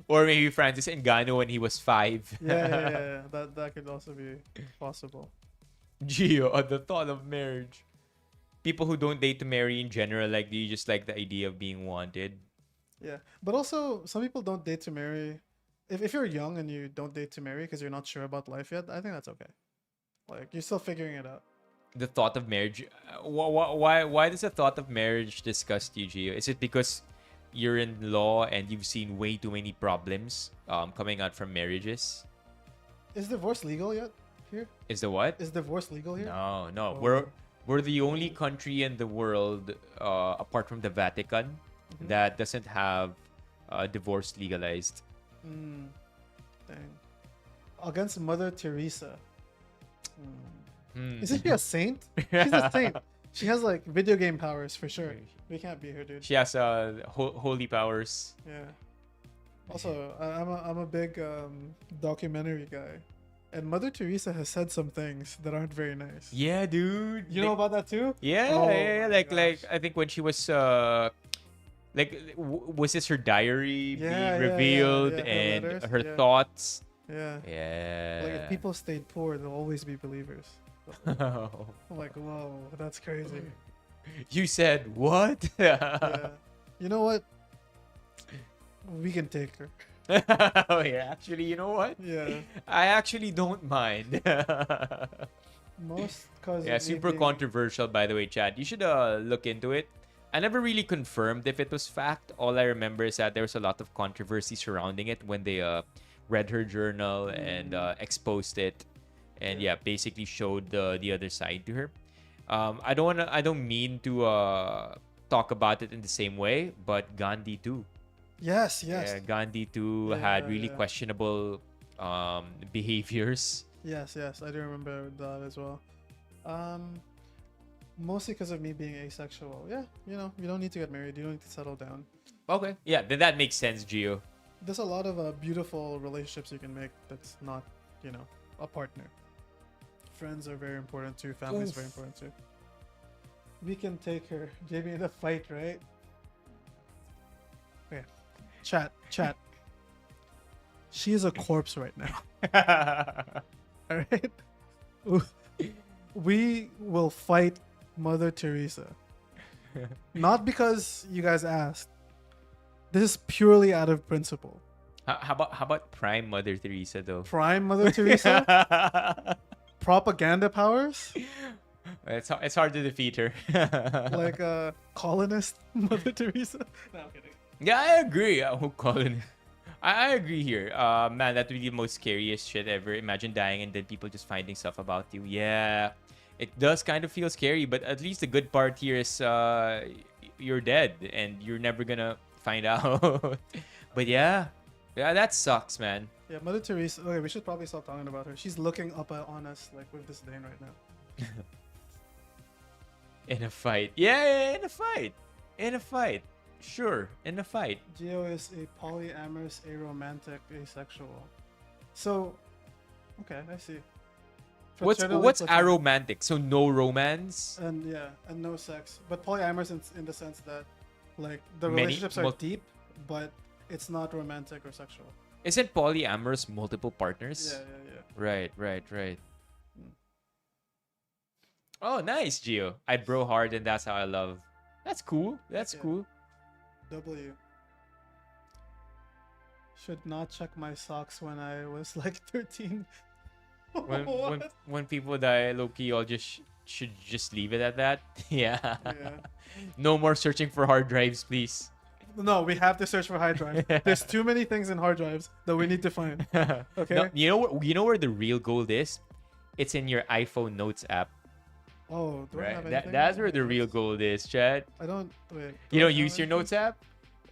Or maybe Francis Ngannou when he was 5. Yeah. That could also be possible. Gio, the thought of marriage. People who don't date to marry in general, like, do you just like the idea of being wanted? Yeah, but also some people don't date to marry. If you're young and you don't date to marry because you're not sure about life yet, I think that's okay. Like you're still figuring it out. The thought of marriage. Why does the thought of marriage disgust you, Gio? Is it because you're in law and you've seen way too many problems coming out from marriages? Is divorce legal yet here? Is the what? Is divorce legal here? No. Oh. We're the only country in the world, apart from the Vatican, that doesn't have divorce legalized. Dang. Against Mother Teresa. Hmm. Isn't she a saint? She's a saint. She has like video game powers for sure. We can't beat her, dude. She has holy powers. Yeah. Also, I'm a big documentary guy, and Mother Teresa has said some things that aren't very nice. Yeah, dude. You know about that too? Yeah, Oh yeah. my Like gosh. I think when she was was this her diary Yeah, being yeah, revealed her and letters, her yeah. thoughts? Yeah. Yeah. Like if people stayed poor, they'll always be believers. I'm like, whoa, that's crazy. You said what? Yeah. You know what? We can take her. Oh yeah, actually, you know what? Yeah. I actually don't mind. Most cause Yeah, super controversial, by the way, Chad. You should look into it. I never really confirmed if it was fact. All I remember is that there was a lot of controversy surrounding it when they read her journal and exposed it, and yeah, basically showed the other side to her. I don't mean to talk about it in the same way, but Gandhi too. Yes. Yeah, Gandhi too Yeah, had really yeah. questionable behaviors. Yes. I do remember that as well. Mostly because of me being asexual. Yeah, you don't need to get married. You don't need to settle down. Okay, yeah, then that makes sense, Gio. There's a lot of beautiful relationships you can make that's not, a partner. Friends are very important too. Family is very important too. We can take her. JB in the fight, right? Okay. Chat. She is a corpse right now. All right. We will fight Mother Teresa. Not because you guys asked. This is purely out of principle. How about Prime Mother Teresa though? Prime Mother Teresa? Propaganda powers? It's hard to defeat her. Like colonist Mother Teresa? No, I'm kidding. Yeah, I agree. Who calling? I agree here. Man, that would be the most scariest shit ever. Imagine dying and then people just finding stuff about you. Yeah, it does kind of feel scary, but at least the good part here is you're dead and you're never gonna find out. But yeah, that sucks, man. Yeah, Mother Teresa. Okay, we should probably stop talking about her. She's looking up on us like with disdain right now. In a fight. Yeah, in a fight. In a fight. Sure, in a fight. Gio is a polyamorous, aromantic, asexual. So, okay, I see. What's Fraternally platonic. aromantic? So no romance? And no sex. But polyamorous in the sense that, like, the Many- relationships are mul- deep, but it's not romantic or sexual. Isn't polyamorous multiple partners? Yeah. Right. Oh, nice, Gio. I bro hard and that's how I love. That's cool. That's Yeah. cool. W. Should not check my socks when I was like 13. When people die, low-key, I'll should just leave it at that. Yeah. Yeah. No more searching for hard drives, please. No, we have to search for hard drives. There's too many things in hard drives that we need to find. Okay. No, you know where the real gold is? It's in your iPhone Notes app. Oh, do I Right. have anything? That's where the real gold is, Chad. I don't. Wait. You do I don't have use your anything? Notes app?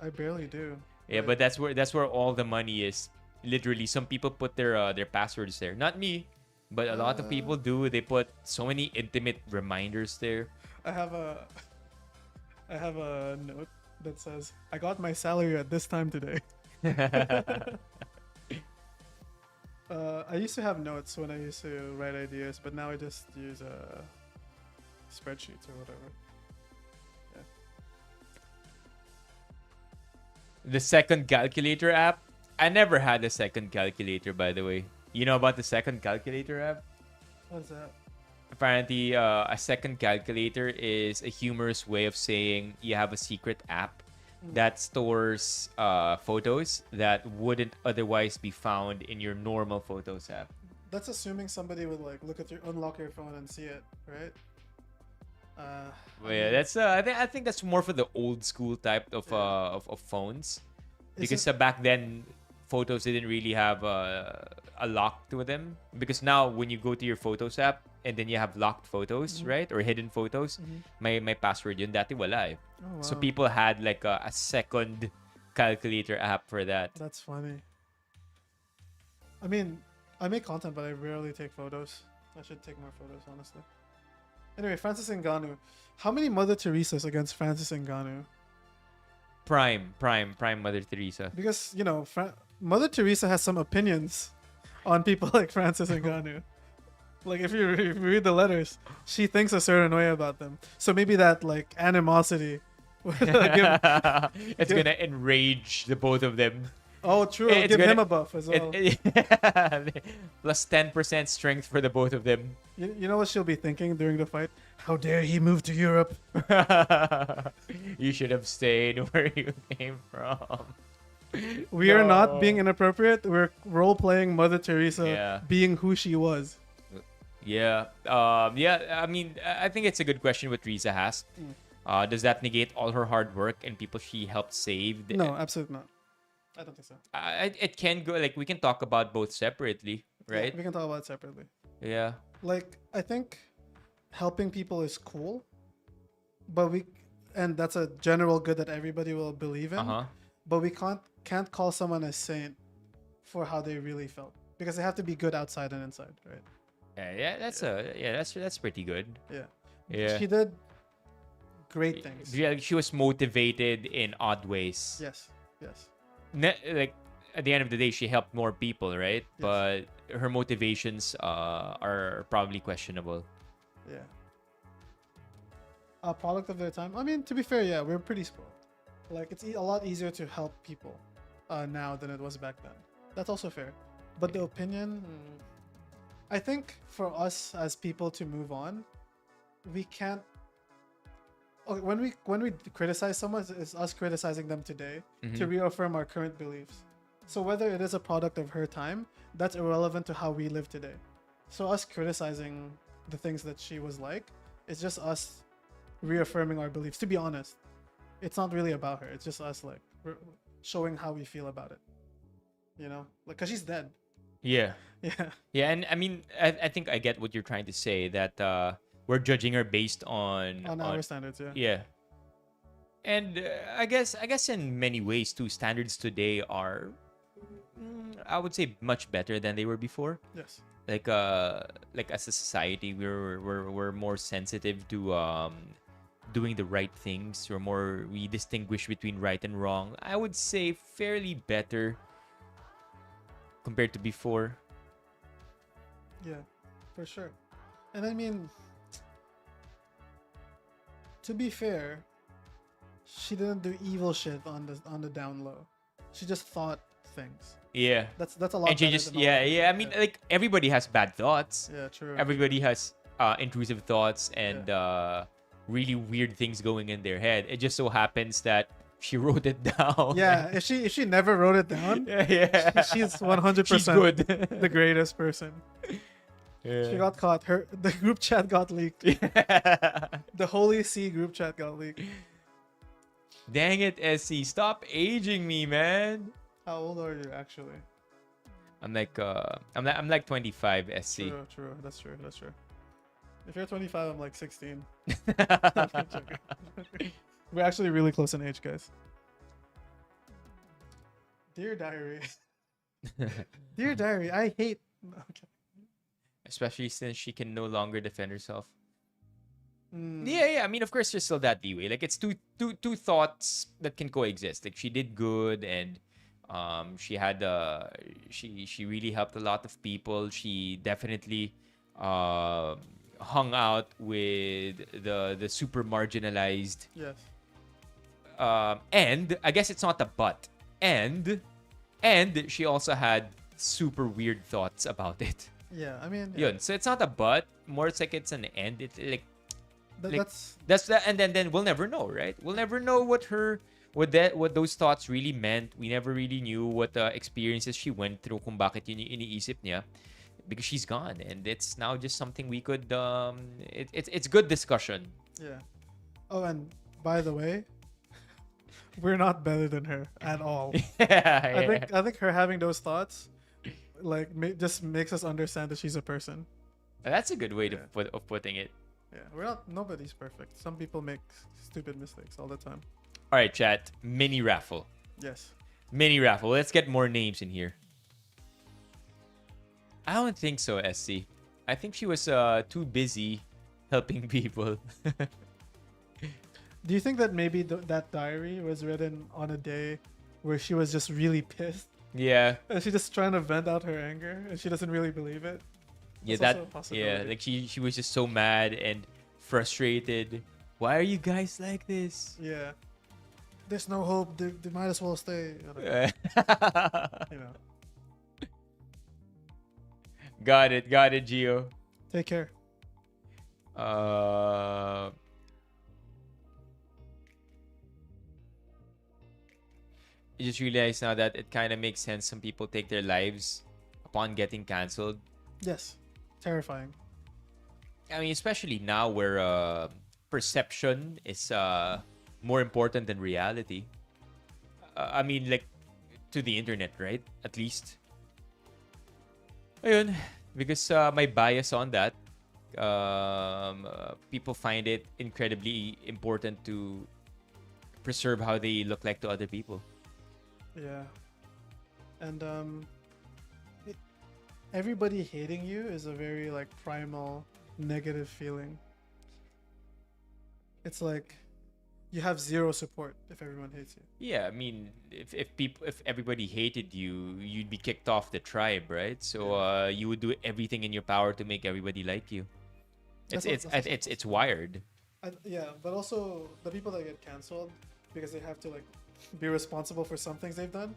I barely do. Yeah, Wait. but that's where all the money is. Literally, some people put their passwords there. Not me, but a lot of people do. They put so many intimate reminders there. I have a note that says, "I got my salary at this time today." I used to have notes when I used to write ideas, but now I just use spreadsheets or whatever. The second calculator app. I never had a second calculator, by the way. You know about the second calculator app? What's that? Apparently, a second calculator is a humorous way of saying you have a secret app that stores photos that wouldn't otherwise be found in your normal Photos app. That's assuming somebody would like unlock your phone and see it, right? But yeah, that's I think that's more for the old school type of of phones, because back then photos didn't really have a lock to them. Because now when you go to your Photos app and then you have locked photos, right, or hidden photos, my password yun dati wala eh. Oh, wow. So people had like a second calculator app for that. That's funny. I mean, I make content, but I rarely take photos. I should take more photos, honestly. Anyway, Francis Ngannou. How many Mother Teresas against Francis Ngannou? Prime Mother Teresa. Because, you know, Mother Teresa has some opinions on people like Francis Ngannou. Like, if you read the letters, she thinks a certain way about them. So maybe that, like, animosity would it's gonna enrage the both of them. Oh, true. It's Give gonna- him a buff as well. Plus 10% strength for the both of them. You know what she'll be thinking during the fight? How dare he move to Europe? You should have stayed where you came from. We are not being inappropriate. We're role-playing Mother Teresa Yeah. being who she was. Yeah. Yeah. I mean, I think it's a good question what Teresa has. Does that negate all her hard work and people she helped save? No, absolutely not. I don't think so. It can go, like, we can talk about both separately, right? Yeah, we can talk about it separately. Yeah. Like, I think helping people is cool, but and that's a general good that everybody will believe in. But we can't call someone a saint for how they really felt, because they have to be good outside and inside, right? Yeah. That's pretty good. Yeah. Yeah. She did great things. Yeah, she was motivated in odd ways. Yes. Like, at the end of the day, she helped more people, right? Yes. But her motivations are probably questionable. Yeah. A product of their time. I mean, to be fair, yeah, we're pretty spoiled. Like, it's a lot easier to help people now than it was back then. That's also fair. But the opinion, I think for us as people to move on, we can't. Okay, when we criticize someone, it's us criticizing them today to reaffirm our current beliefs. So whether it is a product of her time, that's irrelevant to how we live today. So us criticizing the things that she was like, it's just us reaffirming our beliefs. To be honest, it's not really about her. It's just us, like, showing how we feel about it. You know, like, cause she's dead. Yeah. Yeah. Yeah, and I mean, I think I get what you're trying to say, that we're judging her based on our standards. Yeah. Yeah. And I guess in many ways too, standards today are, I would say, much better than they were before. Yes. Like as a society, we're more sensitive to doing the right things. We distinguish between right and wrong. I would say fairly better compared to before. Yeah, for sure. And I mean, to be fair, she didn't do evil shit on the down low. She just thought things. Yeah. That's a lot. And she better just than all of I mean, like, everybody has bad thoughts. Yeah, true. Everybody has intrusive thoughts and really weird things going in their head. It just so happens that she wrote it down. Yeah, if she never wrote it down, yeah. she's 100% She's good. the greatest person. Yeah. She got caught. The group chat got leaked. The Holy See group chat got leaked. Dang it, SC. Stop aging me, man. How old are you actually? I'm like 25, SC. True. That's true. If you're 25, I'm like 16. We're actually really close in age, guys. Dear Diary. Dear Diary, I hate... Okay. Especially since she can no longer defend herself. Mm. Yeah. I mean, of course, there's still that leeway. Like, it's two thoughts that can coexist. Like, she did good, and she had she really helped a lot of people. She definitely hung out with the super marginalized. Yes. And I guess it's not a but. and she also had super weird thoughts about it. Yeah, I mean, Yun. So it's not a but, more it's like it's an end. It's like like, that's that, and then we'll never know, right? We'll never know what those thoughts really meant. We never really knew what experiences she went through, kung bakit yun yung iniisip niya, because she's gone, and it's now just something we could it's good discussion. yeah. Oh, and by the way, we're not better than her at all. Yeah, I think her having those thoughts, like, just makes us understand that she's a person. that's a good way to putting it. Yeah, nobody's perfect. Some people make stupid mistakes all the time. All right, chat. Mini raffle. Yes. Mini raffle. Let's get more names in here. I don't think so, SC. I think she was too busy helping people. Do you think that maybe that diary was written on a day where she was just really pissed? Yeah. And she's just trying to vent out her anger, and she doesn't really believe it? Yeah, That's also a possibility. like she was just so mad and frustrated. Why are you guys like this? Yeah. There's no hope. They might as well stay. You know. Got it, Gio. Take care. I just realized now that it kind of makes sense. Some people take their lives upon getting canceled. Yes. Terrifying. I mean, especially now where perception is more important than reality. I mean, like, to the internet, right? At least. Ayun, because my bias on that, people find it incredibly important to preserve how they look like to other people. Yeah. And everybody hating you is a very, like, primal negative feeling. It's like you have zero support if everyone hates you. Yeah, I mean, if everybody hated you, you'd be kicked off the tribe, right? So you would do everything in your power to make everybody like you. It's wired. Yeah, but also the people that get canceled because they have to, like, be responsible for some things they've done.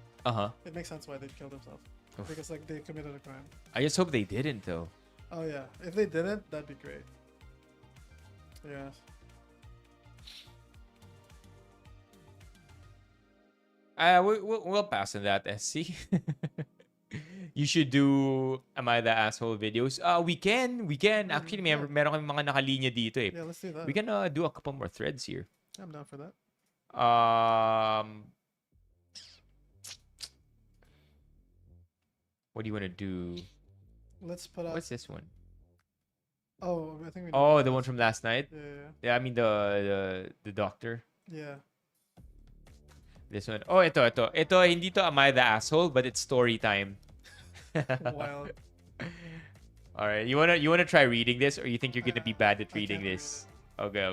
It makes sense why they'd kill themselves. Oof. Because, like, they committed a crime. I just hope they didn't, though. Oh yeah, if they didn't, that'd be great. Yeah. We'll pass on that, SC. You should do Am I the Asshole videos. We can. Actually, meron kami mga nakalinya dito eh. Yeah, let's do that. We can do a couple more threads here. I'm down for that. What do you want to do? Let's put up. What's this one? Oh, I think we. Oh, the one from last night? Yeah. Yeah, I mean the doctor. Yeah. This one. Oh, ito. Ito, hindi to Am I the Asshole, but it's story time. Wild. All right. You wanna try reading this, or you think you're gonna be bad at reading this? Okay.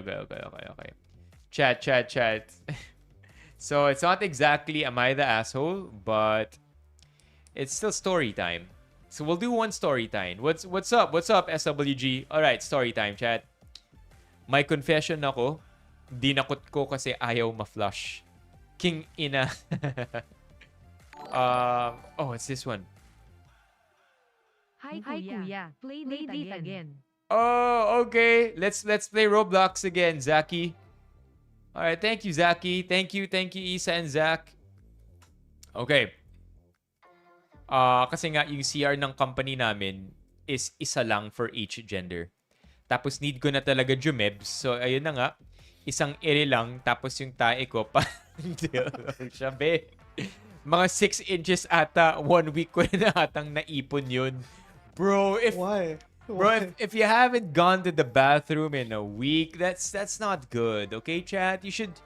Chat. So it's not exactly Am I the Asshole, but it's still story time. So we'll do one story time. What's up? What's up, SWG? All right, story time, chat. My confession ako, dinakot ko kasi ayaw ma-flush. King ina. It's this one. Hi kuya. Play date again. Oh, okay. Let's play Roblox again, Zaki. All right, thank you, Zaki. Thank you, Isa and Zach. Okay. Kasi nga yung CR ng company namin is isa lang for each gender. Tapos need ko na talaga jumebs. So ayun na nga. Isang ere lang. Tapos yung tae ko pa. Siya, be. Mga 6 inches ata. 1 week ko na atang naipon yun. Bro, Why? Bro, if you haven't gone to the bathroom in a week, that's not good. Okay, chat? You should...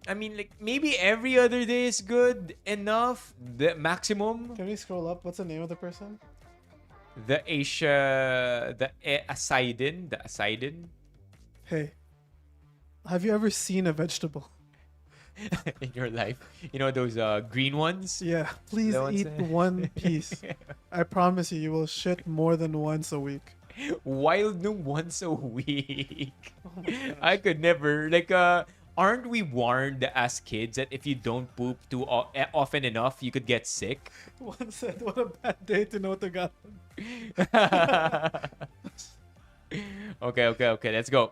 I mean, like, maybe every other day is good enough. The maximum. Can we scroll up? What's the name of the person? The Asia... The Asidin. The Asidin. Hey. Have you ever seen a vegetable? In your life. You know those green ones? Yeah. Please The ones eat one piece. I promise you will shit more than once a week. Wild nung once a week. Oh my gosh. I could never. Like, aren't we warned as kids that if you don't poop too often enough, you could get sick? One said, "What a bad day to know to God." Okay. Let's go.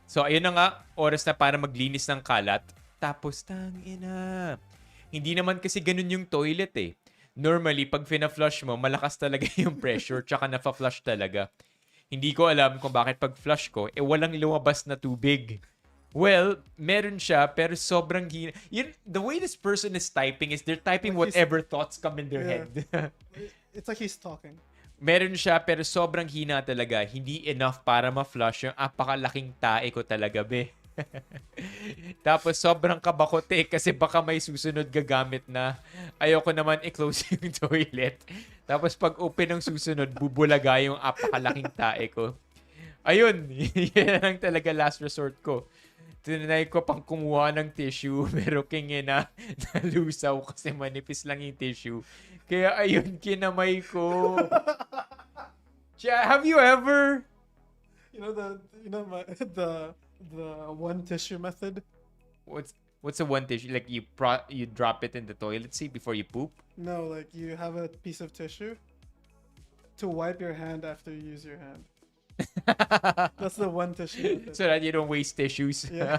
So, ayun na nga. Oras na para maglinis ng kalat. Tapos, tangina. Hindi naman kasi ganun yung toilet eh. Normally, pag fina-flush mo, malakas talaga yung pressure tsaka nafa-flush talaga. Hindi ko alam kung bakit pag flush ko, walang lumabas na tubig. Well, meron siya, pero sobrang hina. The way this person is typing is they're typing Like whatever thoughts come in their Yeah. head. It's like he's talking. Meron siya, pero sobrang hina talaga. Hindi enough para ma-flush yung apakalaking tae ko talaga, be. Tapos sobrang kabakote kasi baka may susunod gagamit na. Ayoko naman i-close yung toilet. Tapos pag open ng susunod, bubulaga yung apakalaking tae ko. Ayun, yan lang talaga last resort ko. Tinanay ko pang kumuha ng tissue pero kingina nalusaw kasi manipis lang yung tissue. Kaya ayun, kinamay ko. Have you ever? The one tissue method. What's the one tissue? Like you drop it in the toilet seat before you poop? No, like you have a piece of tissue to wipe your hand after you use your hand. That's the one tissue method. So that you don't waste tissues. Yeah.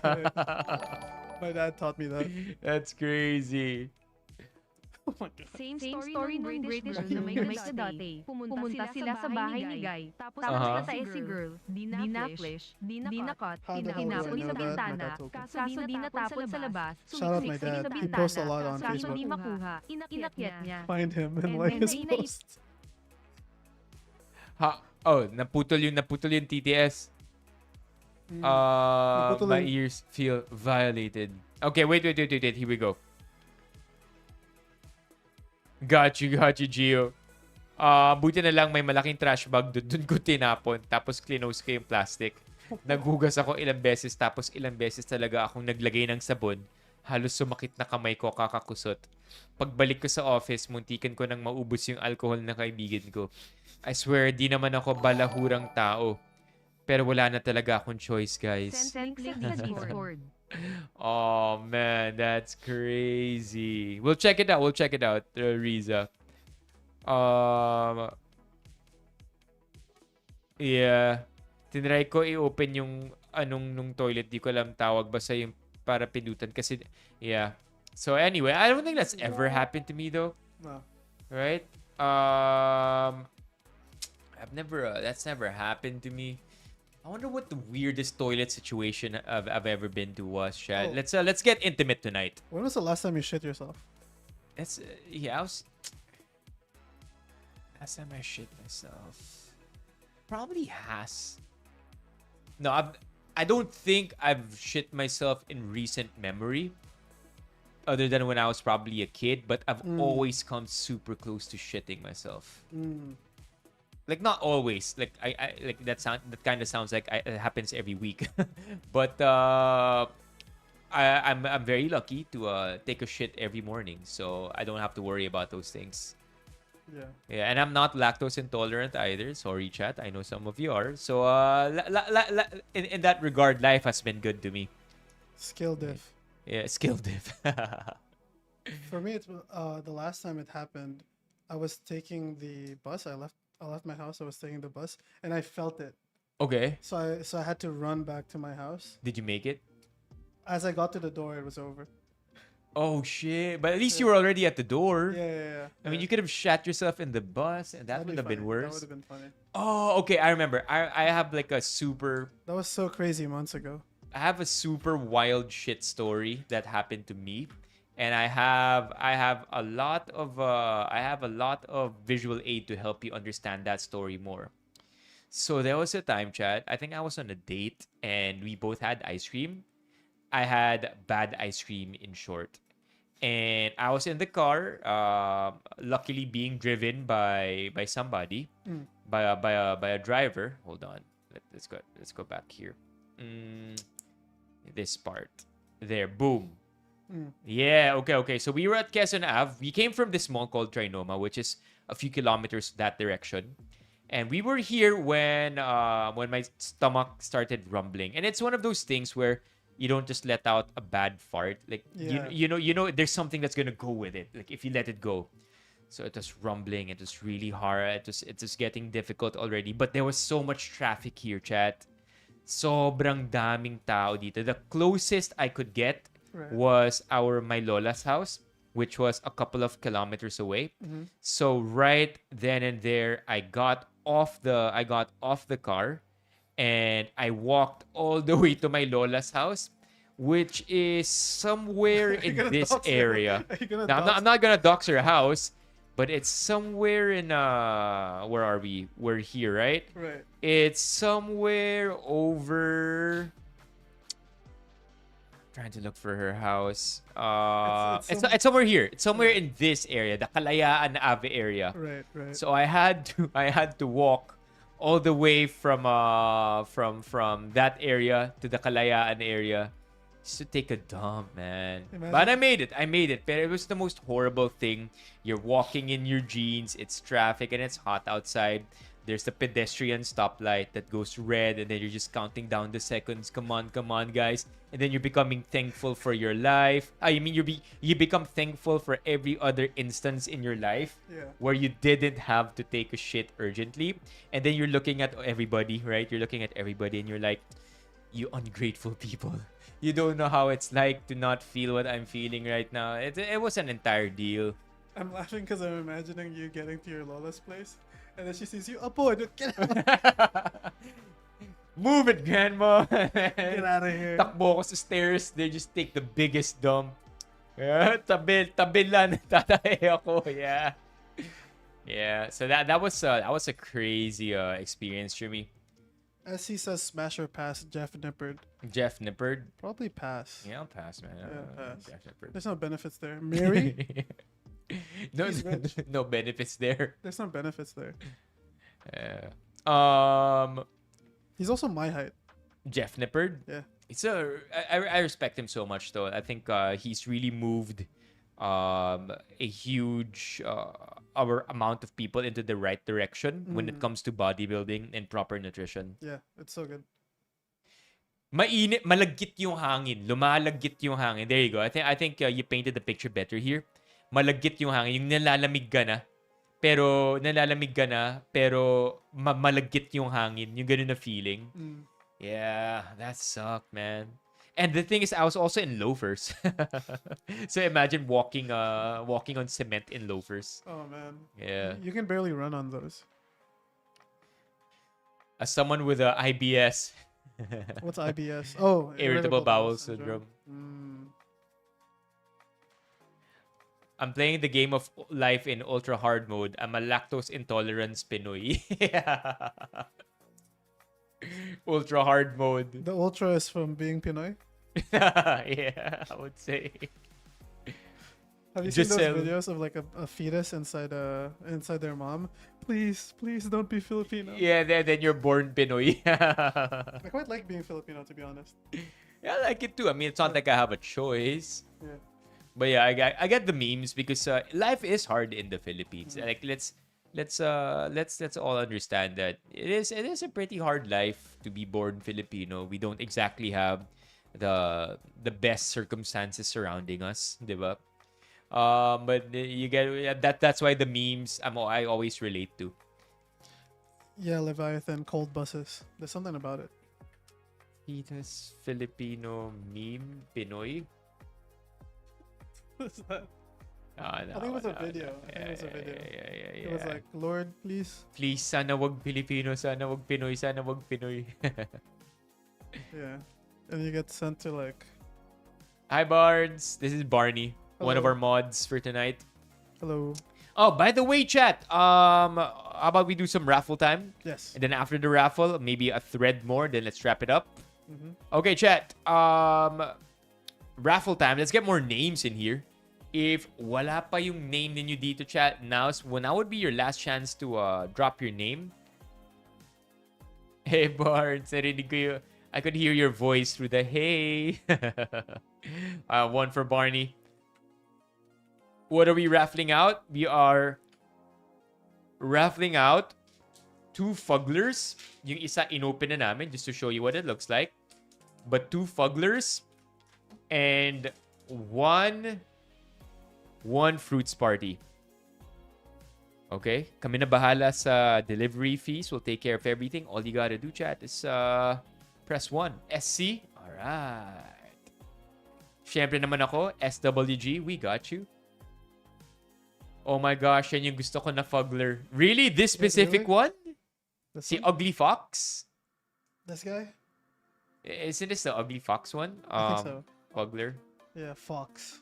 My dad taught me that. That's crazy. Oh my God. Same story ng British girl na may dati. Pumunta sila sa bahay ni Guy. Tapos natae si girl. Di na-flash, di na-cut, How the hell tinapon do I sa know that? bintana. My dad told me. Kaso di natapon sa labas. Shout out my Sumiksik dad. sa He bintana. posts a lot on Kaso Facebook. di makuha. Inakyat niya. Find him and And like then his posts. Naputol yung TTS. Naputol My yung- ears feel violated. Okay, wait. Here we go. Got you, Gio. Buti na lang may malaking trash bag dun ko tinapon. Tapos clinose ko yung plastic. Naghugas ako ilang beses. Tapos ilang beses talaga akong naglagay ng sabon. Halos sumakit na kamay ko kakakusot. Pagbalik ko sa office, muntikan ko nang maubos yung alcohol na kaibigan ko. I swear, di naman ako balahurang tao. Pero wala na talaga akong choice, guys. Send link sa Discord. Oh man, that's crazy. We'll check it out, Riza. Yeah. Tinry ko i-open yung nung toilet. Di ko alam tawag. Basta yung para pindutan. Kasi, yeah. So anyway, I don't think that's ever happened to me though. No. Right? That's never happened to me. I wonder what the weirdest toilet situation I've ever been to was, Shad. Oh. Let's get intimate tonight. When was the last time you shit yourself? Last time I shit myself. Probably has. No, I don't think I've shit myself in recent memory. Other than when I was probably a kid, but I've always come super close to shitting myself. Like not always. Like I like that kind of sounds like it happens every week. But I'm very lucky to take a shit every morning, so I don't have to worry about those things. Yeah. Yeah, and I'm not lactose intolerant either. Sorry, chat. I know some of you are. So in that regard, life has been good to me. Skill diff. Yeah, skill diff. For me, it's the last time it happened. I was taking the bus. I left my house. I was taking the bus, and I felt it. Okay. So I had to run back to my house. Did you make it? As I got to the door, it was over. Oh shit! But at least you were already at the door. Yeah. I mean, you could have shat yourself in the bus, and that That'd would be have been funny. worse. That would have been funny. Oh, okay. I remember. I have like a super. That was so crazy months ago. I have a super wild shit story that happened to me, and I have a lot of visual aid to help you understand that story more. So there was a time, chat. I think I was on a date, and we both had ice cream. I had bad ice cream, in short. And I was in the car, luckily being driven by somebody, by a driver. Hold on, let's go back here. This part, there, boom. Yeah, okay. So we were at Quezon Ave. We came from this mall called Trinoma, which is a few kilometers that direction. And we were here when my stomach started rumbling. And it's one of those things where you don't just let out a bad fart. Like Yeah. you know there's something that's gonna go with it. Like if you let it go. So it was rumbling. It was really hard. It was getting difficult already. But there was so much traffic here, chat. Sobrang daming tao dito. The closest I could get Right. was my lola's house, which was a couple of kilometers away. So right then and there, I got off the car, and I walked all the way to my lola's house, which is somewhere in gonna this dox her? area. Are you gonna Now, dox I'm not gonna dox her house, but it's somewhere in where are we? We're here, right? Right. It's somewhere over. Trying to look for her house. It's somewhere here. It's somewhere in this area, the Kalayaan Ave area. Right. Right. So I had to walk all the way from that area to the Kalayaan area just to take a dump, man. Imagine. But I made it. But it was the most horrible thing. You're walking in your jeans. It's traffic and it's hot outside. There's the pedestrian stoplight that goes red, and then you're just counting down the seconds. Come on, guys! And then you're becoming thankful for your life. You become thankful for every other instance in your life where you didn't have to take a shit urgently. And then you're looking at everybody, right? You're looking at everybody, and you're like, you ungrateful people. You don't know how it's like to not feel what I'm feeling right now. It was an entire deal. I'm laughing because I'm imagining you getting to your Lola's place, and then she sees you. Apo, get out! Move it, grandma. Get out of here. Takbo ko sa stairs. They just take the biggest dump. Tabi lang. Tatay ako. Yeah. Yeah. So that was a crazy experience for me. As he says, smash or pass, Jeff Nippard. Jeff Nippard. Probably pass. Yeah, I'll pass, man. Pass. Jeff Nippard. There's no benefits there. Mary? no, He's rich. no benefits there. There's no benefits there. He's also my height. Jeff Nippard. Yeah. I respect him so much though. I think he's really moved a huge our amount of people into the right direction when it comes to bodybuilding and proper nutrition. Yeah, it's so good. Mainit, malagkit yung hangin. Lumalagkit yung hangin. There you go. I think you painted the picture better here. Malagkit yung hangin. Yung nalalamig ka na. Pero malagkit yung hangin. Yung ganun na feeling. Yeah, that sucked, man. And the thing is, I was also in loafers. So imagine walking on cement in loafers. Oh, man. Yeah. You can barely run on those. As someone with a IBS. What's IBS? Oh, Irritable bowel syndrome. I'm playing the game of life in ultra hard mode. I'm a lactose intolerance Pinoy. Yeah. Ultra hard mode. The ultra is from being Pinoy. Yeah, I would say. Have you seen Giselle. those videos of like a fetus inside their mom? Please don't be Filipino. Yeah, then you're born Pinoy. I quite like being Filipino, to be honest. Yeah, I like it too. I mean, it's not like I have a choice. Yeah. But yeah, I get the memes because life is hard in the Philippines. Like let's all understand that it is a pretty hard life to be born Filipino. We don't exactly have the best circumstances surrounding us, diba? But you get that's why the memes I always relate to. Yeah, Leviathan, cold buses. There's something about it. Fetus Filipino meme Pinoy. What's that? No, I think it was a video. Yeah. It was like, Lord, please. Please, sana wag Filipino, sana wag Pinoy, sana wag Pinoy. Yeah. And you get sent to like... Hi, Barnes. This is Barney, one of Hello. our mods for tonight. Hello. Oh, by the way, chat. How about we do some raffle time? Yes. And then after the raffle, maybe a thread more. Then let's wrap it up. Mm-hmm. Okay, chat. Raffle time. Let's get more names in here. If wala pa yung name ninyo dito, chat, now would be your last chance to drop your name. Hey, Barnes. Narinig ko yung... I could hear your voice through the hey. One for Barney. What are we raffling out? We are raffling out 2 fugglers. Yung isa inopen na namin just to show you what it looks like. But 2 fugglers and one fruits party. Okay? Kami na bahala sa delivery fees. We'll take care of everything. All you gotta do, chat, is press 1. SC? Alright. Siyempre naman ako, SWG, we got you. Oh my gosh, yan yung gusto ko na Fuggler. Really? This specific one? This Si one? Ugly Fox? This guy? Isn't this the Ugly Fox one? I think so. Fuggler. Yeah, Fox.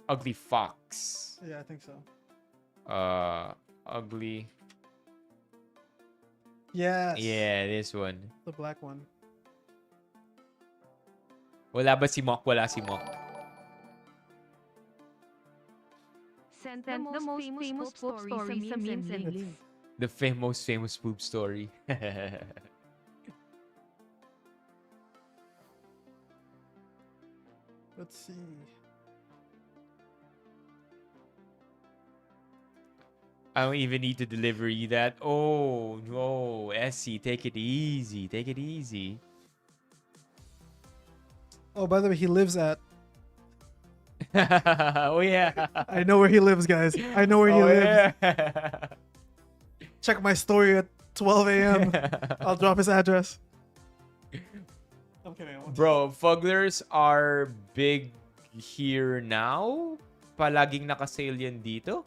Ugly Fox. Yeah, I think so. Ugly. Yes. Yeah, this one. The black one. Wala ba si Mock? Wala si Mock. Send the most famous poop story sa memes and links. The most famous poop story. Let's see. I don't even need to deliver you that. Oh, no. SC, take it easy. Take it easy. Oh, by the way, he lives at. Oh, yeah. I know where he lives, guys. I know where he Oh, lives. yeah. Check my story at 12 a.m. I'll drop his address. I'm kidding. Bro, Fugglers are big here now. Palaging nakasale yan dito.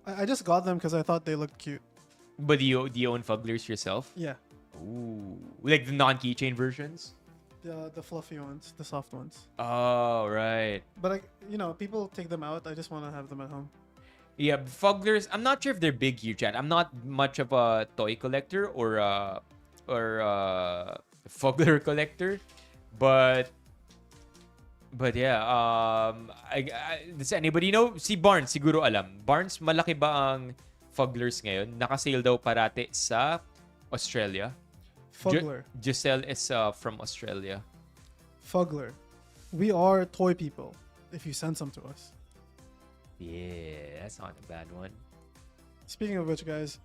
I just got them because I thought they looked cute. But do you own Fugglers yourself? Yeah. Ooh. Like the non-keychain versions? The fluffy ones, the soft ones. Oh, right. But people take them out. I just want to have them at home. Yeah, Fugglers, I'm not sure if they're big here, chat. I'm not much of a toy collector or Fuggler collector. But yeah, does anybody know? Si Barnes, siguro alam. Barnes, malaki ba ang Fugglers ngayon? Nakasale daw parate sa Australia. Fuggler. Giselle is from Australia. Fuggler. We are toy people if you send some to us. Yeah, that's not a bad one. Speaking of which, guys,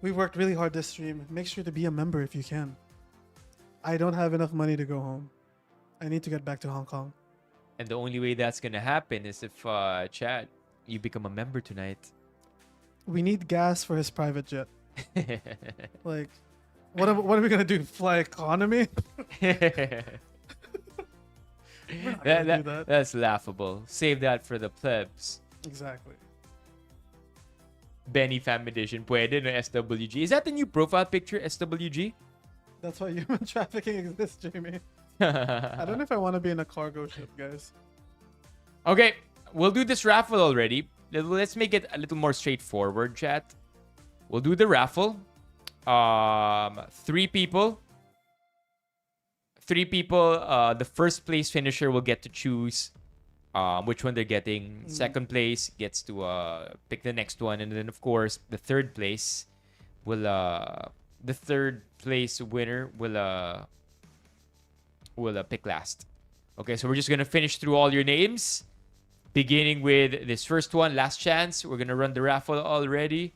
we worked really hard this stream. Make sure to be a member if you can. I don't have enough money to go home. I need to get back to Hong Kong. And the only way that's gonna happen is if, Chad, you become a member tonight. We need gas for his private jet. Like, what are we gonna do? Fly economy? We're not gonna do that. That's laughable. Save that for the plebs. Exactly. Benny Fam Edition. Pwede no SWG. Is that the new profile picture, SWG? That's why human trafficking exists, Jamie. I don't know if I want to be in a cargo ship, guys. Okay, we'll do this raffle already. Let's make it a little more straightforward, chat. We'll do the raffle. 3 people. The first place finisher will get to choose which one they're getting. Second place gets to pick the next one, and then of course the third place will the third place winner will pick last. Okay, so we're just gonna finish through all your names, beginning with this first one. Last chance. We're gonna run the raffle already.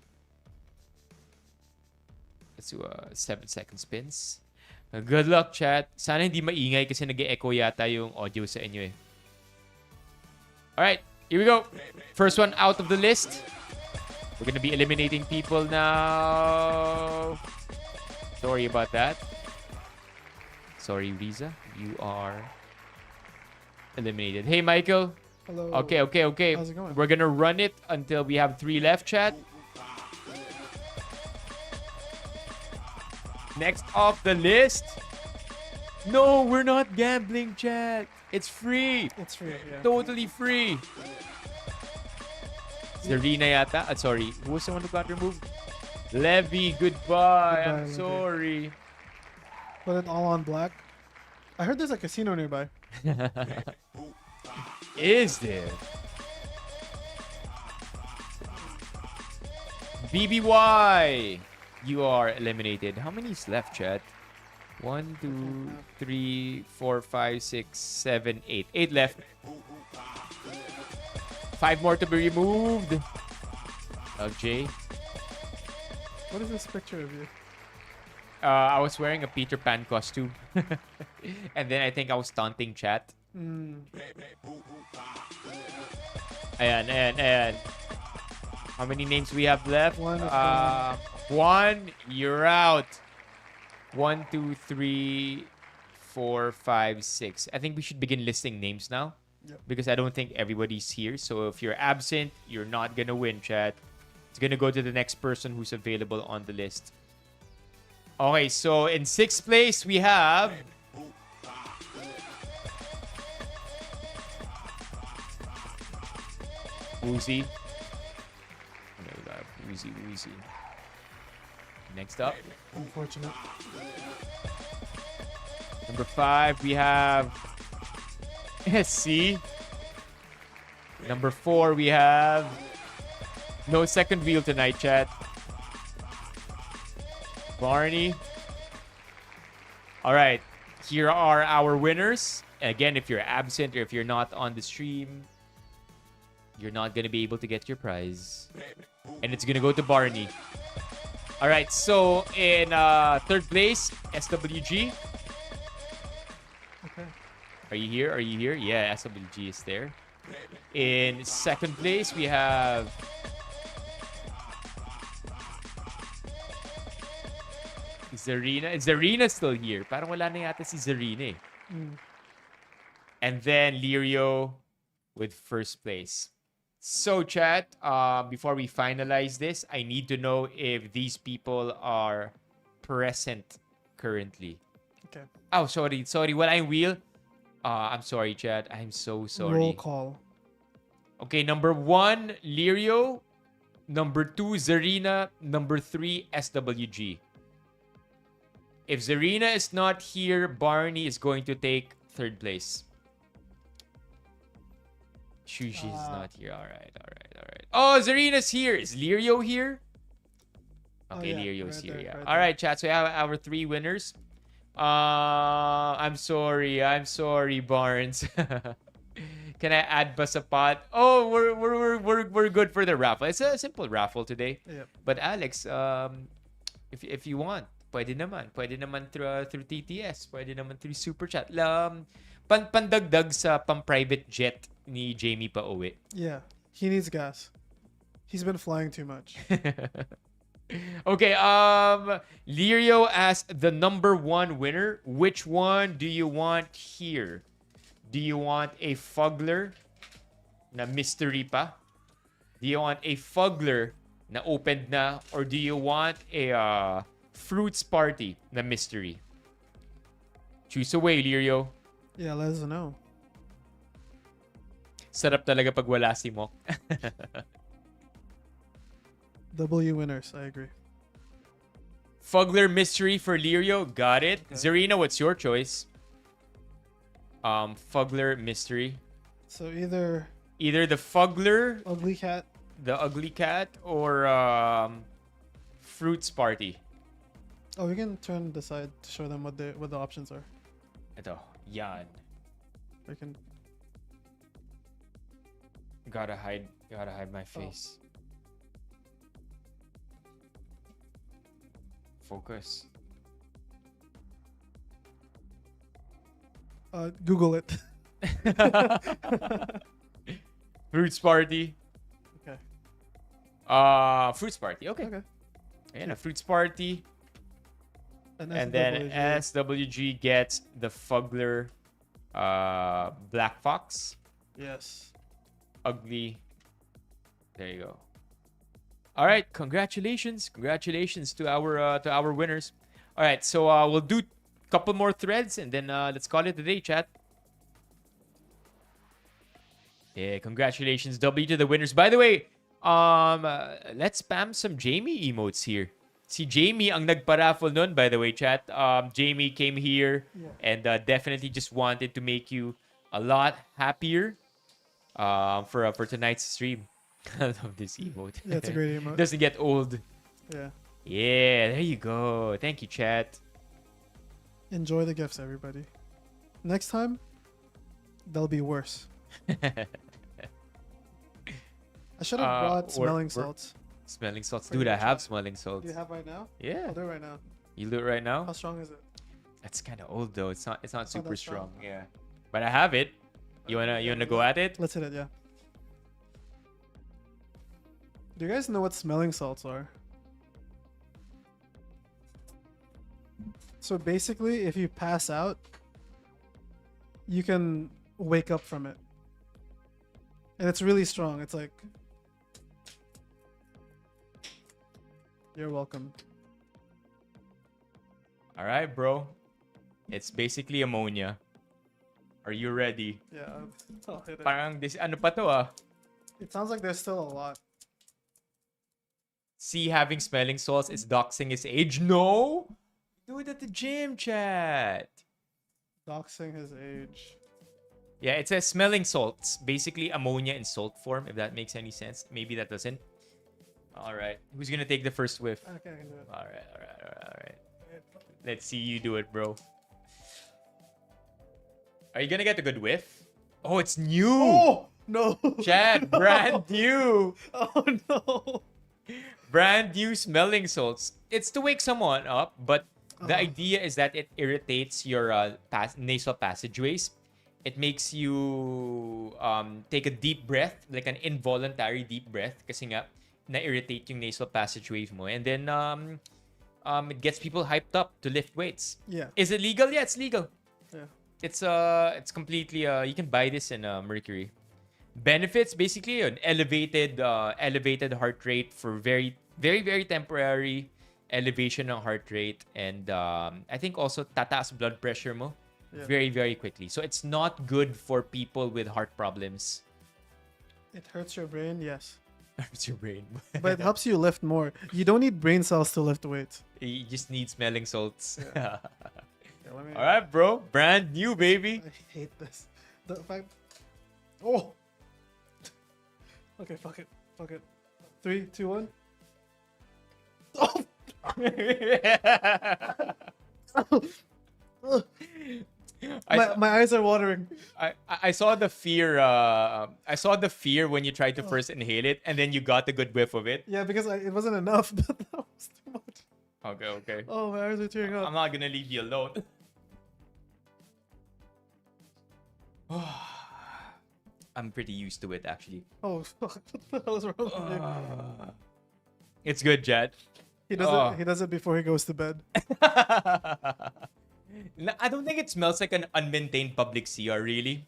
Let's do 7-second spins. Good luck, chat. Sana hindi maingay kasi nag-echo yata yung audio sa inyo eh. Alright, here we go. First one out of the list. We're gonna be eliminating people now. Sorry about that. Sorry, Riza. You are eliminated. Hey, Michael. Hello. Okay. How's it going? We're gonna run it until we have 3 left, chat. Next off the list. No, we're not gambling, chat. It's free. It's free, yeah. Totally free. Serena yata. Sorry. Who was the one who got removed? Levy, goodbye. I'm Levy. sorry. Put it all on black. I heard there's a casino nearby. Is there? BBY. You are eliminated. How many is left, chat? 1, 2, 3, 4, 5, 6, 7, 8. 8 left. 5 more to be removed. Jay. What is this picture of you? I was wearing a Peter Pan costume. And then I think I was taunting chat. And how many names we have left? One is gone. One, you're out. 1, 2, 3, 4, 5, 6. I think we should begin listing names now. Yep. Because I don't think everybody's here. So if you're absent, you're not gonna win, chat. It's gonna go to the next person who's available on the list. Okay, so in 6th place we have Woozy. Okay, we got Woozy. Next up, Unfortunate. number 5, we have SC. Number 4, we have no second wheel tonight, chat. Barney. All right, here are our winners. Again, if you're absent or if you're not on the stream, you're not going to be able to get your prize. And it's going to go to Barney. All right, so in 3rd place, SWG. Okay. Are you here? Are you here? Yeah, SWG is there. In 2nd place, we have Zarina. Is Zarina still here? Parang wala na yata si Zarina eh. And then Lirio with 1st place. So chat, before we finalize this, I need to know if these people are present currently. Okay. Oh, sorry. Walang wheel. I'm sorry, chat. I'm so sorry. Roll call. Okay, number 1, Lirio. Number 2, Zarina. Number 3, SWG. If Zarina is not here, Barney is going to take 3rd place. She's not here. All right. Oh, Zarina's here. Is Lirio here? Okay, yeah, Lirio's right here. there, Yeah. right All right, chat. So we have our 3 winners. I'm sorry, Barnes. Can I add ba sa pot? Oh, we're good for the raffle. It's a simple raffle today. Yep. But Alex, if you want, pwede naman through TTS, pwede naman through Super Chat. Pandagdag sa pang-private jet ni Jamie pa uwi. Yeah. He needs gas. He's been flying too much. Okay, Lirio as the number 1 winner. Which one do you want here? Do you want a Fuggler na mystery pa? Do you want a Fuggler na opened na? Or do you want a Fruits Party na mystery? Choose away, Lirio. Yeah, let us know. Sarap talaga pag wala si Mok. W winners, I agree. Fuggler mystery for Lirio. Got it. Okay. Zarina, what's your choice? Fuggler mystery. So either Either the Fuggler, ugly cat. the ugly cat, or Fruits Party. Oh, we can turn the side to show them what the options are. Ito, yan. We can. Gotta hide my face. Focus. Google it. Fruits Party. Okay. Fruits Party. Okay. Okay. Ayan, a Fruits Party. And then SWG gets the Fuggler Black Fox. Yes. Ugly. There you go. All right, congratulations to our winners. All right, so we'll do a couple more threads and then let's call it a day, chat. Yeah, congratulations, W to the winners. By the way, let's spam some Jamie emotes here. Si Jamie ang nagpa-raffle nun, by the way, chat. Jamie came here and definitely just wanted to make you a lot happier for tonight's stream. I love this emote. Yeah, it's a great emote. Doesn't get old. Yeah. Yeah, there you go. Thank you, chat. Enjoy the gifts, everybody. Next time, they'll be worse. I should have brought smelling salts. Smelling salts. For Dude, you, I have chat. smelling salts. Do you have right now? Yeah. I'll do it right now. You do it right now? How strong is it? That's kind of old though. It's not super that strong. strong. Yeah. But I have it. You wanna go at it? Let's hit it, yeah. Do you guys know what smelling salts are? So basically, if you pass out, you can wake up from it. And it's really strong. It's like... You're welcome. All right, bro. It's basically ammonia. Are you ready? Yeah, I'll hit it. Parang this ano pa to ah? It sounds like there's still a lot. See, having smelling salts is doxing his age. No! Do it at the gym, chat. Doxing his age. Yeah, it says smelling salts. Basically ammonia in salt form, if that makes any sense. Maybe that doesn't. All right. Who's going to take the first whiff? Okay, I can do it. All right. Let's see you do it, bro. Are you going to get a good whiff? Oh, it's new. Oh! No! Chat, brand new. Oh no! Brand new smelling salts. It's to wake someone up, but the idea is that it irritates your nasal passageways. It makes you take a deep breath, like an involuntary deep breath, kasi nga na-irritate yung nasal passageways mo. And then it gets people hyped up to lift weights. Yeah. Is it legal? Yeah, it's legal. Yeah. It's completely you can buy this in Mercury. Benefits, basically an elevated heart rate for very temporary elevation of heart rate, and I think also tataas blood pressure mo very quickly. So it's not good for people with heart problems. It hurts your brain, yes. Hurts your brain. But it helps you lift more. You don't need brain cells to lift weights. You just need smelling salts. Yeah, let me... All right, bro. Brand new, baby. I hate this. The fact... Oh! Okay, fuck it. 3, 2, 1. Oh! My eyes are watering. I saw the fear. I saw the fear when you tried to first inhale it, and then you got a good whiff of it. Yeah, because it wasn't enough. But that was too much. Okay. Oh, my eyes are tearing up. I'm not gonna leave you alone. I'm pretty used to it, actually. Oh, fuck. What the hell is wrong with me? It's good, Jad. He does it before he goes to bed. I don't think it smells like an unmaintained public CR, really.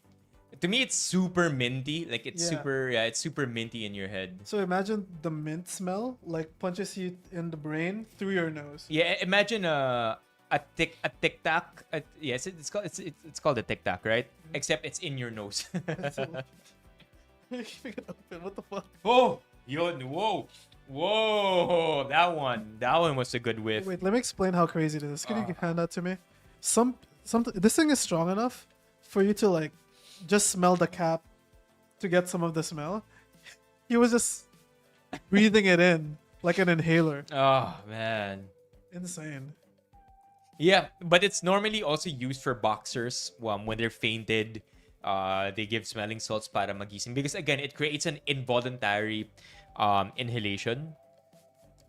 To me, it's super minty. Like it's it's super minty in your head. So imagine the mint smell like punches you in the brain through your nose. Yeah, imagine a tic tac. Yes, it's called a tic tac, right? Except it's in your nose. Keeping it open. What the fuck? Oh, whoa! That one was a good whiff. Wait, let me explain how crazy it is. Can you hand that to me? This thing is strong enough for you to like just smell the cap to get some of the smell. He was just breathing it in like an inhaler. Oh man, Insane. yeah, but it's normally also used for boxers when they're fainted. They give smelling salts para magising because again, it creates an involuntary inhalation.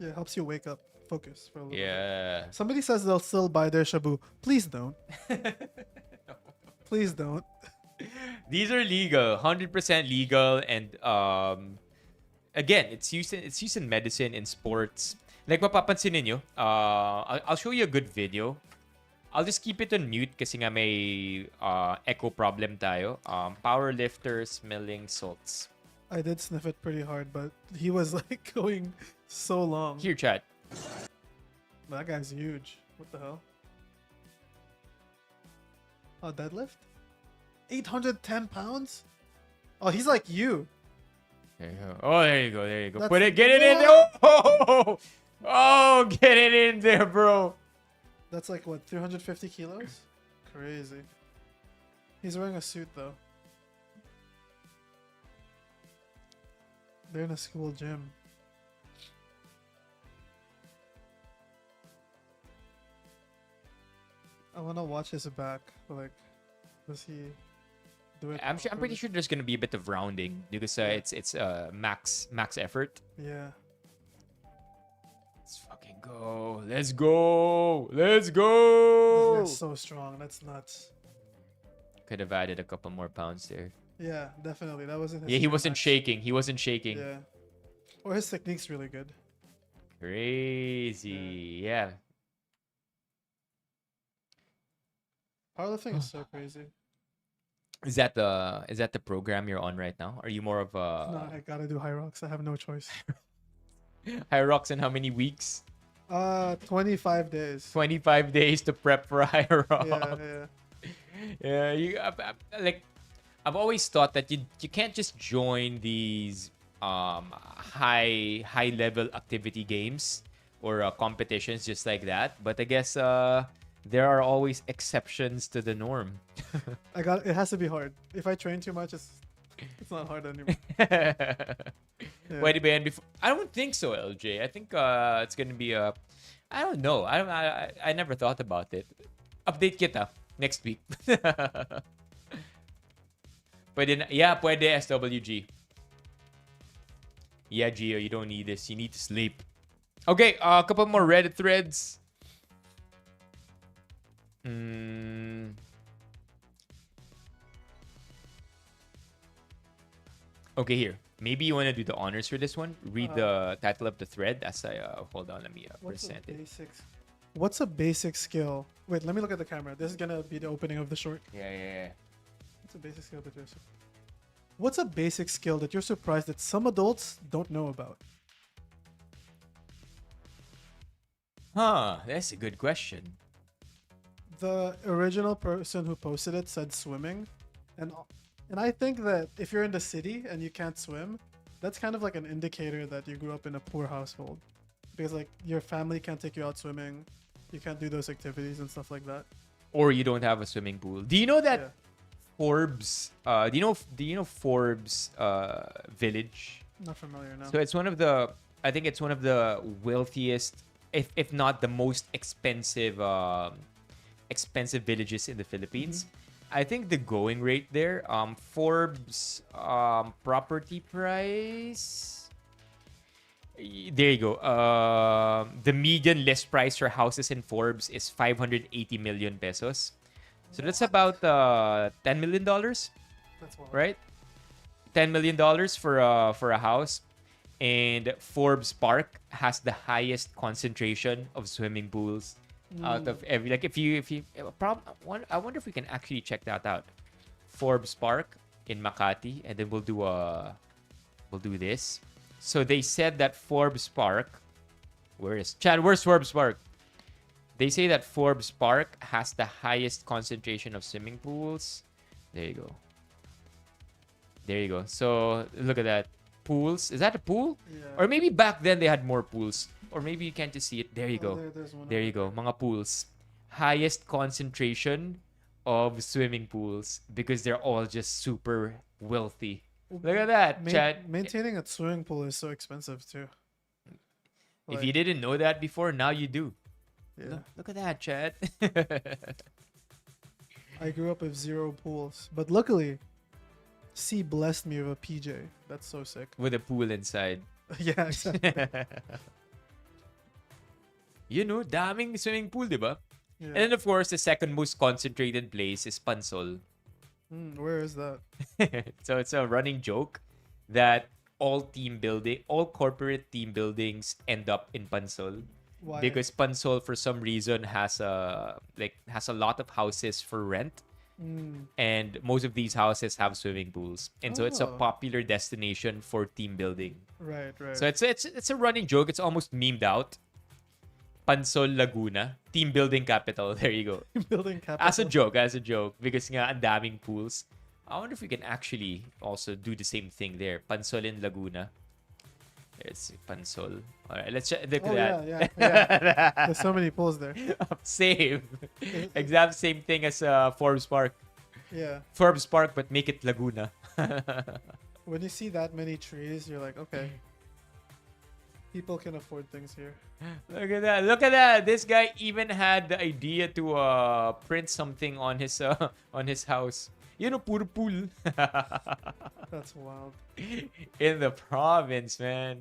Yeah, it helps you wake up, focus for a little bit. Yeah. Somebody says they'll still buy their shabu. Please don't. Please don't. These are legal, 100% legal, and again, it's used in medicine, in sports. Like mapapansin ninyo, I'll show you a good video. I'll just keep it on mute kasi nga may echo problem tayo. Power lifter smelling salts. I did sniff it pretty hard, but he was like going so long. Here, chat. That guy's huge. What the hell? Oh, deadlift? 810 pounds? Oh, he's like you. There you go. Oh, there you go. That's- Get it in there. Oh, get it in there, bro. That's like what, 350 kilos? Crazy. He's wearing a suit though. They're in a school gym. I wanna watch his back. Like, does he do it? I'm pretty sure there's gonna be a bit of rounding because it's max effort. Yeah. Let's fucking go. Let's go. This guy's so strong. That's nuts. Could have added a couple more pounds there. Yeah, definitely. That wasn't his Yeah, he strength wasn't match. shaking. He wasn't shaking. Yeah. Or his technique's really good. Crazy. Yeah. Powerlifting is so crazy. Is that the program you're on right now? Are you more of No, a I gotta do high rocks. I have no choice. high rocks in how many weeks? 25 days. 25 days to prep for a high rock. Yeah, yeah. Yeah, like I've always thought that you can't just join these high level activity games or competitions just like that. But I guess there are always exceptions to the norm. It has to be hard. If I train too much, it's not hard anymore. Yeah. Wait a minute, before I don't think so, LJ. I think it's gonna be a I don't know. I never thought about it. Update kita next week. Pwede SWG. Yeah, Gio, you don't need this. You need to sleep. Okay, a couple more Reddit threads. Okay, here. Maybe you want to do the honors for this one. Read the title of the thread as I hold on. Let me present it. What's a basic skill? Wait, let me look at the camera. This is gonna be the opening of the short. Yeah. What's a basic skill that What's a basic skill that you're surprised that some adults don't know about? Huh, that's a good question. The original person who posted it said swimming, and I think that if you're in the city and you can't swim, that's kind of like an indicator that you grew up in a poor household, because like your family can't take you out swimming, you can't do those activities and stuff like that. Or you don't have a swimming pool. Do you know that Yeah. Forbes? Do you know Forbes Village? Not familiar now. So it's one of the. I think it's one of the wealthiest, if not the most expensive, expensive villages in the Philippines. I think the going rate there, Forbes property price. There you go. The median list price for houses in Forbes is 580 million pesos. So that's about $10 million, That's wild. right? $10 million for a house. And Forbes Park has the highest concentration of swimming pools out of every, like, if you I wonder if we can actually check that out. Forbes Park in Makati, and then we'll do this. So they said that Forbes Park, where's Forbes Park? They say that Forbes Park has the highest concentration of swimming pools. There you go. So look at that. Pools. Is that a pool? Yeah. Or maybe back then they had more pools. Or maybe you can't just see it. There you go. There's one There you go. Mga pools. Highest concentration of swimming pools because they're all just super wealthy. Look at that, Chad. Maintaining a swimming pool is so expensive too. If you didn't know that before, now you do. Yeah. Look at that, Chad. I grew up with 0 pools, but luckily, C blessed me with a PJ. That's so sick. With a pool inside. Yeah, exactly. You know, daming swimming pool, di ba? Yeah. And then, of course, the second most concentrated place is Pansol. Where is that? So it's a running joke that all corporate team buildings end up in Pansol. Why? Because Pansol, for some reason, has a lot of houses for rent. And most of these houses have swimming pools, and so it's a Oh. popular destination for team building. Right. So it's a running joke. It's almost memed out. Pansol, Laguna, team building capital. There you go. Building capital. As a joke, because nga ang daming pools. I wonder if we can actually also do the same thing there. Pansol in Laguna. There's Pansol. All right, let's look Oh at yeah. that. There's so many pools there. Same. Exact same thing as Forbes Park. Yeah. Forbes Park, but make it Laguna. When you see that many trees, you're like, okay, people can afford things here. Look at that. Look at that. This guy even had the idea to print something on his house. You know, puro pool. That's wild. In the province, man.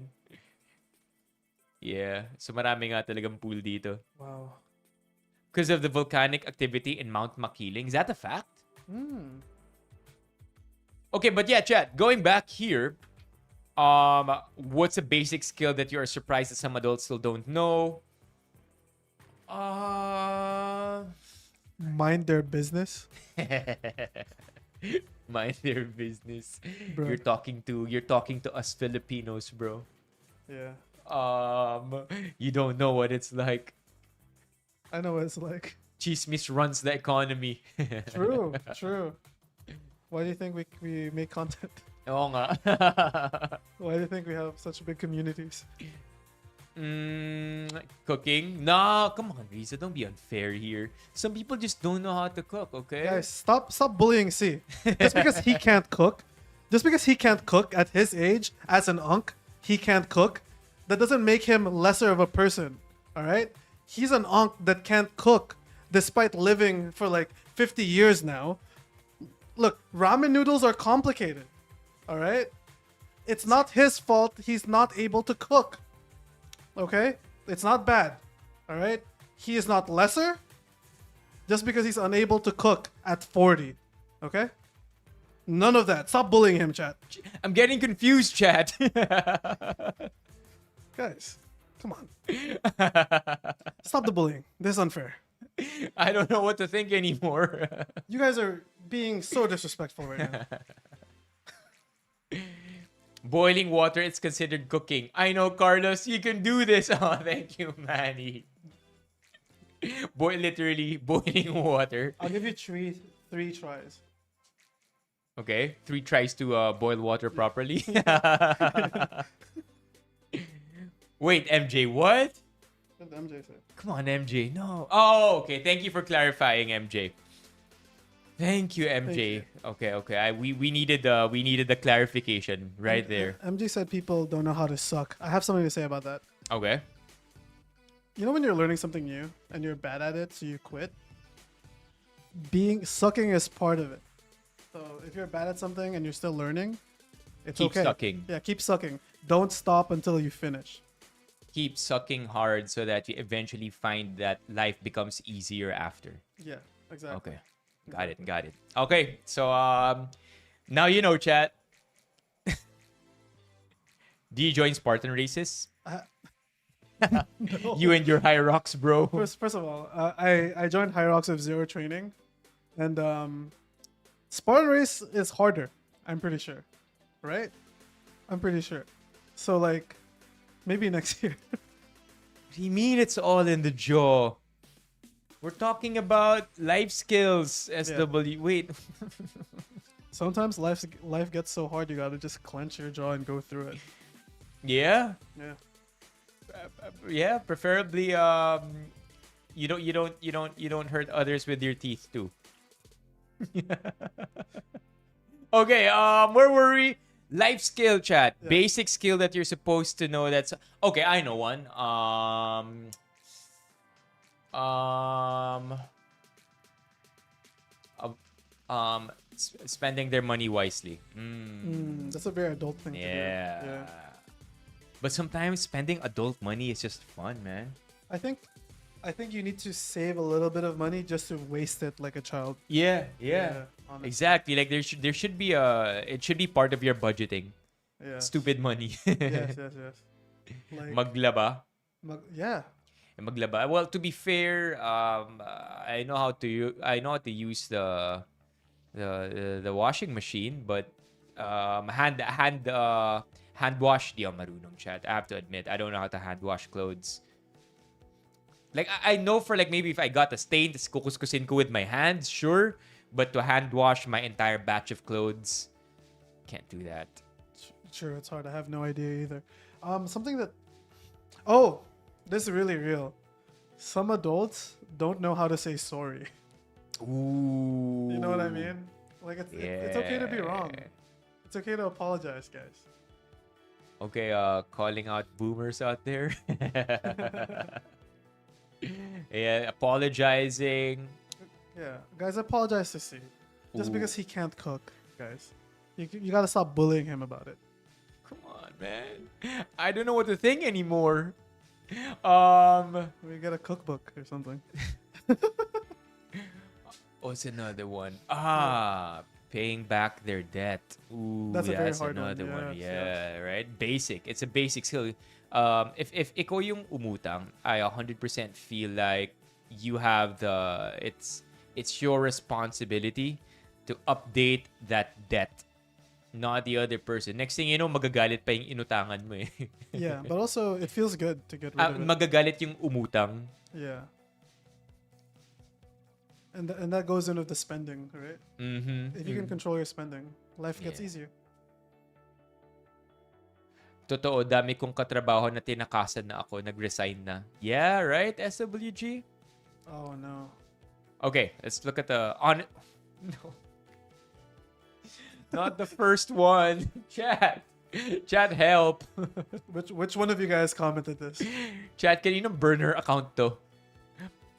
Yeah. So marami nga talagang pool dito. Wow. Because of the volcanic activity in Mount Makiling. Is that a fact? Okay, but yeah, chat. Going back here, what's a basic skill that you are surprised that some adults still don't know? Mind their business. Mind their business. Bro. You're talking to us Filipinos, bro. Yeah. You don't know what it's like. I know what it's like. Chismis runs the economy. True. Why do you think we make content? Oo nga. Why do you think we have such big communities? Cooking? Nah, come on, Riza. Don't be unfair here. Some people just don't know how to cook, okay? Guys, stop bullying C. Just because he can't cook, at his age, as an unk, he can't cook, that doesn't make him lesser of a person. Alright? He's an unk that can't cook despite living for like 50 years now. Look, ramen noodles are complicated. Alright? It's not his fault he's not able to cook. Okay? It's not bad. Alright? He is not lesser just because he's unable to cook at 40. Okay? None of that. Stop bullying him, chat. I'm getting confused, chat. Guys, come on. Stop the bullying. This is unfair. I don't know what to think anymore. You guys are being so disrespectful right now. Boiling water, it's considered cooking. I know, Carlos, you can do this. Oh, thank you, Manny. Literally boiling water. I'll give you three tries. Okay, 3 tries to boil water properly. Wait, MJ, what? What did MJ say? Come on, MJ. No. Oh, okay. Thank you for clarifying, MJ. Thank you, MJ. Okay. We needed the clarification right there. MJ said people don't know how to suck. I have something to say about that. Okay. You know when you're learning something new and you're bad at it, so you quit? Sucking is part of it. So if you're bad at something and you're still learning, it's Keep okay. sucking. Yeah, keep sucking. Don't stop until you finish. Keep sucking hard so that you eventually find that life becomes easier after. Yeah, exactly. Okay. Got it. Okay, so now you know, chat. Do you join Spartan races? No. You and your high rocks, bro. First of all, I joined High Rocks with zero training, and Spartan race is harder. I'm pretty sure, right? I'm pretty sure. So like, maybe next year. What do you mean it's all in the jaw? We're talking about life skills, SW. Wait. Sometimes life gets so hard you gotta just clench your jaw and go through it. Yeah. Yeah. Yeah. Preferably, you don't hurt others with your teeth too. Okay. Where were we? Life skill, chat. Yeah. Basic skill that you're supposed to know. That's okay. I know one. Spending their money wisely. That's a very adult thing to do. Yeah. But sometimes spending adult money is just fun, man. I think you need to save a little bit of money just to waste it like a child. Yeah. Honestly. Exactly. Like there should be it should be part of your budgeting. Yeah. Stupid money. Yes. Like, Maglaba. yeah. Maglaba. Well, to be fair, I know how to use the washing machine, but hand wash di ako marunong, chat. I have to admit, I don't know how to hand wash clothes. Like I know for like maybe if I got a stain, tas kukuskusin ko with my hands, sure. But to hand wash my entire batch of clothes, can't do that. Sure, it's hard. I have no idea either. Something that... Oh, this is really real. Some adults don't know how to say sorry. Ooh. You know what I mean? Like, it's okay to be wrong. It's okay to apologize, guys. Okay, calling out boomers out there. Yeah, apologizing. Yeah, guys, apologize to C. Just Ooh. because he can't cook, guys. You gotta stop bullying him about it. Come on, man. I don't know what to think anymore. We get a cookbook or something. What's another one? Paying back their debt. Ooh, That's a very that's hard one. another one. Yes, Yeah, right. Basic. It's a basic skill. If ikaw yung umutang, I 100% feel like you have it's your responsibility to update that debt, not the other person. Next thing you know, magagalit pa yung inutangan mo eh. Yeah, but also it feels good to get rid of it. Magagalit yung umutang. Yeah. And that goes in with the spending, right? Mm-hmm. If you can control your spending, life gets Yeah. easier. Totoo, dami kong katrabaho na tinakasan na ako, nag-resign na. Yeah, right, SWG? Oh no. Okay, let's look at the No. Not the first one. Chat. Chat, help. Which one of you guys commented this? Chat, kaninong burner account to?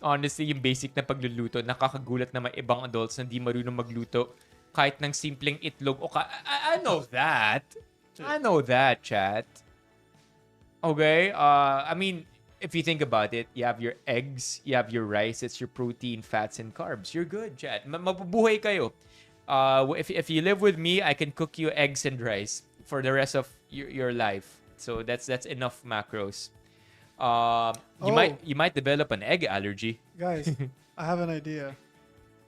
Honestly, yung basic na pagluluto, nakakagulat na may ibang adults na di marunong magluto kahit ng simpleng itlog o I know that. I know that, chat. Okay? I mean, if you think about it, you have your eggs, you have your rice, it's your protein, fats, and carbs. You're good, chat. Mabubuhay kayo. If you live with me, I can cook you eggs and rice for the rest of your life. So that's enough macros. You might develop an egg allergy. Guys, I have an idea.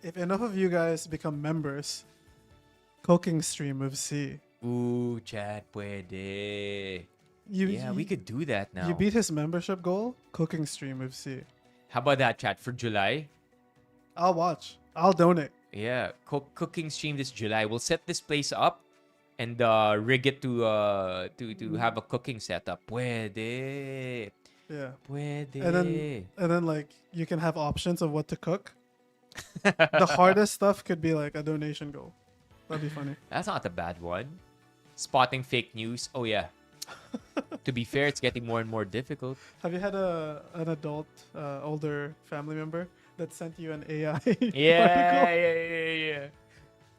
If enough of you guys become members, cooking stream with C. Ooh, chat, pwede. We could do that now. You beat his membership goal, cooking stream with C. How about that, chat, for July? I'll watch. I'll donate. Yeah, cooking stream this July. We'll set this place up and rig it to have a cooking setup. Pwede. Yeah. Pwede. And then like you can have options of what to cook. The hardest stuff could be like a donation goal. That'd be funny. That's not a bad one. Spotting fake news. Oh yeah. To be fair, it's getting more and more difficult. Have you had an adult, older family member that sent you an AI? Yeah.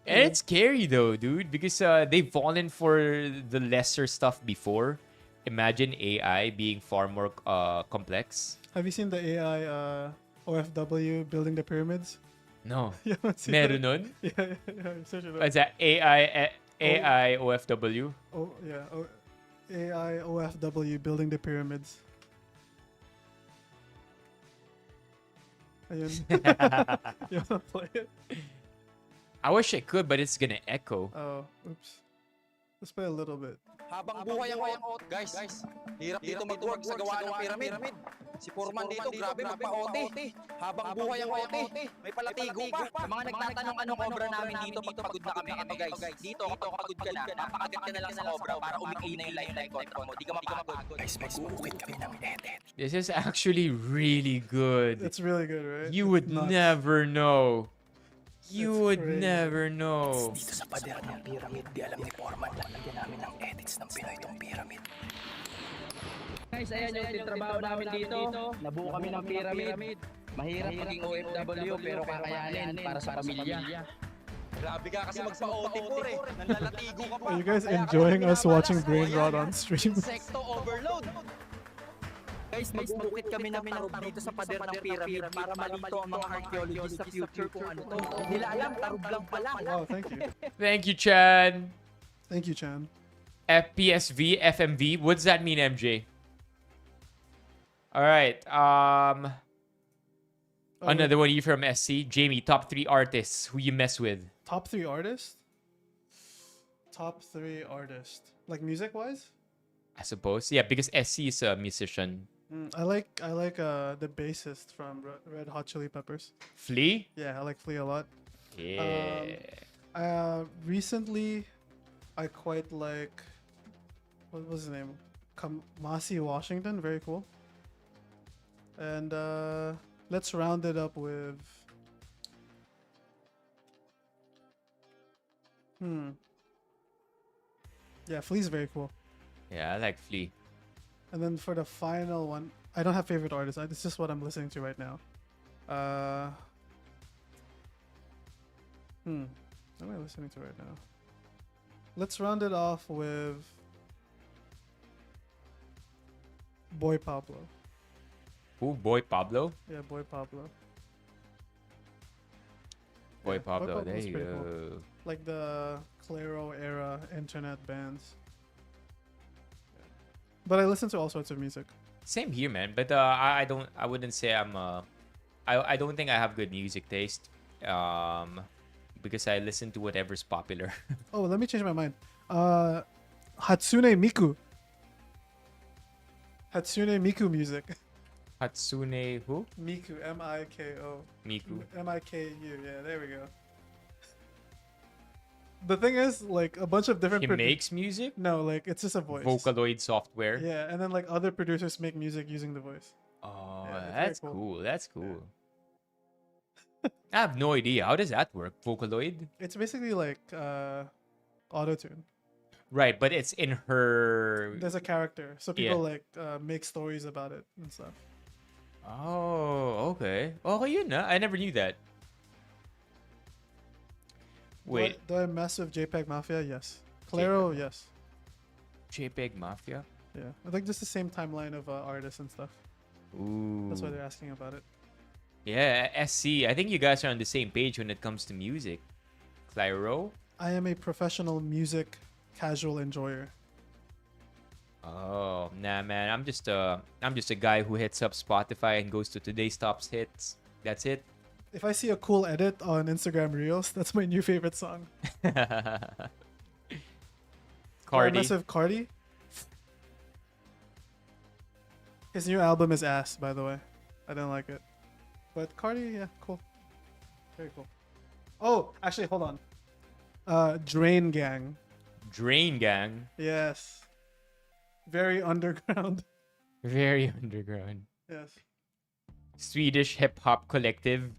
And it's scary though, dude, because they've fallen for the lesser stuff before. Imagine AI being far more complex. Have you seen the AI OFW building the pyramids? No. You haven't seen Meron that? nun? Yeah. Search it up. What's that? AI OFW? Oh yeah. AI OFW building the pyramids. Ayun. You wanna play it? I wish I could, but it's gonna echo. Oh, oops. Let's play a little bit. Habang buhay ang guys, hirap dito mag-work sa gawa ng pyramid. Si Foreman dito, grabe magpa-OT. Habang buhay ang OT, may palatigo pa. Sa mga nagtatanong anong obra namin dito pag pagod na kami. Ito guys, dito kapag pagod ka na, napakagat ka na lang sa obra para umikay na yung lifetime contract mo. Di ka mapagod. Guys, mag-uukit kami ng edit. This is actually really good. It's really good, right? You would Nuts. never know. You It's would crazy. never know. Dito sa pader ng pyramid, di alam ni Foreman, lalagyan namin ng edits ng Pinoy itong pyramid. Guys, ayan yung trabaho namin dito. Nabuo kami ng pyramid. Mahirap maging OFW pero kakayanin para sa pamilya. Grabe ka kasi magpa-OT po eh. Nanlalatigo ka pa. Are you guys Kaya enjoying kami us watching pinapamalas. Brain Rot on stream? Insecto overload. Guys, mag-uukit kami ng tarog dito sa pader ng pyramid para malito ang mga archaeologists sa future kung ano to. Hindi nila alam, tarog lang pala. Wow, thank you. Thank you, Chan. Thank you, Chan. FPSV, FMV. What does that mean, MJ? All right. Another one you from SC. Jamie, top 3 artists who you mess with. Top 3 artists? Top 3 artists. Like music-wise? I suppose. Yeah, because SC is a musician. I like the bassist from Red Hot Chili Peppers. Flea? Yeah, I like Flea a lot. Yeah. Recently, I quite like, what was his name? Kamasi Washington, very cool. And let's round it up with. Yeah, Flea's very cool. Yeah, I like Flea. And then for the final one, I don't have favorite artists. It's just what I'm listening to right now. What am I listening to right now? Let's round it off with Boy Pablo. Ooh, Boy Pablo. Yeah, Boy Pablo. Boy Yeah, Pablo. Pablo There was you pretty cool. go. Like the Claro era internet bands. But I listen to all sorts of music. Same here, man. But I don't. I wouldn't say I'm. I don't think I have good music taste. Because I listen to whatever's popular. Oh, let me change my mind. Hatsune Miku. Hatsune Miku music. Hatsune who? Miku, M-I-K-O. Miku. M-I-K-U, yeah, there we go. The thing is, like, a bunch of different... He makes music? No, like, it's just a voice. Vocaloid software? Yeah, and then, like, other producers make music using the voice. Oh, Yeah, it's very that's cool. cool. That's cool. I have no idea. How does that work? Vocaloid? It's basically like auto-tune. Right, but it's in her... There's a character, so people like make stories about it and stuff. Oh, okay. Oh, yun na. I never knew that. Wait, Do I mess with JPEG Mafia? Yes. Claro, yes. JPEG Mafia? Yeah, I think just the same timeline of artists and stuff. Ooh. That's why they're asking about it. Yeah, SC. I think you guys are on the same page when it comes to music. Claro? I am a professional music casual enjoyer. Oh, nah, man. I'm just a guy who hits up Spotify and goes to today's top hits. That's it. If I see a cool edit on Instagram Reels, that's my new favorite song. Cardi. Massive Cardi. His new album is ass, by the way. I didn't like it. But Cardi, yeah, cool. Very cool. Oh, actually, hold on. Drain Gang. Drain Gang. Yes. Very underground. Very underground. Yes. Swedish hip hop collective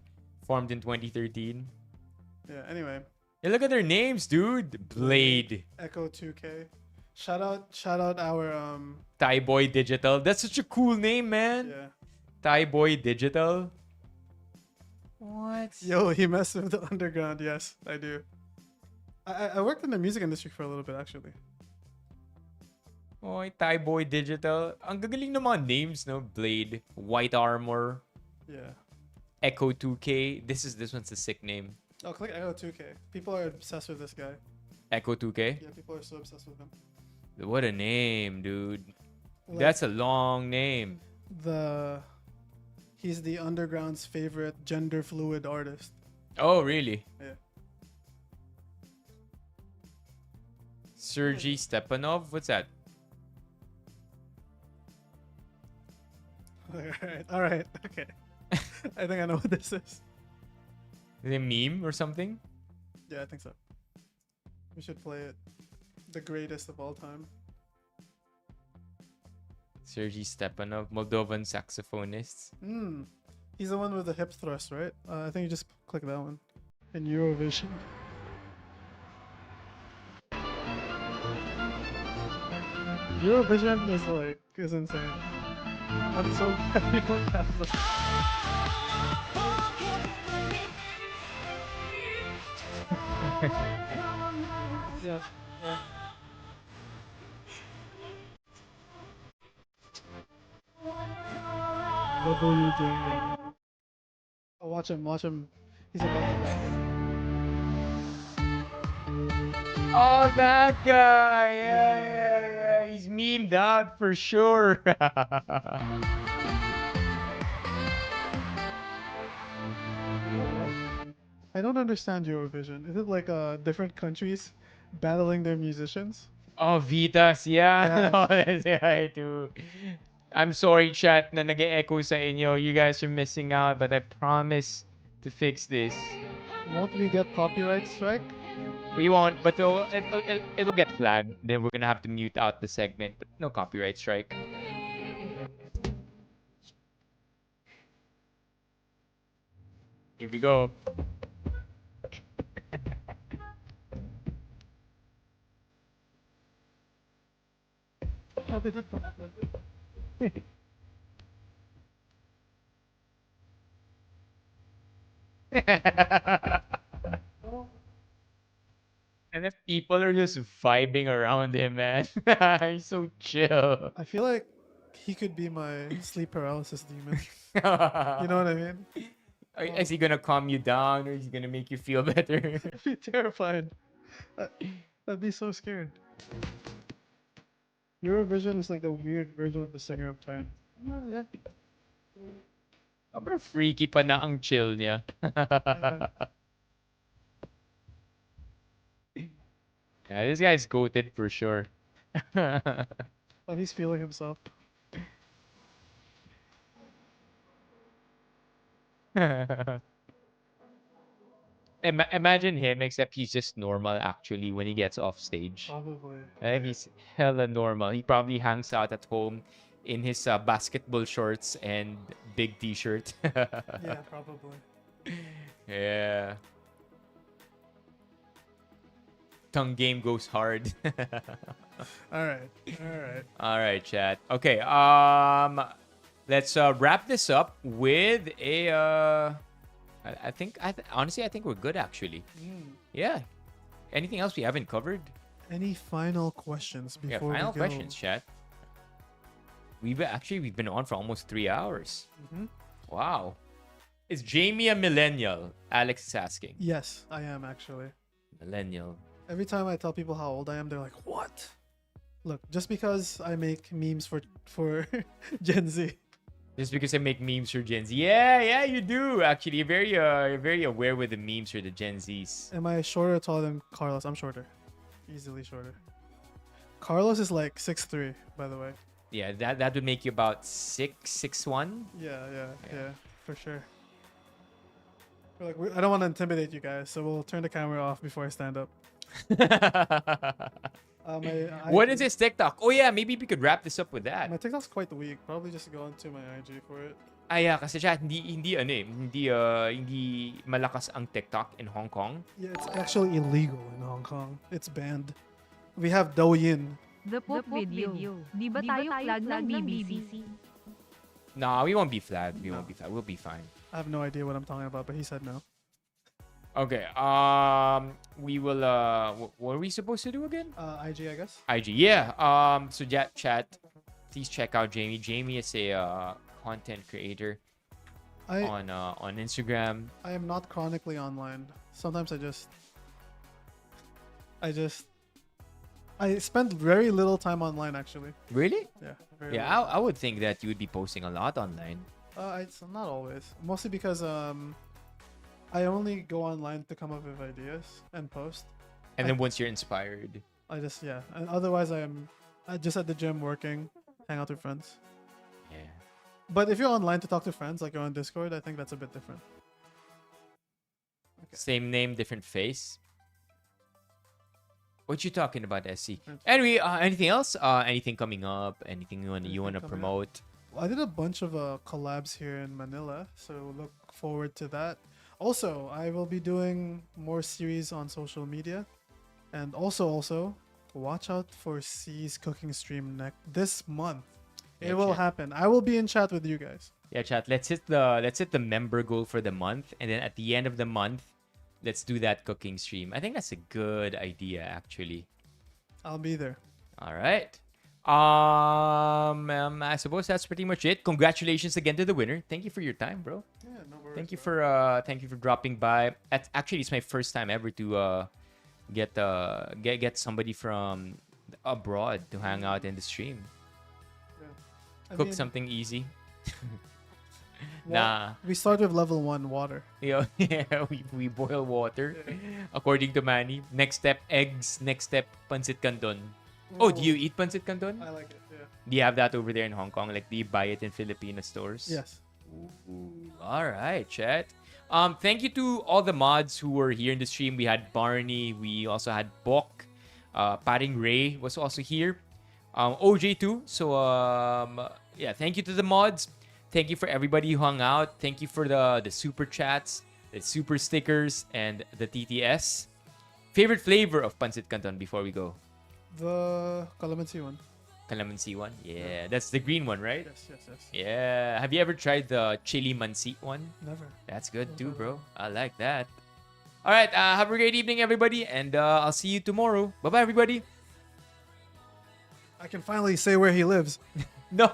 formed in 2013. Yeah, anyway. Hey, look at their names, dude. Blade. Echo 2K. Shout out our Thai Boy Digital. That's such a cool name, man. yeah. Thai Boy Digital. What? Yo, he messed with the underground. Yes, I do. I worked in the music industry for a little bit, actually. Oh, Thai Boy Digital. Ang gagaling ng mga names, no? Blade, White Armor, Yeah. Echo 2K. This one's a sick name. Oh, click Echo 2K. People are obsessed with this guy. Echo 2K. Yeah, people are so obsessed with him. What a name, dude. Like, That's a long name. He's the underground's favorite gender fluid artist. Oh, really? Yeah. Sergey Stepanov? What's that? All right. Okay. I think I know what this is. Is it a meme or something? Yeah, I think so. We should play it. The greatest of all time. Sergey Stepanov, Moldovan saxophonist. He's the one with the hip thrust, right? I think you just click that one. In Eurovision. Eurovision is insane. I'm so glad we don't have this. Yeah. What are you doing? Oh, watch him. He's about to die. Oh, that guy! Yeah. He's memed out for sure. I don't understand Eurovision. Is it like different countries battling their musicians? Oh, Vitas, yeah. Yeah. No, that's right, too. I'm sorry, chat, na nag-echo sa inyo. You guys are missing out, but I promise to fix this. Won't we get copyright strike? We won't, but it'll get flagged. Then we're gonna have to mute out the segment, but no copyright strike. Here we go. How did it And if people are just vibing around him, man, he's so chill. I feel like he could be my sleep paralysis demon. You know what I mean? Is he gonna calm you down, or is he gonna make you feel better? I'd be terrified. I'd be so scared. Eurovision is like the weird version of the Singer of Time. Sobrang freaky pa na ang chill niya. Yeah, this guy's goated for sure. But he's feeling himself. Imagine him, except he's just normal actually when he gets off stage. Probably. He's hella normal. He probably hangs out at home in his basketball shorts and big t-shirt. Yeah, probably. Yeah. Tongue game goes hard. All right. All right. All right, chat. Okay. Let's wrap this up with a. Honestly, I think we're good actually. Yeah. Anything else we haven't covered? Any final questions before Final we go? questions, chat. We've been on for almost 3 hours. Wow. Is Jamie a millennial? Alex is asking. Yes, I am actually. Millennial. Every time I tell people how old I am, they're like, "What?" Look, just because I make memes for Gen Z. Just because I make memes for Gen Z. Yeah, you do. Actually, you're very aware with the memes for the Gen Zs. Am I shorter or taller than Carlos? I'm shorter. Easily shorter. Carlos is like 6'3", by the way. Yeah, that would make you about 6'1". Yeah, for sure. I don't want to intimidate you guys, so we'll turn the camera off before I stand up. What is his TikTok? Oh yeah, maybe we could wrap this up with that. My TikTok's quite weak. Probably just go into my IG for it. Yeah, kasi chat, hindi malakas ang TikTok in Hong Kong. Yeah, it's actually illegal in Hong Kong. It's banned. We have Douyin. The Poop video. Di ba tayo flag ng BBC? Nah, we won't be flagged. Won't be flagged. We'll be fine. I have no idea what I'm talking about, but he said no. Okay. We will. What are we supposed to do again? IG, I guess. IG. Yeah. So chat. Please check out Jamie. Jamie is a content creator on Instagram. I am not chronically online. Sometimes I spend very little time online actually. Really? Yeah. Yeah. I would think that you would be posting a lot online. It's not always. Mostly because I only go online to come up with ideas and post. And then once you're inspired. And otherwise I'm just at the gym working, hang out with friends. Yeah. But if you're online to talk to friends, like you're on Discord, I think that's a bit different. Okay. Same name, different face. What you talking about, SC? Anyway, anything else? Anything coming up? Anything you want to promote? Well, I did a bunch of collabs here in Manila, so look forward to that. Also, I will be doing more series on social media, and also watch out for C's cooking stream this month. Yeah, it will chat. happen. I will be in chat with you guys. Yeah, chat. Let's hit the member goal for the month, and then at the end of the month, let's do that cooking stream. I think that's a good idea, actually. I'll be there. All right. I suppose that's pretty much it. Congratulations again to the winner. Thank you for your time, bro. Yeah, no worries. Thank you for dropping by. Actually, it's my first time ever to get somebody from abroad to hang out in the stream. I Cook mean, something easy. Nah. We start with level 1 water. Yeah, we boil water. According to Manny. Next step, eggs. Next step, pancit canton. Oh, do you eat pancit canton? I like it, yeah. Do you have that over there in Hong Kong? Like, do you buy it in Filipino stores? Yes. Ooh, all right, chat. Thank you to all the mods who were here in the stream. We had Barney. We also had Bok. Paring Ray was also here. OJ too. So, yeah, thank you to the mods. Thank you for everybody who hung out. Thank you for the super chats, the super stickers, and the TTS. Favorite flavor of pancit canton before we go? The calamansi one. Calamansi one? Yeah, that's the green one, right? Yes. Yeah. Have you ever tried the chili mansi one? Never. That's good too, bro. I like that. All right. Have a great evening, everybody. And I'll see you tomorrow. Bye-bye, everybody. I can finally say where he lives. No.